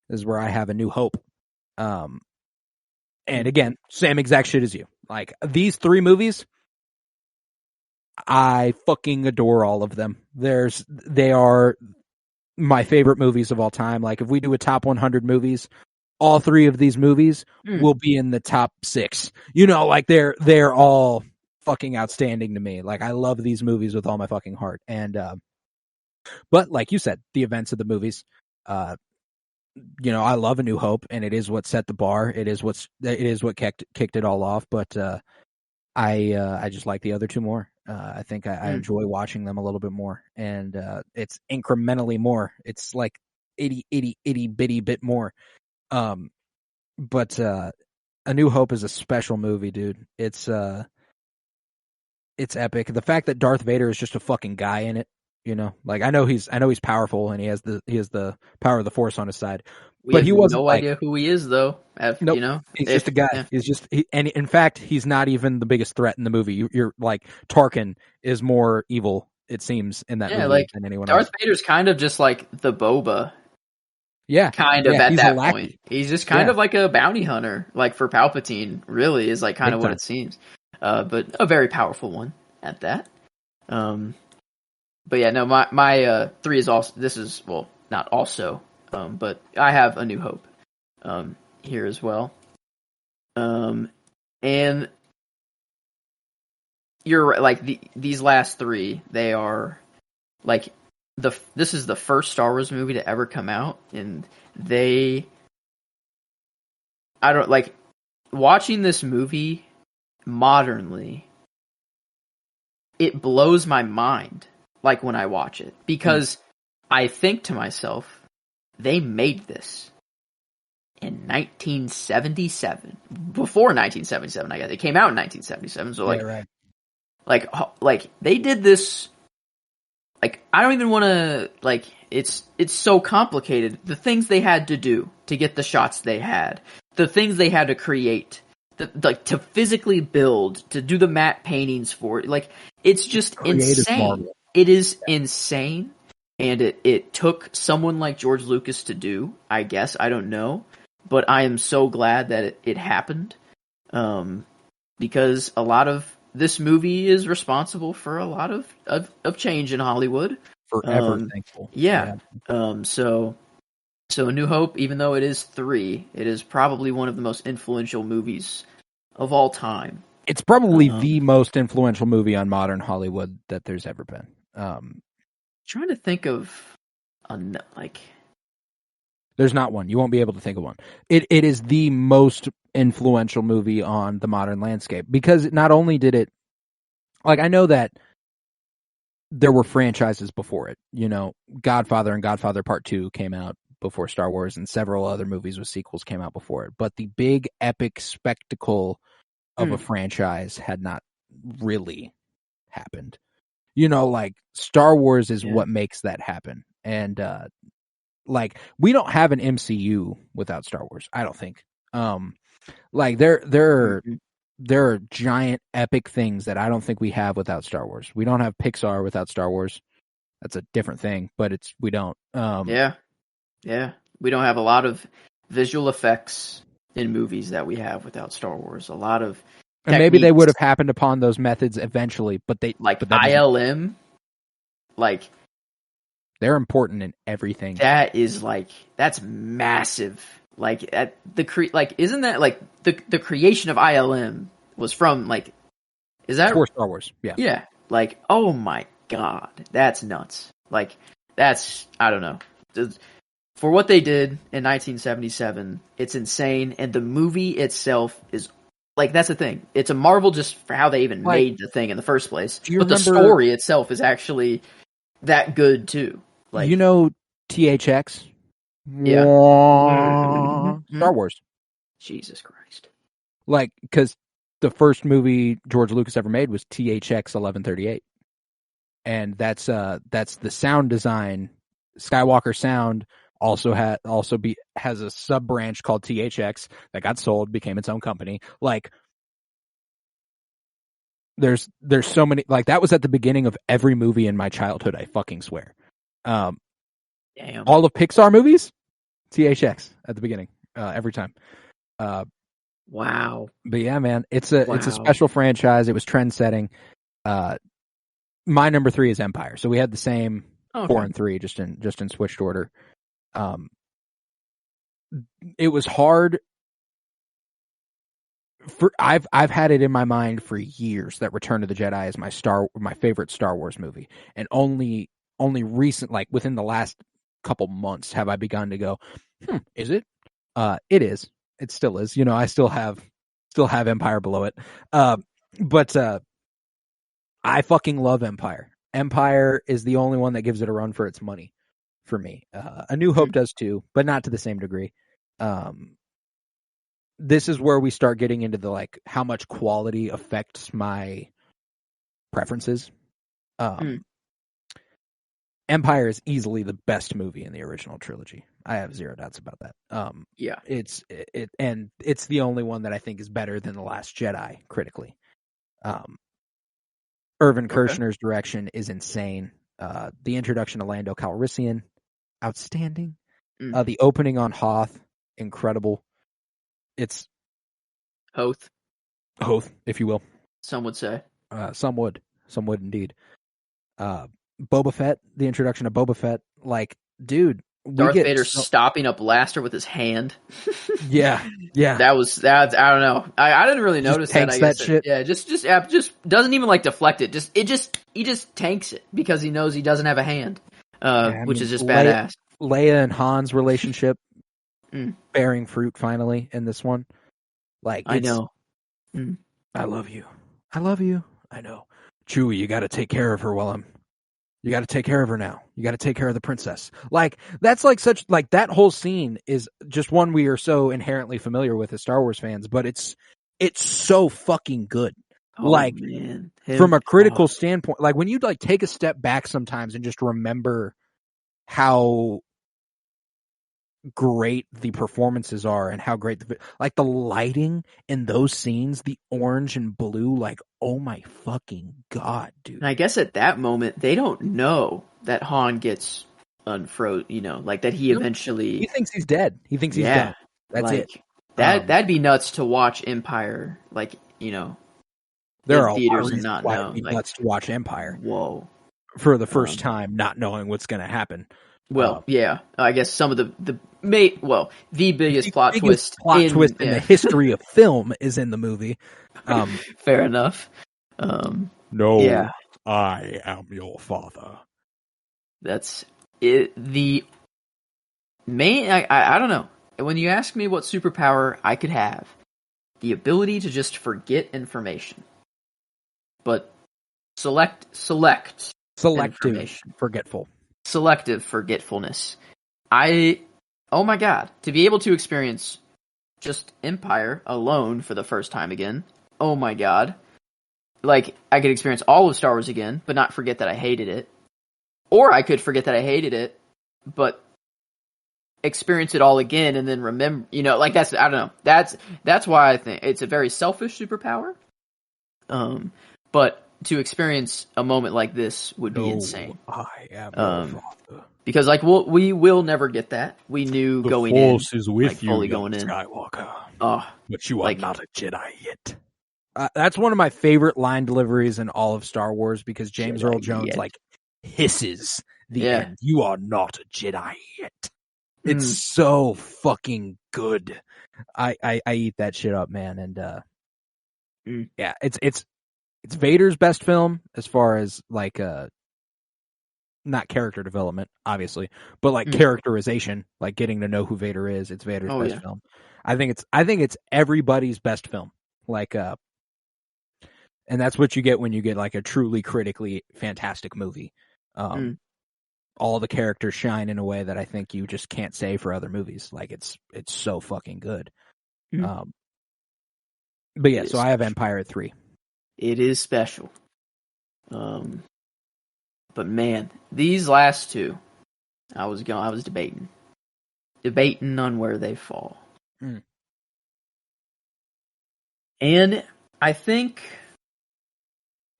This is where I have A New Hope. And again, same exact shit as you. Like, these 3 movies, I fucking adore all of them. They are my favorite movies of all time. Like, if we do a top 100 movies, all 3 of these movies will be in the top 6. You know, like, they're all fucking outstanding to me. Like, I love these movies with all my fucking heart. And but like you said, the events of the movies, I love A New Hope, and it is what set the bar. It is what kicked it all off. But I just like the other 2 more. I think I enjoy watching them a little bit more, and it's incrementally more. It's like itty bitty bit more. But A New Hope is a special movie, dude. It's epic. The fact that Darth Vader is just a fucking guy in it, you know, like, I know he's powerful, and he has the power of the Force on his side. But he wasn't no idea who he is, though. Nope. You know, he's just a guy. Yeah. He's just, and in fact, he's not even the biggest threat in the movie. You're like, Tarkin is more evil, it seems, in that movie like, than anyone Darth else. Vader's kind of just like the Boba. Yeah, kind of at that point. He's just kind of like a bounty hunter, like, for Palpatine. Really, is like kind of what it seems. But a very powerful one at that. But yeah, no, my 3 is also. This is, well, not also. But I have A New Hope here as well. And you're right, like, these last 3, they are like, this is the first Star Wars movie to ever come out, and watching this movie modernly, it blows my mind, like, when I watch it, because I think to myself, they made this in 1977. Before 1977, I guess. It came out in 1977, so, like, right. like, they did this, like, I don't even want to, like, it's so complicated. The things they had to do to get the shots they had, the things they had to create, like, to physically build, to do the matte paintings for it, like, it's just insane. Marvel. It is insane. And it took someone like George Lucas to do, I guess. I don't know. But I am so glad that it happened. Because a lot of this movie is responsible for a lot of change in Hollywood. Forever thankful. Yeah. So A New Hope, even though it is 3, it is probably one of the most influential movies of all time. It's probably the most influential movie on modern Hollywood that there's ever been. Trying to think of there's not one. You won't be able to think of one. It is the most influential movie on the modern landscape, because not only did it, like, I know that there were franchises before it. You know, Godfather and Godfather Part 2 came out before Star Wars, and several other movies with sequels came out before it. But the big epic spectacle of a franchise had not really happened. You know, like Star Wars is what makes that happen. And like we don't have an MCU without Star Wars, I don't think. Like there are giant epic things that I don't think we have without Star Wars. We don't have Pixar without Star Wars. That's a different thing, but we don't. Yeah. We don't have a lot of visual effects in movies that we have without Star Wars. A lot of and maybe they would have happened upon those methods eventually, but they like ILM, like they're important in everything. That's massive. Like isn't that like the creation of ILM was from like, is that for Star Wars? Yeah. Yeah. Like, oh my God, that's nuts. Like that's, I don't know. For what they did in 1977, it's insane. And the movie itself is like, that's the thing. It's a marvel just for how they even made the thing in the first place. But the story itself is actually that good too. Like, you know, THX. Yeah. Star Wars. Jesus Christ. Like, because the first movie George Lucas ever made was THX 1138. And that's the sound design. Skywalker Sound also has a sub branch called THX that got sold, became its own company. Like, there's so many, like, that was at the beginning of every movie in my childhood, I fucking swear. Damn. All of Pixar movies, THX at the beginning, every time. Wow. But yeah, man, it's a special franchise. It was trend setting. My number 3 is Empire. So we had the same 4 and 3, just in switched order. It was hard. I've had it in my mind for years that Return of the Jedi is my favorite Star Wars movie, and only recent, like within the last couple months, have I begun to go, is it? It is. It still is. You know, I still have Empire below it. But I fucking love Empire. Empire is the only one that gives it a run for its money for me. A New Hope does too, but not to the same degree. This is where we start getting into the, like, how much quality affects my preferences. Empire is easily the best movie in the original trilogy. I have zero doubts about that. Yeah. It's the only one that I think is better than The Last Jedi critically. Irvin Kershner's direction is insane. The introduction of Lando Calrissian, outstanding. The opening on Hoth, incredible. It's Hoth, if you will. some would say. Some would indeed. Boba Fett, the introduction of Boba Fett, like, dude, Darth Vader stopping a blaster with his hand. Yeah. That I don't know. I didn't really notice that. I guess shit. Yeah, just doesn't even like deflect it. He just tanks it because he knows he doesn't have a hand, which is just badass. Leia and Han's relationship bearing fruit finally in this one. Like, I know. I love you. I know. Chewie, you got to take care of her you got to take care of her now. You got to take care of the princess. Like, that's like that whole scene is just one we are so inherently familiar with as Star Wars fans, but it's so fucking good. Man. From a critical standpoint, like when you like take a step back sometimes and just remember how great the performances are and how great the lighting in those scenes, the orange and blue, like, oh my fucking God, dude. And I guess at that moment they don't know that Han gets unfrozen, you know, like that he eventually, he thinks he's dead. He thinks he's done. That's like, it. That'd be nuts to watch Empire, like, you know, there are theaters and not know. It'd be nuts to watch Empire. Whoa. For the first time, not knowing what's going to happen. Well, yeah, I guess some of the biggest plot twist in the history of film is in the movie. Fair enough. No, yeah. I am your father. That's it. The main, I don't know. When you ask me what superpower I could have, the ability to just forget information. But select Selective, information. forgetful. Selective forgetfulness. Oh my god, to be able to experience just Empire alone for the first time again. Oh my god. Like, I could experience all of Star Wars again, but not forget that I hated it. Or I could forget that I hated it, but experience it all again and then remember, like I don't know. That's why I think it's a very selfish superpower. But to experience a moment like this would be insane. I am your father. Because we will never get that. We knew going in. The Force is with you, fully young going in. Skywalker. Oh, but you are not a Jedi yet. That's one of my favorite line deliveries in all of Star Wars because James Earl Jones hisses the end. You are not a Jedi yet. It's so fucking good. I eat that shit up, man. And yeah, it's Vader's best film as far as not character development, obviously, but characterization, like getting to know who Vader is. It's Vader's best film. I think it's everybody's best film. And that's what you get when you get like a truly critically fantastic movie. All the characters shine in a way that I think you just can't say for other movies. Like it's so fucking good. But yeah, so I have Empire at 3. It is special. But man, these last two, I was debating on where they fall. And I think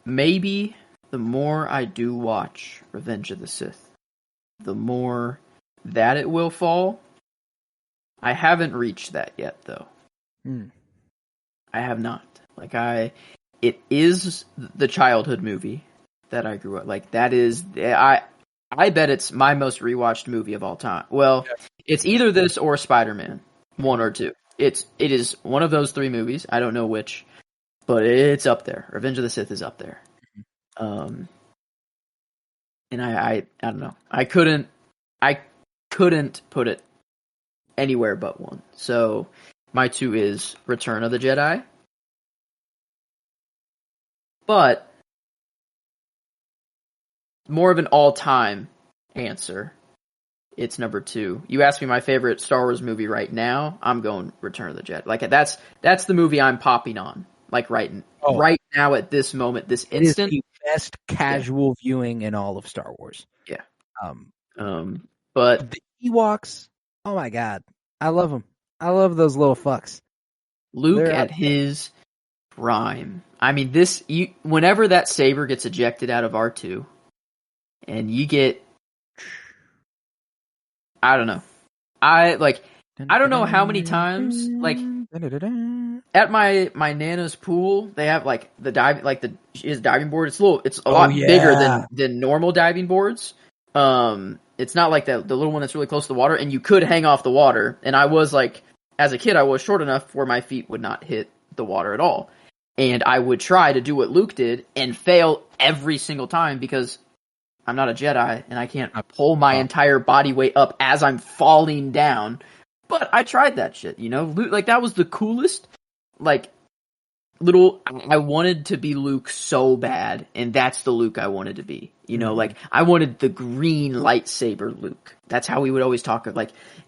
maybe the more I do watch Revenge of the Sith, the more that it will fall. I haven't reached that yet, though. I have not. It is the childhood movie that I grew up. That is, I bet it's my most rewatched movie of all time. Well, it's either this or Spider-Man, 1 or 2. It is one of those 3 movies. I don't know which, but it's up there. Revenge of the Sith is up there. And I don't know. I couldn't put it anywhere but 1. So my 2 is Return of the Jedi. But more of an all-time answer. It's number 2. You asked me my favorite Star Wars movie right now. I'm going Return of the Jedi. That's the movie I'm popping on. Right now at this moment, this instant. It is the best casual viewing in all of Star Wars. Yeah. But the Ewoks, oh my god, I love them. I love those little fucks. Luke at his prime. I mean, whenever that saber gets ejected out of R2, and you get, I don't know. I don't know how many times, at my Nana's pool, they have his diving board. It's a lot bigger than normal diving boards. It's not like the little one that's really close to the water, and you could hang off the water. And I was as a kid, I was short enough where my feet would not hit the water at all. And I would try to do what Luke did and fail every single time because I'm not a Jedi and I can't pull my entire body weight up as I'm falling down. But I tried that shit, Luke, that was the coolest, I wanted to be Luke so bad, and that's the Luke I wanted to be. I wanted the green lightsaber Luke. That's how we would always talk.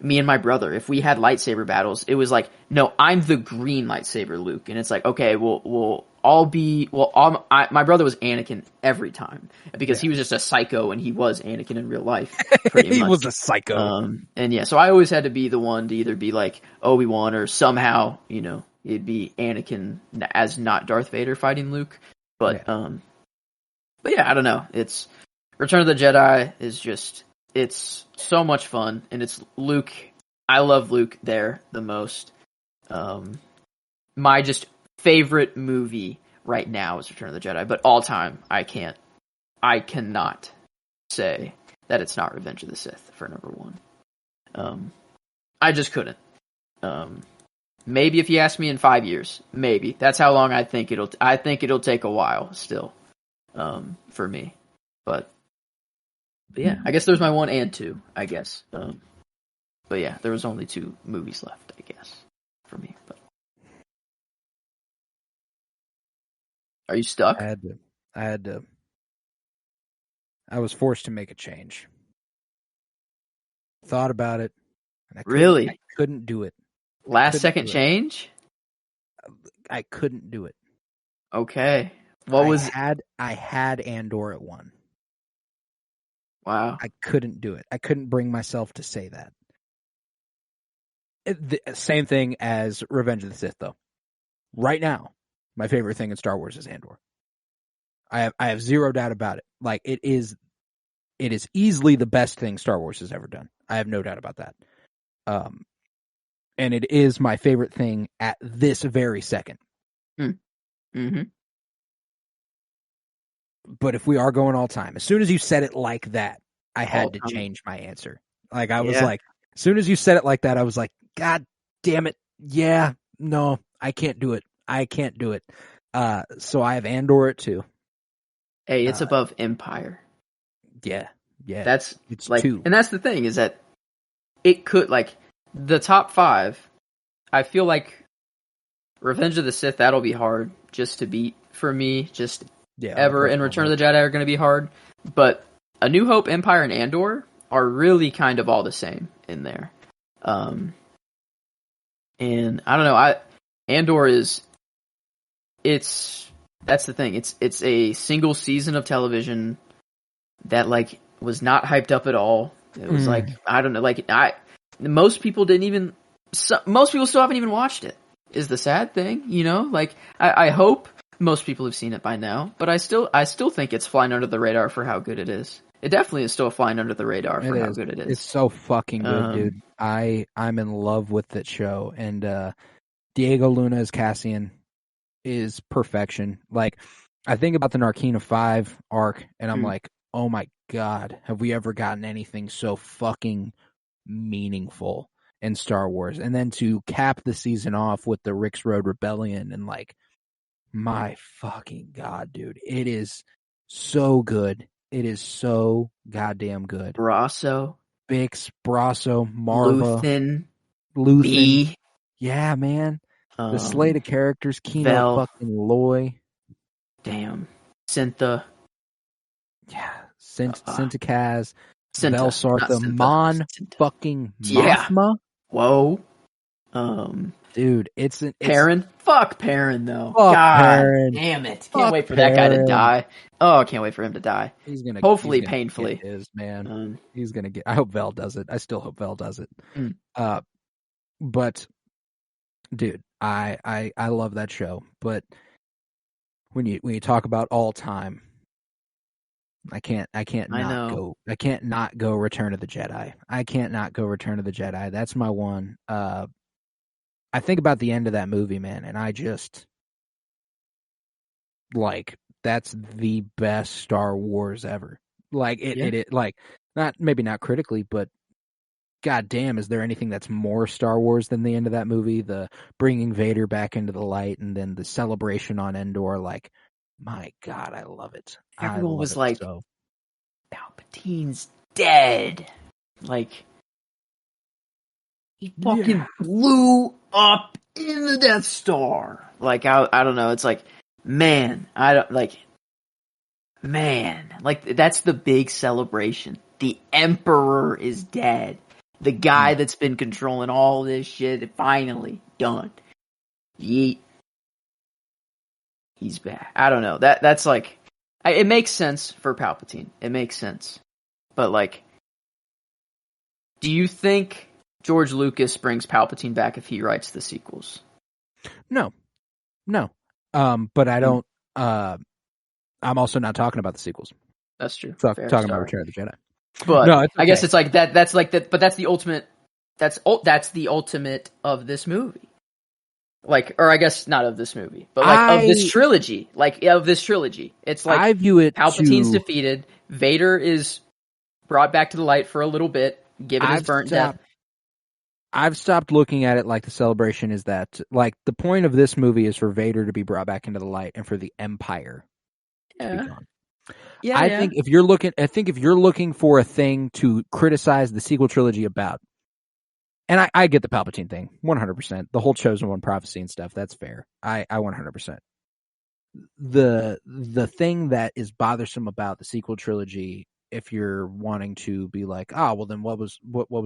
Me and my brother, if we had lightsaber battles, it was no, I'm the green lightsaber Luke. And it's okay, we'll all be, my brother was Anakin every time because he was just a psycho, and he was Anakin in real life. Pretty much. He was a psycho. So I always had to be the one to either be Obi-Wan or somehow, it'd be Anakin as not Darth Vader fighting Luke. But yeah, I don't know. It's Return of the Jedi is just, it's so much fun, and it's Luke. I love Luke there the most. My just favorite movie right now is Return of the Jedi, but all time, I cannot say that it's not Revenge of the Sith for number 1. I just couldn't. Maybe if you ask me in 5 years, maybe. That's how long I think it'll take a while still, for me. But yeah, I guess there's my 1 and 2, I guess. But yeah, there was only 2 movies left, I guess, for me. But are you stuck? I had to. I was forced to make a change. Thought about it. And I couldn't do it. Last second change? I couldn't do it. Okay. I had Andor at 1. Wow. I couldn't do it. I couldn't bring myself to say that. Same thing as Revenge of the Sith, though. Right now, my favorite thing in Star Wars is Andor. I have zero doubt about it. Like, it is easily the best thing Star Wars has ever done. I have no doubt about that. And it is my favorite thing at this very second. Mm-hmm. But if we are going all time, as soon as you said it like that, I had to change my answer. Like, I was like, as soon as you said it like that, I was like, God damn it. Yeah, no, I can't do it. I can't do it. So I have Andor at 2. Hey, it's above Empire. Yeah. It's like 2. And that's the thing, is that it could, like, the top 5, I feel like Revenge of the Sith, that'll be hard just to beat for me. Ever and Return of the Jedi are going to be hard. But A New Hope, Empire, and Andor are really kind of all the same in there. And I don't know, Andor that's the thing. It's a single season of television that, like, was not hyped up at all. It was like, I don't know, like, most people most people still haven't even watched it, is the sad thing, you know? Like, I hope most people have seen it by now, but I still think it's flying under the radar for how good it is. It definitely is still flying under the radar for how good it is. It's so fucking good, dude. I'm in love with that show, and Diego Luna as Cassian is perfection. Like, I think about the Narkina 5 arc, and I'm like, oh my God, have we ever gotten anything so fucking meaningful in Star Wars? And then to cap the season off with the Rix Road Rebellion, and like, my fucking God, dude, it is so good. It is so goddamn good. Brasso, Bix, Brasso, Marva, Luthen. B. Yeah, man. The slate of characters, Kino fucking Loy. Damn. Syntha. Yeah. Synta Kaz. Synta, Vel Sartha. Mon fucking Mothma. Whoa. Dude, it's Perrin? Fuck Perrin, though. Fuck God Perrin. damn it. Can't wait for that guy to die. Oh, I can't wait for him to die. Hopefully painfully. Man. He's gonna get. I hope Vel does it. I still hope Vel does it. But dude, I love that show. But when you talk about all time, I can't not go Return of the Jedi. I can't not go Return of the Jedi. That's my one. I think about the end of that movie, man, and I just, like, that's the best Star Wars ever. Like, it like, maybe not critically, but goddamn, is there anything that's more Star Wars than the end of that movie? The bringing Vader back into the light, and then the celebration on Endor. Like, my God, I love it. Everyone was like, Palpatine's dead. Like, he fucking blew up in the Death Star. Like, I don't know. It's like, man, that's the big celebration. The Emperor is dead. The guy that's been controlling all this shit, finally done. Yeet. He's back. I don't know. That's like, it makes sense for Palpatine. It makes sense. But, like, do you think George Lucas brings Palpatine back if he writes the sequels? No. But I don't. I'm also not talking about the sequels. That's true. Talking about Return of the Jedi. But no, I guess it's like that. That's like that. But that's the ultimate. That's the ultimate of this movie. Like, or I guess not of this movie, but like of this trilogy. Like, of this trilogy, it's like, I view it. Palpatine's defeated. Vader is brought back to the light for a little bit, given his burnt death. I've stopped looking at it like the celebration is that, like, the point of this movie is for Vader to be brought back into the light and for the Empire to be gone. Yeah, I think if you're looking for a thing to criticize the sequel trilogy about, and I get the Palpatine thing 100%, the whole Chosen One prophecy and stuff, that's fair. I 100%. The thing that is bothersome about the sequel trilogy if you're wanting to be like, well, then what was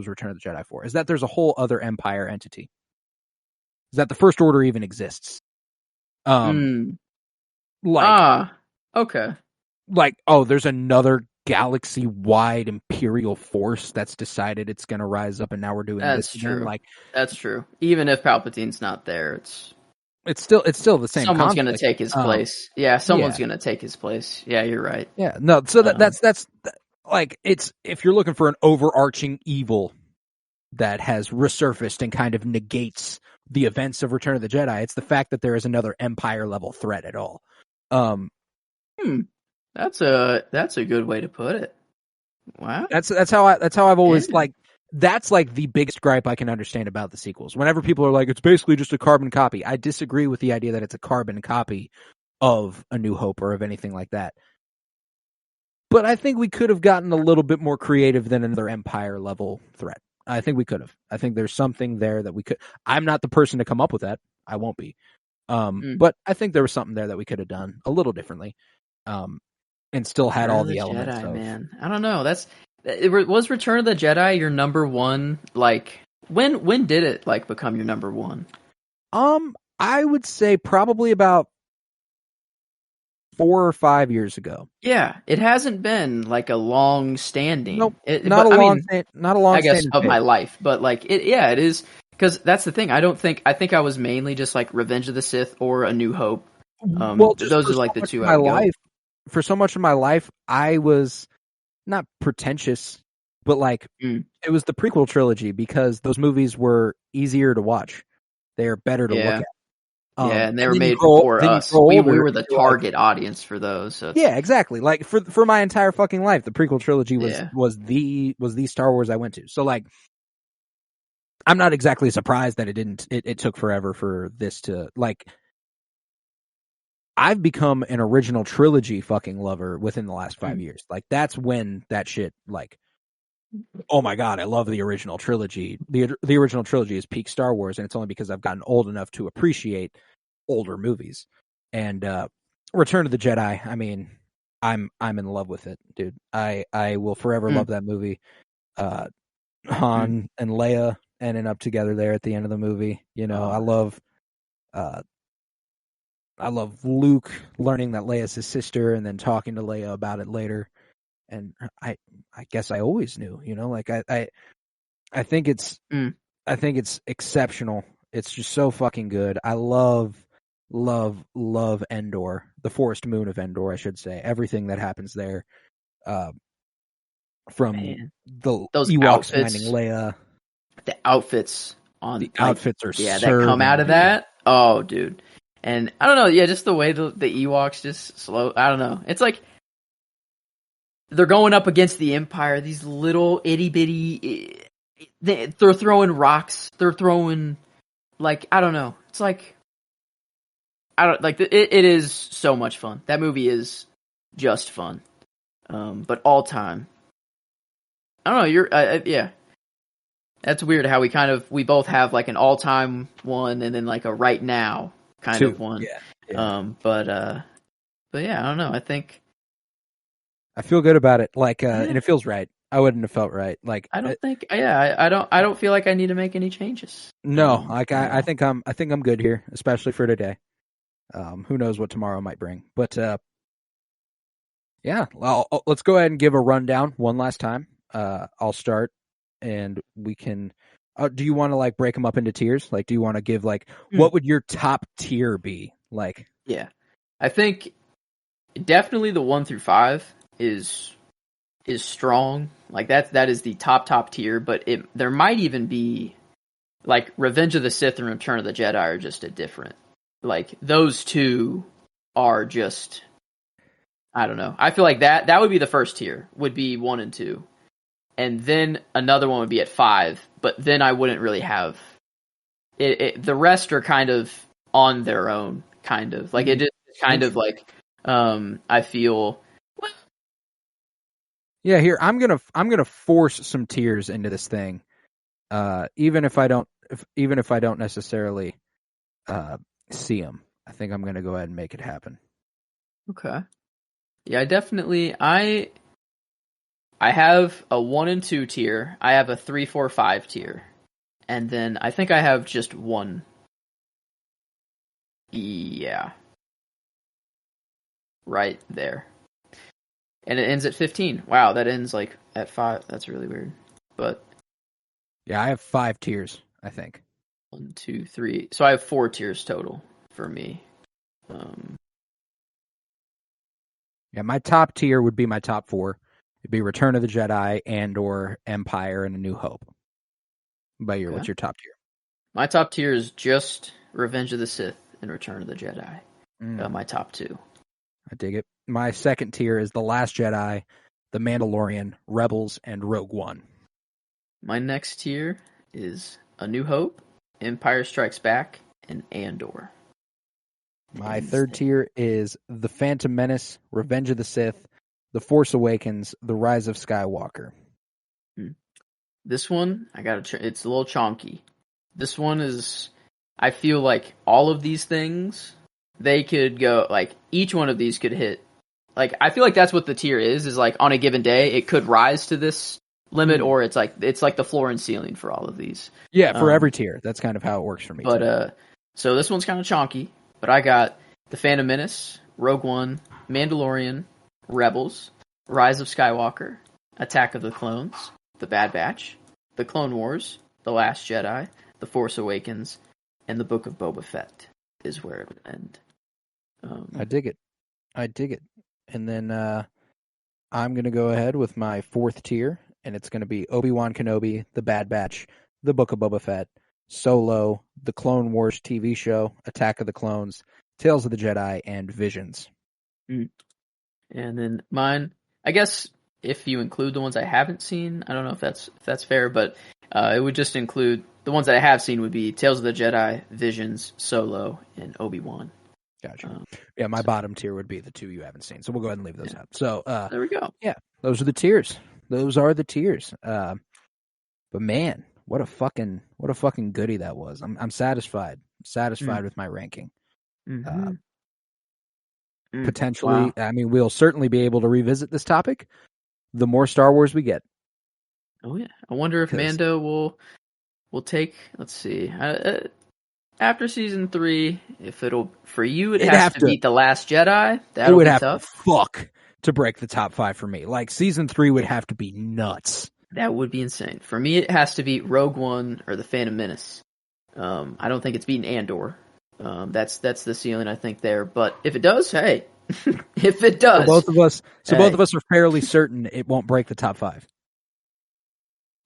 Return of the Jedi for? Is that there's a whole other Empire entity. Is that the First Order even exists? Okay. There's another galaxy-wide Imperial force that's decided it's going to rise up, and now we're doing that's this. True. Like, that's true. Even if Palpatine's not there, it's still the same. Someone's going to take his place. Yeah, someone's going to take his place. Yeah, you're right. Yeah, no. So that's like, it's, if you're looking for an overarching evil that has resurfaced and kind of negates the events of Return of the Jedi, it's the fact that there is another Empire level threat at all. That's a good way to put it. Wow. That's how I've always that's like the biggest gripe I can understand about the sequels. Whenever people are like, it's basically just a carbon copy, I disagree with the idea that it's a carbon copy of A New Hope or of anything like that. But I think we could have gotten a little bit more creative than another Empire level threat. I think we could have. I think there's something there that we could. I'm not the person to come up with that. I won't be. But I think there was something there that we could have done a little differently, and still had all the elements. Jedi, man, I don't know. Was Return of the Jedi your number one? Like, when did it become your number one? I would say probably about 4 or 5 years ago. Yeah, it hasn't been like a long standing. Nope, not a long. I guess of my life, but it is, because that's the thing. I think I was mainly just like Revenge of the Sith or A New Hope. Those are like the two. For so much of my life, I was not pretentious, but it was the prequel trilogy, because those movies were easier to watch. They are better to look at. And they were made for us. We were the target audience for those. So yeah, exactly. Like for my entire fucking life, the prequel trilogy was the Star Wars I went to. So I'm not exactly surprised that it took forever for this to I've become an original trilogy fucking lover within the last 5 years. That's when that shit oh my god, I love the original trilogy. The original trilogy is peak Star Wars, and it's only because I've gotten old enough to appreciate older movies. And Return of the Jedi, I mean, I'm in love with it, dude. I will forever love that movie. Han and Leia ending up together there at the end of the movie. I love Luke learning that Leia's his sister and then talking to Leia about it later. And I guess I always knew, I think it's exceptional. It's just so fucking good. I love Endor, the forest moon of Endor, I should say. Everything that happens there, from those Ewoks outfits, finding Leia. The outfits are that come out of that. Oh, dude. And I don't know, just the way the Ewoks just slow. I don't know. It's like they're going up against the Empire. These little itty bitty. They're throwing rocks. They're throwing I don't know. It's it is so much fun. That movie is just fun. But all time. I don't know. Yeah. That's weird how we both have an all time one and then a right now kind of one. Yeah. But yeah, I don't know. I think I feel good about it. And it feels right. I wouldn't have felt right. I don't feel like I need to make any changes. No, I think I'm good here, especially for today. Who knows what tomorrow might bring? But yeah, let's go ahead and give a rundown one last time. I'll start, and we can. Do you want to break them up into tiers? Do you want to give what would your top tier be? Yeah, I think definitely the 1 through 5 is strong. That is the top tier. But there might even be Revenge of the Sith and Return of the Jedi are just a different. Those two are just, I don't know. I feel like that would be the first tier, would be 1 and 2. And then another one would be at 5, but then I wouldn't really have it. The rest are kind of on their own, kind of. It is kind of I feel. Yeah, here I'm gonna force some tiers into this thing, even if I don't necessarily see them. I think I'm gonna go ahead and make it happen. Okay. Yeah, I I have a 1 and 2 tier. I have a 3, 4, 5 tier. And then I think I have just one. Yeah. Right there. And it ends at 15. Wow, that ends like at 5. That's really weird. But Yeah, I have 5 tiers, I think. 1, 2, 3. So I have 4 tiers total for me. Yeah, my top tier would be my top 4. It'd be Return of the Jedi and or Empire and A New Hope. But what's your top tier? My top tier is just Revenge of the Sith and Return of the Jedi. My top 2. I dig it. My second tier is The Last Jedi, The Mandalorian, Rebels, and Rogue One. My next tier is A New Hope, Empire Strikes Back, and Andor. My third tier is The Phantom Menace, Revenge of the Sith, The Force Awakens, The Rise of Skywalker. This one, it's a little chonky. This one is, I feel like all of these things, they could go, like, each one of these could hit. Like, I feel like that's what the tier is like, on a given day, it could rise to this limit, or it's like the floor and ceiling for all of these. Yeah, for every tier. That's kind of how it works for me. But, so this one's kind of chonky, but I got The Phantom Menace, Rogue One, Mandalorian, Rebels, Rise of Skywalker, Attack of the Clones, The Bad Batch, The Clone Wars, The Last Jedi, The Force Awakens, and The Book of Boba Fett is where it would end. I dig it. And then I'm going to go ahead with my fourth tier, and it's going to be Obi-Wan Kenobi, The Bad Batch, The Book of Boba Fett, Solo, The Clone Wars TV show, Attack of the Clones, Tales of the Jedi, and Visions. And then mine, I guess if you include the ones I haven't seen, I don't know if that's fair, but it would just include the ones that I have seen would be Tales of the Jedi, Visions, Solo, and Obi-Wan. Gotcha. My bottom tier would be the 2 you haven't seen, so we'll go ahead and leave those out. So there we go. Yeah, those are the tiers. But man, what a fucking goodie that was. I'm satisfied. With my ranking. Potentially, wow. I mean, we'll certainly be able to revisit this topic the more Star Wars we get. Oh yeah, I wonder if Mando will take. Let's see. After season 3, if it'll for you, it has to beat The Last Jedi. That would have tough. To break the top 5 for me. Like season 3 would have to be nuts. That would be insane. For me, it has to beat Rogue One or The Phantom Menace. I don't think it's beaten Andor. That's the ceiling I think there. But if it does, hey, if it does, both of us are fairly certain it won't break the top 5.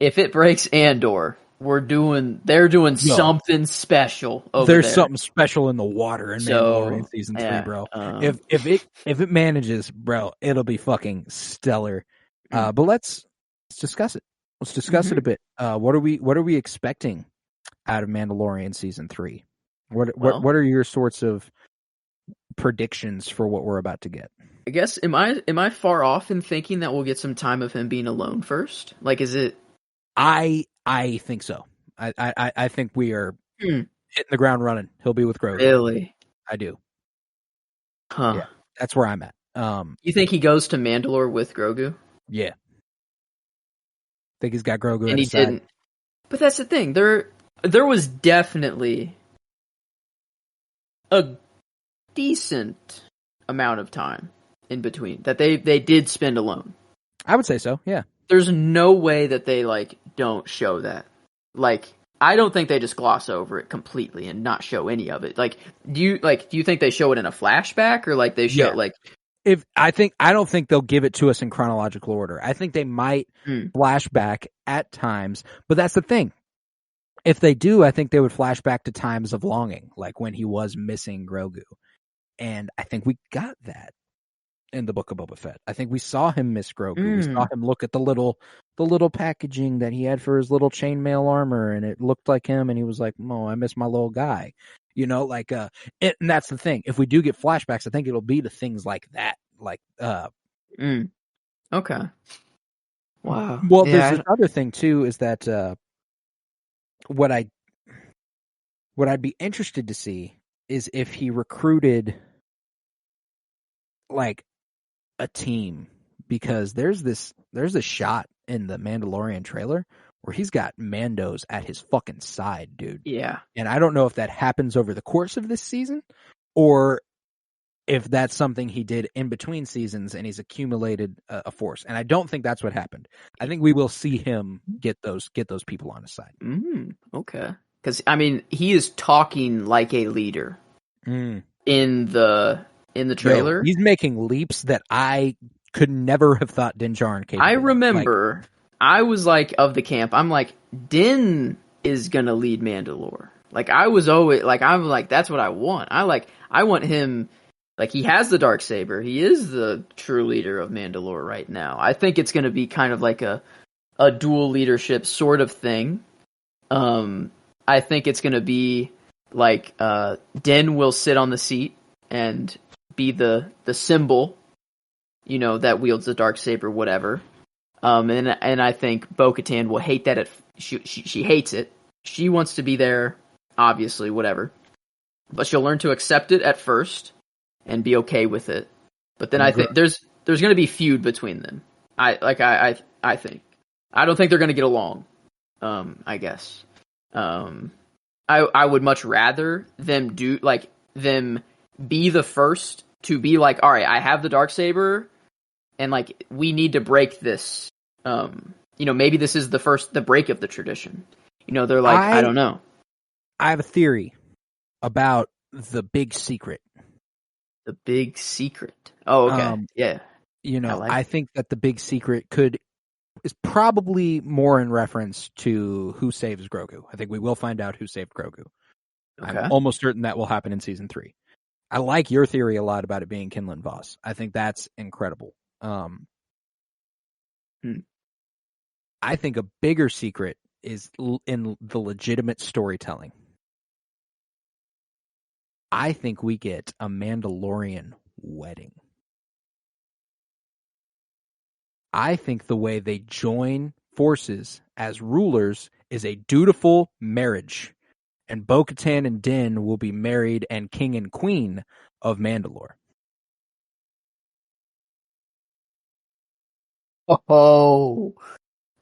If it breaks Andor, they're doing something special over There's there. something special in the water in Mandalorian season 3, bro. If it manages, bro, it'll be fucking stellar. But let's discuss it. Let's discuss it a bit. What are we expecting out of Mandalorian season 3? What are your sorts of predictions for what we're about to get? I guess am I far off in thinking that we'll get some time of him being alone first? Like, is it? I think so. I think we are hitting the ground running. He'll be with Grogu. Really? I do. Huh. Yeah, that's where I'm at. You think he goes to Mandalore with Grogu? Yeah. Think he's got Grogu and he didn't. But that's the thing. There was definitely a decent amount of time in between that they did spend alone. I would say so, yeah. There's no way that they don't show that. I don't think they just gloss over it completely and not show any of it. Do you think they show it in a flashback or they show I don't think they'll give it to us in chronological order. I think they might flash back at times, but that's the thing. If they do, I think they would flash back to times of longing, like when he was missing Grogu. And I think we got that in the Book of Boba Fett. I think we saw him miss Grogu. We saw him look at the little packaging that he had for his little chainmail armor, and it looked like him, and he was like, "Oh, I miss my little guy." And that's the thing. If we do get flashbacks, I think it'll be to things like that. Okay. Wow. Well, there's this other thing too, is that what I'd be interested to see is if he recruited a team because there's a shot in the Mandalorian trailer where he's got Mandos at his fucking side, dude. Yeah. And I don't know if that happens over the course of this season or if that's something he did in between seasons and he's accumulated a force. And I don't think that's what happened. I think we will see him get those people on his side. Okay. Because, I mean, he is talking like a leader in the trailer. Yo, he's making leaps that I could never have thought Din Djarin capable. I remember I was like of the camp. I'm like, Din is gonna lead Mandalore. Like I was always like, I'm like, that's what I want. I want him. Like he has the Darksaber. He is the true leader of Mandalore right now. I think it's gonna be kind of like a dual leadership sort of thing. I think it's gonna be like Din will sit on the seat and be the symbol, you know, that wields the Darksaber, whatever. And I think Bo-Katan will hate that. She hates it. She wants to be there, obviously, whatever. But she'll learn to accept it at first and be okay with it. But then I think there's going to be feud between them. I think. I don't think they're going to get along. I guess. I would much rather them be the first to be like, all right, I have the Darksaber, and like we need to break this. You know, maybe this is the break of the tradition. You know, they're like, I don't know. I have a theory about the big secret. The big secret. Oh, okay. Yeah. You know, I think that the big secret is probably more in reference to who saves Grogu. I think we will find out who saved Grogu. Okay. I'm almost certain that will happen in season 3. I like your theory a lot about it being Kinlan Voss. I think that's incredible. I think a bigger secret is in the legitimate storytelling. I think we get a Mandalorian wedding. I think the way they join forces as rulers is a dutiful marriage. And Bo-Katan and Din will be married and king and queen of Mandalore. Oh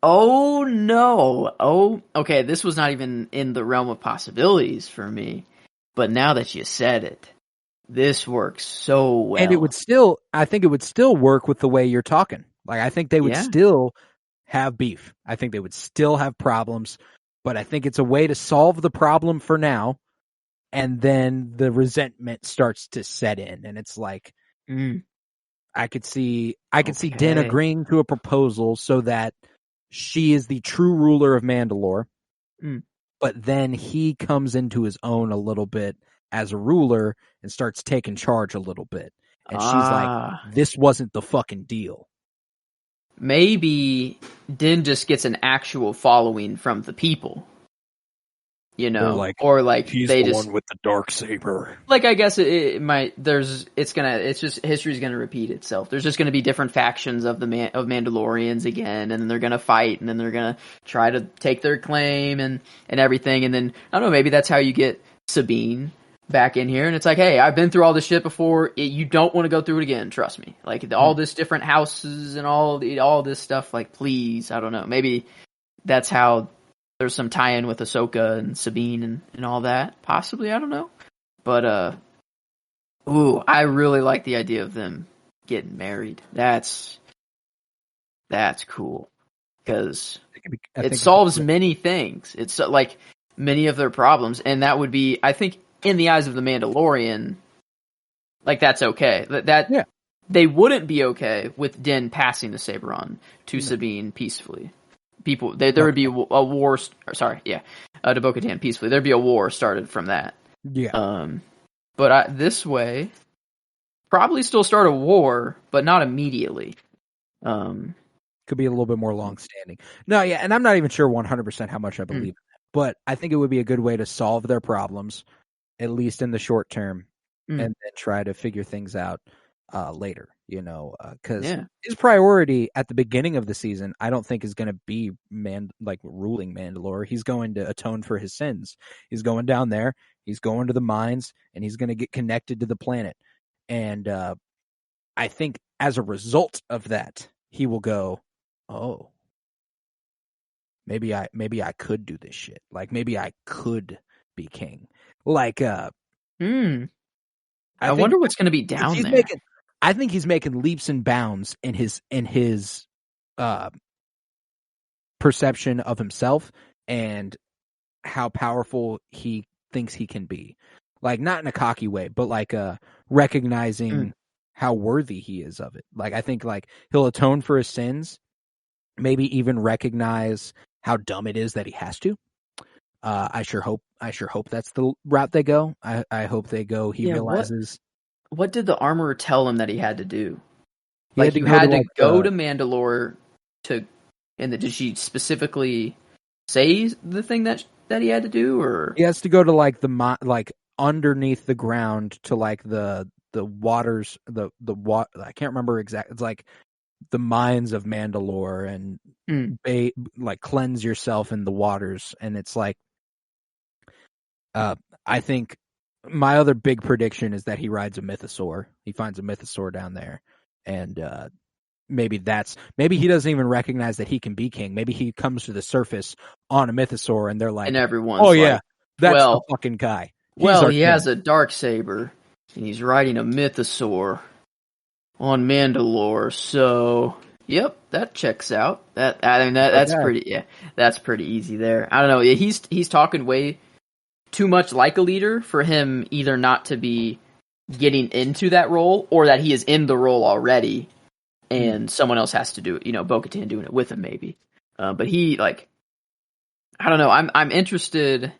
no. Oh, okay. This was not even in the realm of possibilities for me. But now that you said it, this works so well. And I think it would still work with the way you're talking. Like, I think they would still have beef. I think they would still have problems. But I think it's a way to solve the problem for now. And then the resentment starts to set in. And it's like, I could see Din agreeing to a proposal so that she is the true ruler of Mandalore. But then he comes into his own a little bit as a ruler and starts taking charge a little bit. And she's like, this wasn't the fucking deal. Maybe Din just gets an actual following from the people. You know, or like he's they the just one with the Darksaber. Like, I guess it might. It's just history's gonna repeat itself. There's just gonna be different factions of of Mandalorians again, and then they're gonna fight, and then they're gonna try to take their claim and everything. And then I don't know, maybe that's how you get Sabine back in here, and it's like, hey, I've been through all this shit before. You don't want to go through it again. Trust me. Like all this different houses and all this stuff. Like, please, I don't know. Maybe that's how. There's some tie-in with Ahsoka and Sabine and all that. Possibly, I don't know. But, I really like the idea of them getting married. That's cool. Because it solves many things. It's like many of their problems. And that would be, I think, in the eyes of the Mandalorian, like that's okay. They wouldn't be okay with Din passing the saber on to Sabine peacefully. There would be a war. To Bo-Katan peacefully. There'd be a war started from that. Yeah. But this way, probably still start a war, but not immediately. Could be a little bit more long-standing. No, yeah, and I'm not even sure 100% how much I believe in it, but I think it would be a good way to solve their problems, at least in the short term, and then try to figure things out later. You know, because his priority at the beginning of the season, I don't think is going to be ruling Mandalore. He's going to atone for his sins. He's going down there. He's going to the mines, and he's going to get connected to the planet. And I think as a result of that, he will go, oh, maybe I could do this shit. Like maybe I could be king. Like I wonder what's going to be down there. I think he's making leaps and bounds in his perception of himself and how powerful he thinks he can be. Like not in a cocky way, but like recognizing how worthy he is of it. Like I think like he'll atone for his sins, maybe even recognize how dumb it is that he has to. I sure hope that's the route they go. I hope they go. He realizes. What did the armorer tell him that he had to do? He like had you had to go to Mandalore to, and did she specifically say the thing that he had to do, or he has to go to like like underneath the ground to like the waters, the water. I can't remember exactly. It's like the mines of Mandalore and like cleanse yourself in the waters, and it's like I think my other big prediction is that he rides a mythosaur. He finds a mythosaur down there, and maybe he doesn't even recognize that he can be king. Maybe he comes to the surface on a mythosaur, and they're like, and everyone's "Oh yeah, that's the fucking guy." He has a darksaber, and he's riding a mythosaur on Mandalore. So, yep, that checks out. That's pretty. Yeah, that's pretty easy there. I don't know. He's talking way too much like a leader for him either not to be getting into that role or that he is in the role already and someone else has to do it. You know, Bo-Katan doing it with him maybe. But he like, I don't know. I'm interested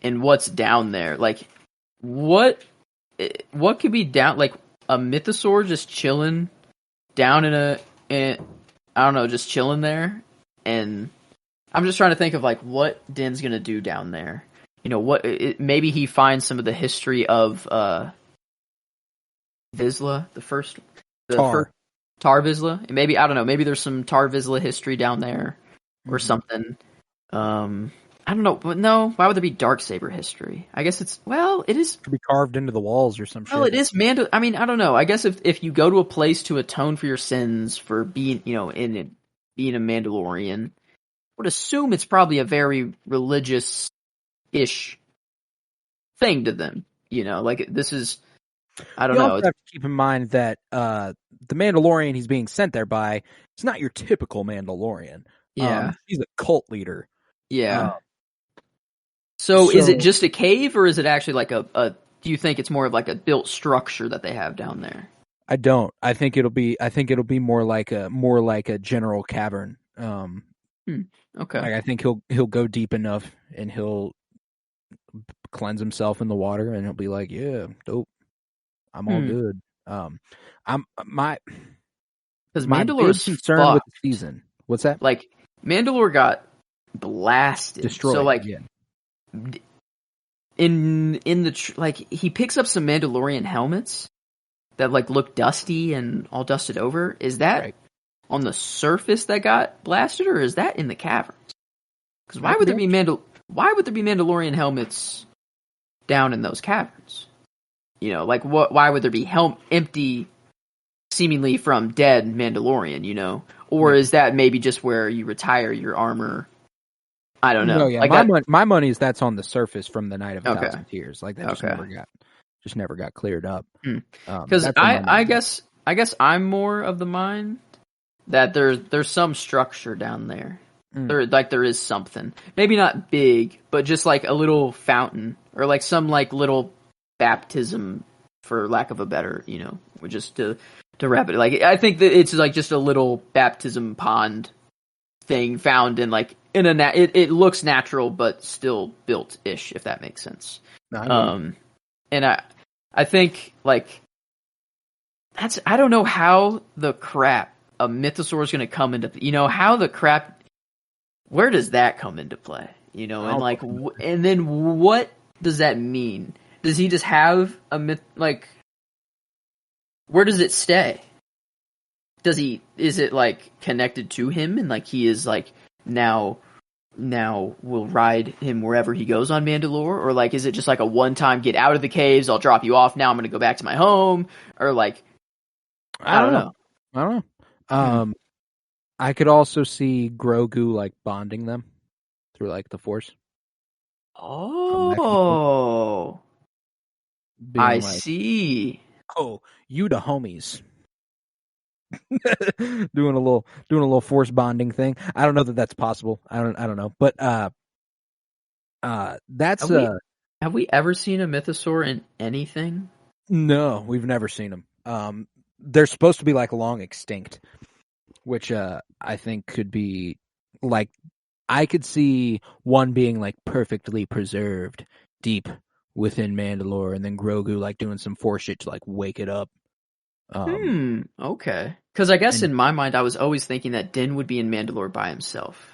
in what's down there. Like, what could be down? Like a mythosaur just chilling down in I don't know, just chilling there. And I'm just trying to think of like what Din's gonna do down there. You know maybe he finds some of the history of Vizsla, Tar Vizsla. And maybe I don't know. Maybe there's some Tar Vizsla history down there or something. I don't know. But no, why would there be Darksaber history? I guess it is. Could be carved into the walls or some shit. Well, it is I mean, I don't know. I guess if you go to a place to atone for your sins for being, being a Mandalorian, I would assume it's probably a very religious-ish thing to them. Like this is. I don't know. You have to keep in mind that the Mandalorian he's being sent there by is not your typical Mandalorian. Yeah, he's a cult leader. Yeah. So is it just a cave, or is it actually like a? Do you think it's more of like a built structure that they have down there? I don't. I think it'll be more like a general cavern. Okay. Like I think he'll go deep enough and he'll cleanse himself in the water, and he'll be like, "Yeah, dope. I'm all good." My Mandalore's concern with the season. What's that? Like Mandalore got blasted, destroyed. So like, in the like, he picks up some Mandalorian helmets that like look dusty and all dusted over. Is that on the surface that got blasted, or is that in the caverns? Because why would there be Mandalorian helmets down in those caverns? Like what? Why would there be empty, seemingly from dead Mandalorian? Or is that maybe just where you retire your armor? I don't know. No, yeah. Like my money is that's on the surface from the Night of a Thousand Tears. Like that just never got cleared up. Because I guess I'm more of the mind that there's some structure down there. There is something. Maybe not big, but just like a little fountain or like some like little baptism, for lack of a better, just to wrap it. Like I think that it's like just a little baptism pond thing found in like it looks natural but still built-ish, if that makes sense. And I think like I don't know how the crap a mythosaur is going to come into how the crap, where does that come into play? And like and then what does that mean? Does he just have a myth? Like, where does it stay? Is it like connected to him and like he is like now will ride him wherever he goes on Mandalore? Or like, is it just like a one-time get out of the caves, I'll drop you off, now I'm going to go back to my home? Or like, I don't know. I could also see Grogu like bonding them through like the Force. That could be cool. Oh, I Being like, see. oh, you the homies. doing a little Force bonding thing. I don't know that that's possible. I don't know. But that's Have we ever seen a mythosaur in anything? no, we've never seen them. They're supposed to be like long extinct, which I think could be like I could see one being like perfectly preserved deep within Mandalore, and then Grogu like doing some Force shit to like wake it up. Okay. Because I guess And in my mind, I was always thinking that Din would be in Mandalore by himself.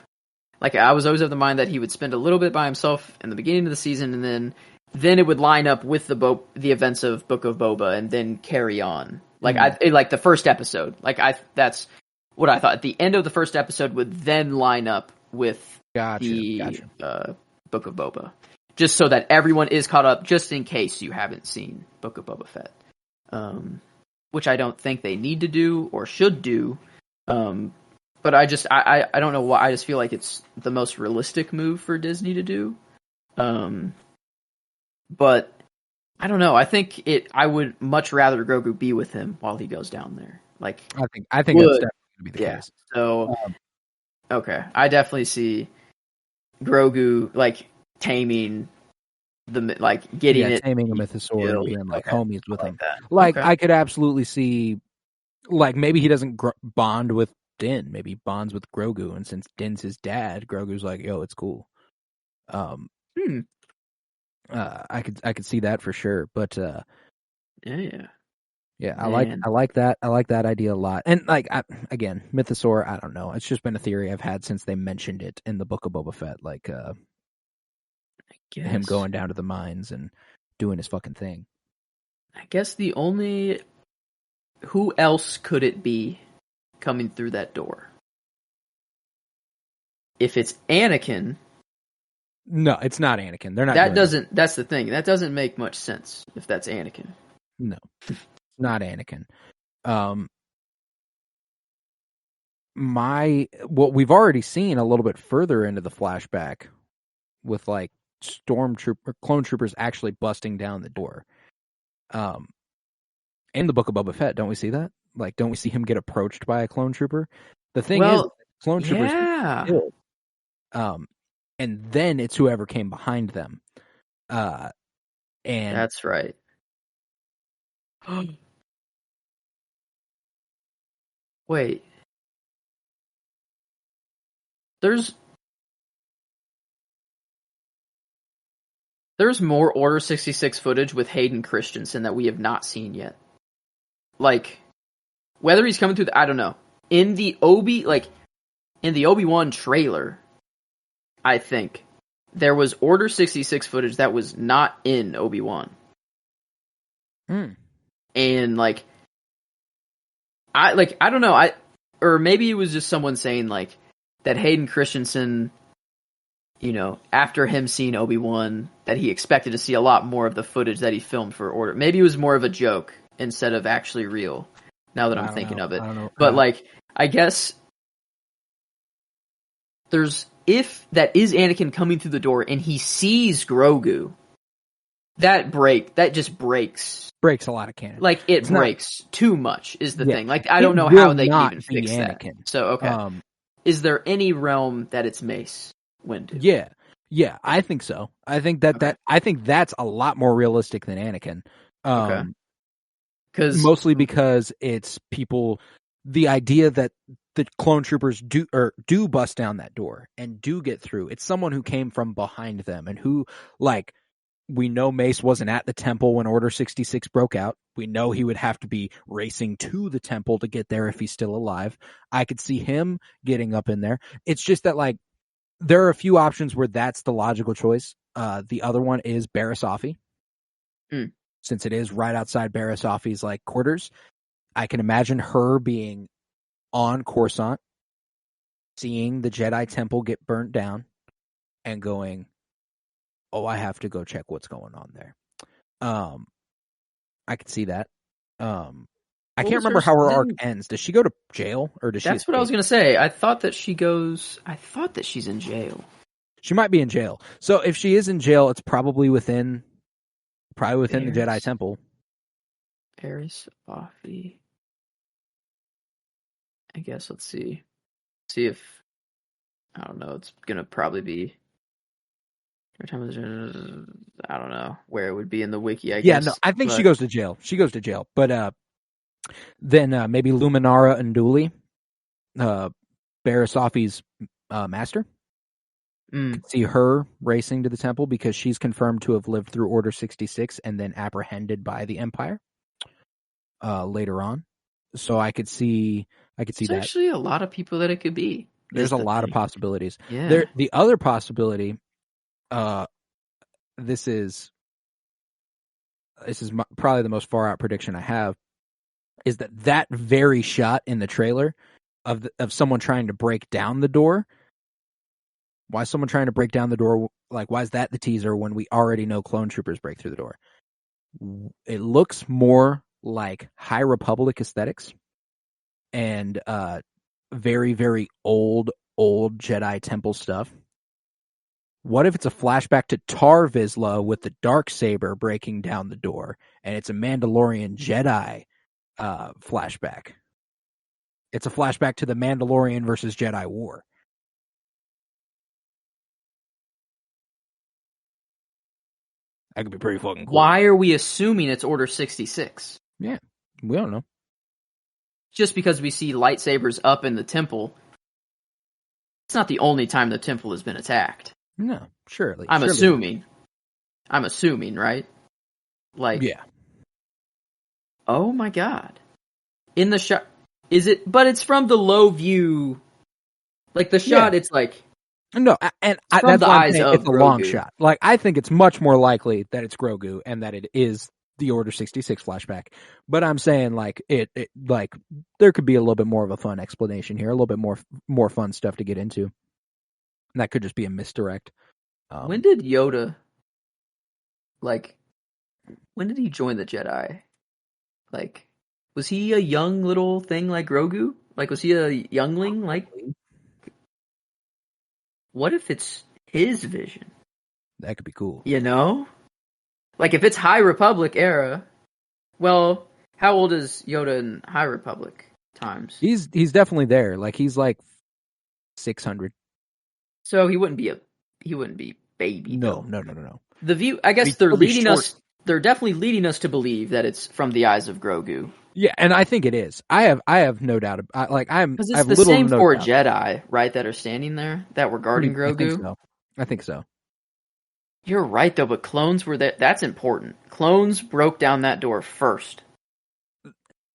Like, I was always of the mind that he would spend a little bit by himself in the beginning of the season, and then it would line up with the events of Book of Boba, and then carry on. Like, like the first episode. That's what I thought. The end of the first episode would then line up with the Book of Boba. Just so that everyone is caught up, just in case you haven't seen Book of Boba Fett. Which I don't think they need to do or should do. But I don't know why. I just feel like it's the most realistic move for Disney to do. But I don't know. I would much rather Grogu be with him while he goes down there. Like, I think that's definitely going to be the case. So, okay. I definitely see Grogu, like, taming taming a mythosaur and being like homies with him. I could absolutely see, like, maybe he doesn't bond with Din. Maybe he bonds with Grogu, and since Din's his dad, Grogu's like, yo, it's cool. I could see that for sure. But yeah. I like that. I like that idea a lot. And like again, mythosaur, I don't know. It's just been a theory I've had since they mentioned it in the Book of Boba Fett. Like him going down to the mines and doing his fucking thing. I guess who else could it be coming through that door? If it's Anakin, no, it's not Anakin. They're not. That's the thing. That doesn't make much sense if that's Anakin. No, not Anakin. What we've already seen a little bit further into the flashback with like clone troopers actually busting down the door. In the Book of Boba Fett, don't we see that? Like, don't we see him get approached by a clone trooper? The thing is, clone troopers get killed. And then it's whoever came behind them. And that's right. Wait. There's more Order 66 footage with Hayden Christensen that we have not seen yet. Like, whether he's coming through I don't know. In the Obi-Wan trailer, I think there was Order 66 footage that was not in Obi-Wan. And like I don't know, or maybe it was just someone saying like that Hayden Christensen, you know, after him seeing Obi-Wan, that he expected to see a lot more of the footage that he filmed for Order. Maybe it was more of a joke instead of actually real, now that I'm thinking of it. But like, I guess if that is Anakin coming through the door and he sees Grogu, that just breaks a lot of canon. Like, it breaks too much is the thing. Like, I don't know how they can even fix Anakin. That. So, okay. Is there any realm that it's Mace Windu? Yeah, I think so. I think I think that's a lot more realistic than Anakin. Mostly because it's people. The idea that the clone troopers do bust down that door and do get through. It's someone who came from behind them and who, like, we know Mace wasn't at the temple when Order 66 broke out. We know he would have to be racing to the temple to get there if he's still alive. I could see him getting up in there. It's just that, like, there are a few options where that's the logical choice. The other one is Barriss Offee. Since it is right outside Barriss Offee's, like, quarters, I can imagine her being on Coruscant, seeing the Jedi Temple get burnt down, and going, oh, I have to go check what's going on there. I could see that. I What can't was remember her- how her arc didn't- ends. Does she go to jail or does she? That's what I was escape? gonna say. I thought that she's in jail. She might be in jail. So if she is in jail, it's probably within the Jedi There's- Temple. Eris Buffy. I guess let's see. See if I don't know. It's gonna probably be. I don't know where it would be in the wiki. I guess. No, I think she but- goes to jail. She goes to jail. But then maybe Luminara Unduli, Barasafi's master. See her racing to the temple because she's confirmed to have lived through Order 66 and then apprehended by the Empire later on. So I could see There's that. actually a lot of people that it could be. There's a lot of possibilities. Yeah. The other possibility, this is probably the most far out prediction I have, is that very shot in the trailer of someone trying to break down the door. Why is someone trying to break down the door? Like, why is that the teaser when we already know clone troopers break through the door? It looks more like High Republic aesthetics and very, very old Jedi Temple stuff. What if it's a flashback to Tar Vizsla with the Darksaber breaking down the door, and it's a Mandalorian Jedi flashback? It's a flashback to the Mandalorian versus Jedi War. That could be pretty fucking cool. Why are we assuming it's Order 66? Yeah, we don't know. Just because we see lightsabers up in the temple, it's not the only time the temple has been attacked. No, surely. I'm assuming, right? Like, yeah. Oh my god! In the shot, is it? But it's from the low view. Like the shot, It's like no, and from that's the why I'm eyes saying of it's a long Grogu. shot. Like I think it's much more likely that it's Grogu and that it is the Order 66 flashback. But I'm saying like it like there could be a little bit more of a fun explanation here, a little bit more fun stuff to get into. And that could just be a misdirect. When did Yoda? Like, when did he join the Jedi? Like, was he a young little thing like Grogu? Like, was he a youngling? Like, what if it's his vision? That could be cool. You know? Like, if it's High Republic era, well, how old is Yoda in High Republic times? He's definitely there. Like he's like 600. So he wouldn't be baby. No. The view, I guess they're leading us. They're definitely leading us to believe that it's from the eyes of Grogu. Yeah, and I think it is. I have no doubt. Because it's the same four Jedi, right, that are standing there that were guarding Grogu. I think so. You're right, though. But clones were there. That's important. Clones broke down that door first.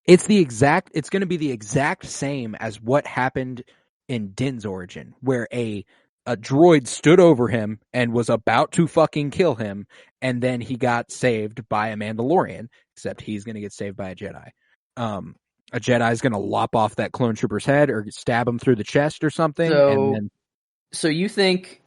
It's going to be the exact same as what happened in Din's origin, where a droid stood over him and was about to fucking kill him, and then he got saved by a Mandalorian, except he's going to get saved by a Jedi. A Jedi is going to lop off that clone trooper's head or stab him through the chest or something. So you think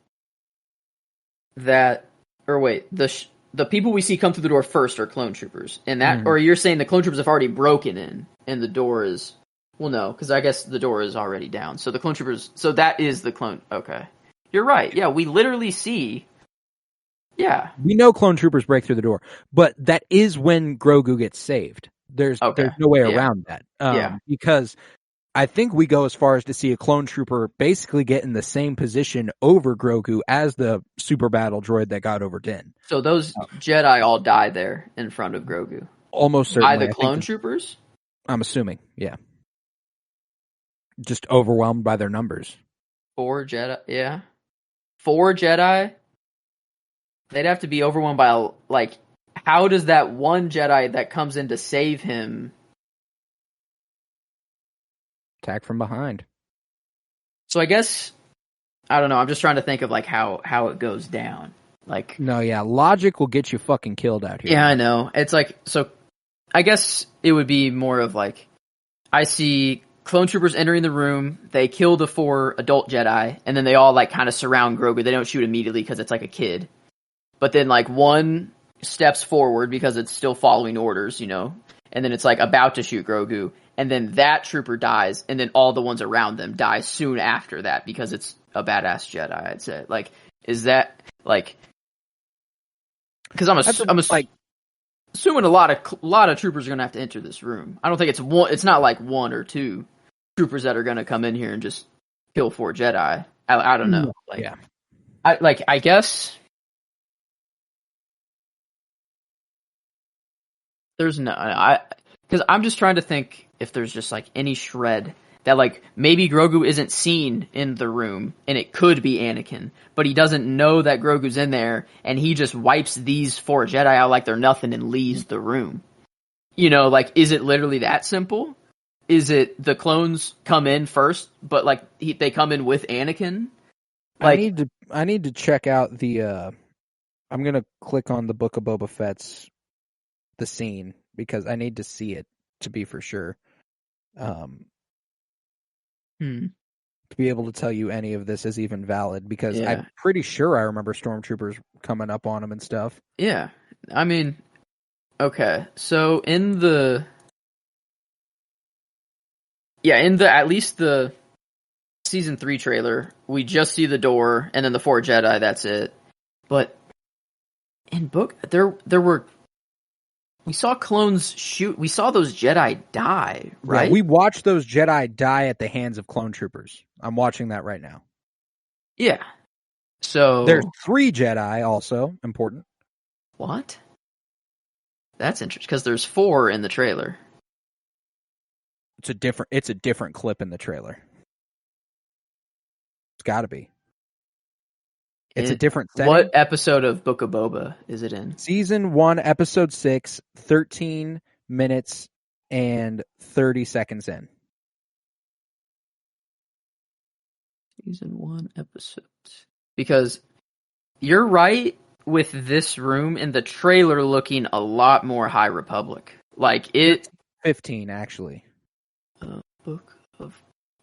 that, or wait, the people we see come through the door first are clone troopers, and that, or you're saying the clone troopers have already broken in, and the door is, well, no, because I guess the door is already down. So the clone troopers, so that is the clone. Okay, you're right. Yeah, we literally see. Yeah, we know clone troopers break through the door, but that is when Grogu gets saved. There's no way around that. Because I think we go as far as to see a clone trooper basically get in the same position over Grogu as the super battle droid that got over Din. So those Jedi all die there in front of Grogu. Almost certainly. By the clone troopers? I'm assuming, yeah. Just overwhelmed by their numbers. 4 Jedi, yeah. 4 Jedi? They'd have to be overwhelmed by, like, how does that one Jedi that comes in to save him attack from behind? So I guess, I don't know, I'm just trying to think of like how it goes down. Like, no, yeah, logic will get you fucking killed out here. Yeah, I know. It's like, so I guess it would be more of like, I see clone troopers entering the room, they kill the 4 adult Jedi, and then they all like kind of surround Grogu. They don't shoot immediately because it's like a kid. But then like one steps forward because it's still following orders, you know, and then it's like about to shoot Grogu, and then that trooper dies, and then all the ones around them die soon after that because it's a badass Jedi. I'd say, like, is that like? Because I'm assuming a lot of troopers are gonna have to enter this room. I don't think it's one. It's not like one or two troopers that are gonna come in here and just kill 4 Jedi. I don't know. Like, yeah. I guess there's because I'm just trying to think if there's just like any shred that like maybe Grogu isn't seen in the room and it could be Anakin, but he doesn't know that Grogu's in there and he just wipes these 4 Jedi out like they're nothing and leaves the room. You know, like, is it literally that simple? Is it the clones come in first, but like they come in with Anakin? Like, I need to check out the. I'm gonna click on the Book of Boba Fett's the scene because I need to see it to be for sure. To be able to tell you any of this is even valid because I'm pretty sure I remember stormtroopers coming up on him and stuff. Yeah, I mean, okay, so in the at least the season 3 trailer, we just see the door and then the 4 Jedi. That's it. But in book, there were. We saw clones shoot. We saw those Jedi die, right? Yeah, we watched those Jedi die at the hands of clone troopers. I'm watching that right now. Yeah. So there's 3 Jedi also important. What? That's interesting because there's 4 in the trailer. It's a different clip in the trailer. It's got to be. It's a different setting. What episode of Book of Boba is it in? Season 1, Episode 6, 13 minutes and 30 seconds in. Season 1, Episode. Because you're right with this room in the trailer looking a lot more High Republic. Like it... 15, actually. Book of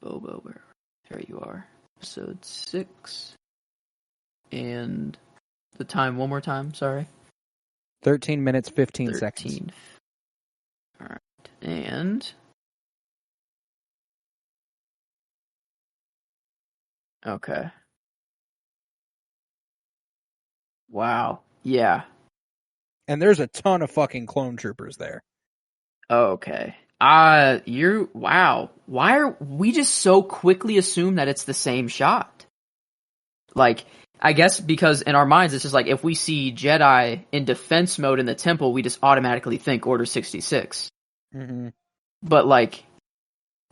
Boba, where? There you are. Episode 6... And the time, one more time, sorry. 13 minutes, 15 seconds. All right. And... Okay. Wow. Yeah. And there's a ton of fucking clone troopers there. Okay. Wow. Why are we just so quickly assume that it's the same shot? Like... I guess because in our minds, it's just like, if we see Jedi in defense mode in the temple, we just automatically think Order 66. Mm-hmm. But, like,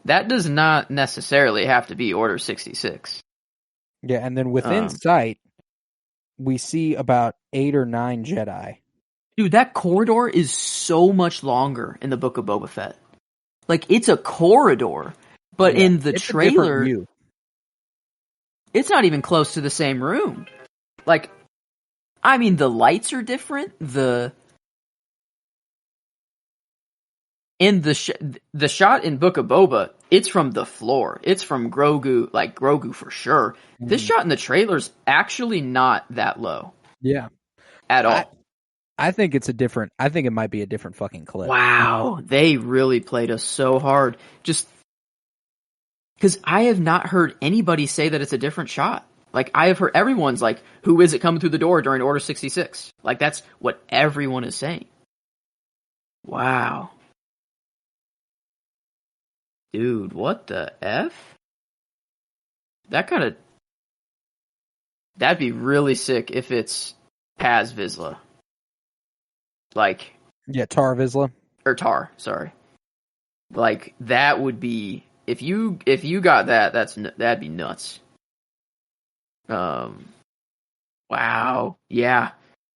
that does not necessarily have to be Order 66. Yeah, and then within sight, we see about 8 or 9 Jedi. Dude, that corridor is so much longer in the Book of Boba Fett. Like, it's a corridor, but in the trailer... It's not even close to the same room. Like, I mean, the lights are different. The shot in Book of Boba, it's from the floor. It's from Grogu, like Grogu for sure. Mm. This shot in the trailer's actually not that low. Yeah. At all. I think it might be a different fucking clip. Wow. They really played us so hard. Just because I have not heard anybody say that it's a different shot. Like, I have heard everyone's like, who is it coming through the door during Order 66? Like, that's what everyone is saying. Wow. Dude, what the F? That'd be really sick if it's Paz Vizsla. Like... Yeah, Tar Vizsla. Or Tar, sorry. Like, that would be... If you got that, that'd be nuts. Wow. Yeah.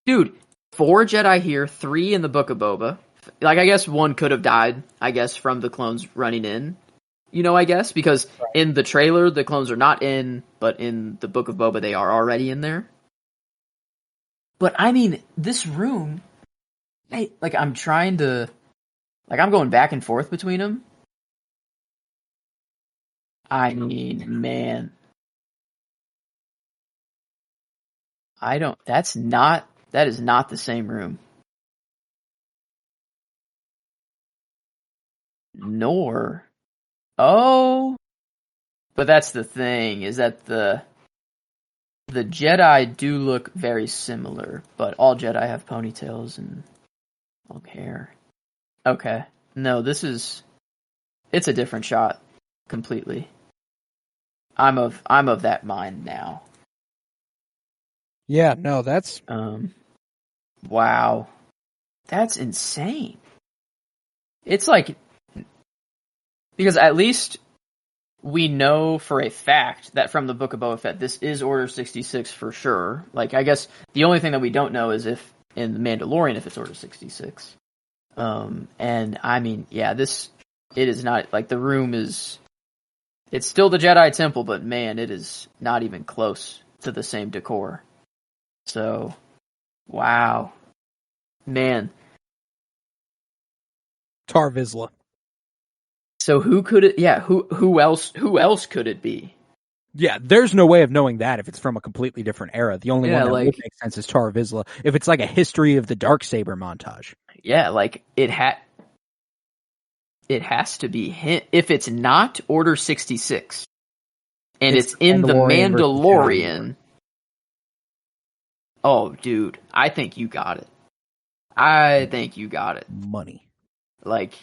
Dude, 4 Jedi here, 3 in the Book of Boba. Like, I guess 1 could have died, I guess, from the clones running in. You know, I guess, because in the trailer, the clones are not in, but in the Book of Boba, they are already in there. But, I mean, this room, like, I'm trying to... Like, I'm going back and forth between them. I mean, man. That is not the same room. nor. Oh, but that's the thing, is that the Jedi do look very similar, but all Jedi have ponytails and long hair. Okay. No, it's a different shot completely. I'm of that mind now. Yeah, no, that's Wow. That's insane. It's like, because at least we know for a fact that from the Book of Boba Fett, this is Order 66 for sure. Like, I guess the only thing that we don't know is if in The Mandalorian, if it's Order 66. And I mean, yeah, it is not, like, the room it's still the Jedi Temple, but man, it is not even close to the same decor. So, wow. Man. Tar Vizsla. So who could it, yeah, who else could it be? Yeah, there's no way of knowing that if it's from a completely different era. The only one that would make sense is Tar Vizsla. If it's like a history of the Darksaber montage. Yeah, like it has to be him. If it's not Order 66 and it's in the Mandalorian. Oh, dude, I think you got it. Money. Like,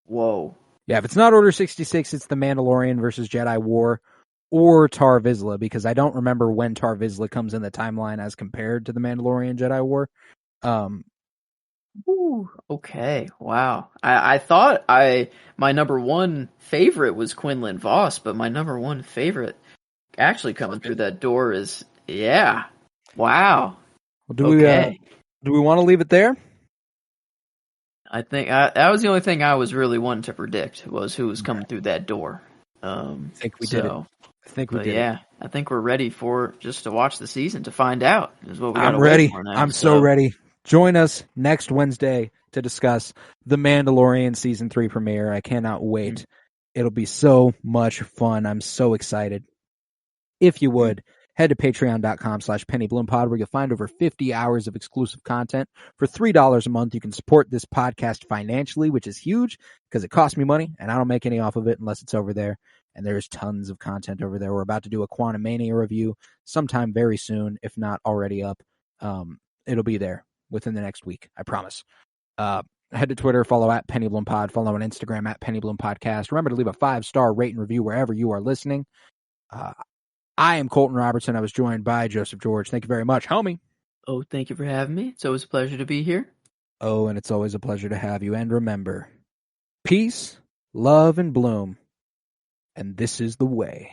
whoa. Yeah, if it's not Order 66, it's the Mandalorian versus Jedi War or Tar Vizsla, because I don't remember when Tar Vizsla comes in the timeline as compared to the Mandalorian Jedi War. Ooh, okay, wow. I thought my number one favorite was Quinlan Voss, but my number one favorite actually coming through that door is, yeah. Wow. Well, do we want to leave it there? I think that was the only thing I was really wanting to predict, was who was coming through that door. I think we did it. I think we did. Yeah, I think we're ready for just to watch the season to find out. Is what we I'm ready. I'm so ready. Join us next Wednesday to discuss The Mandalorian Season 3 premiere. I cannot wait. Mm-hmm. It'll be so much fun. I'm so excited. If you would, head to patreon.com/PennyBloomPod, where you'll find over 50 hours of exclusive content. For $3 a month, you can support this podcast financially, which is huge because it costs me money, and I don't make any off of it unless it's over there. And there's tons of content over there. We're about to do a Quantumania review sometime very soon, if not already up. It'll be there within the next week, I promise. Head to Twitter, follow at PennyBloomPod, follow on Instagram at PennyBloomPodcast. Remember to leave a 5-star rate and review wherever you are listening. I am Colton Robertson. I was joined by Joseph George. Thank you very much, homie. Oh, thank you for having me. It's always a pleasure to be here. Oh, and it's always a pleasure to have you. And remember, peace, love, and bloom. And this is the way.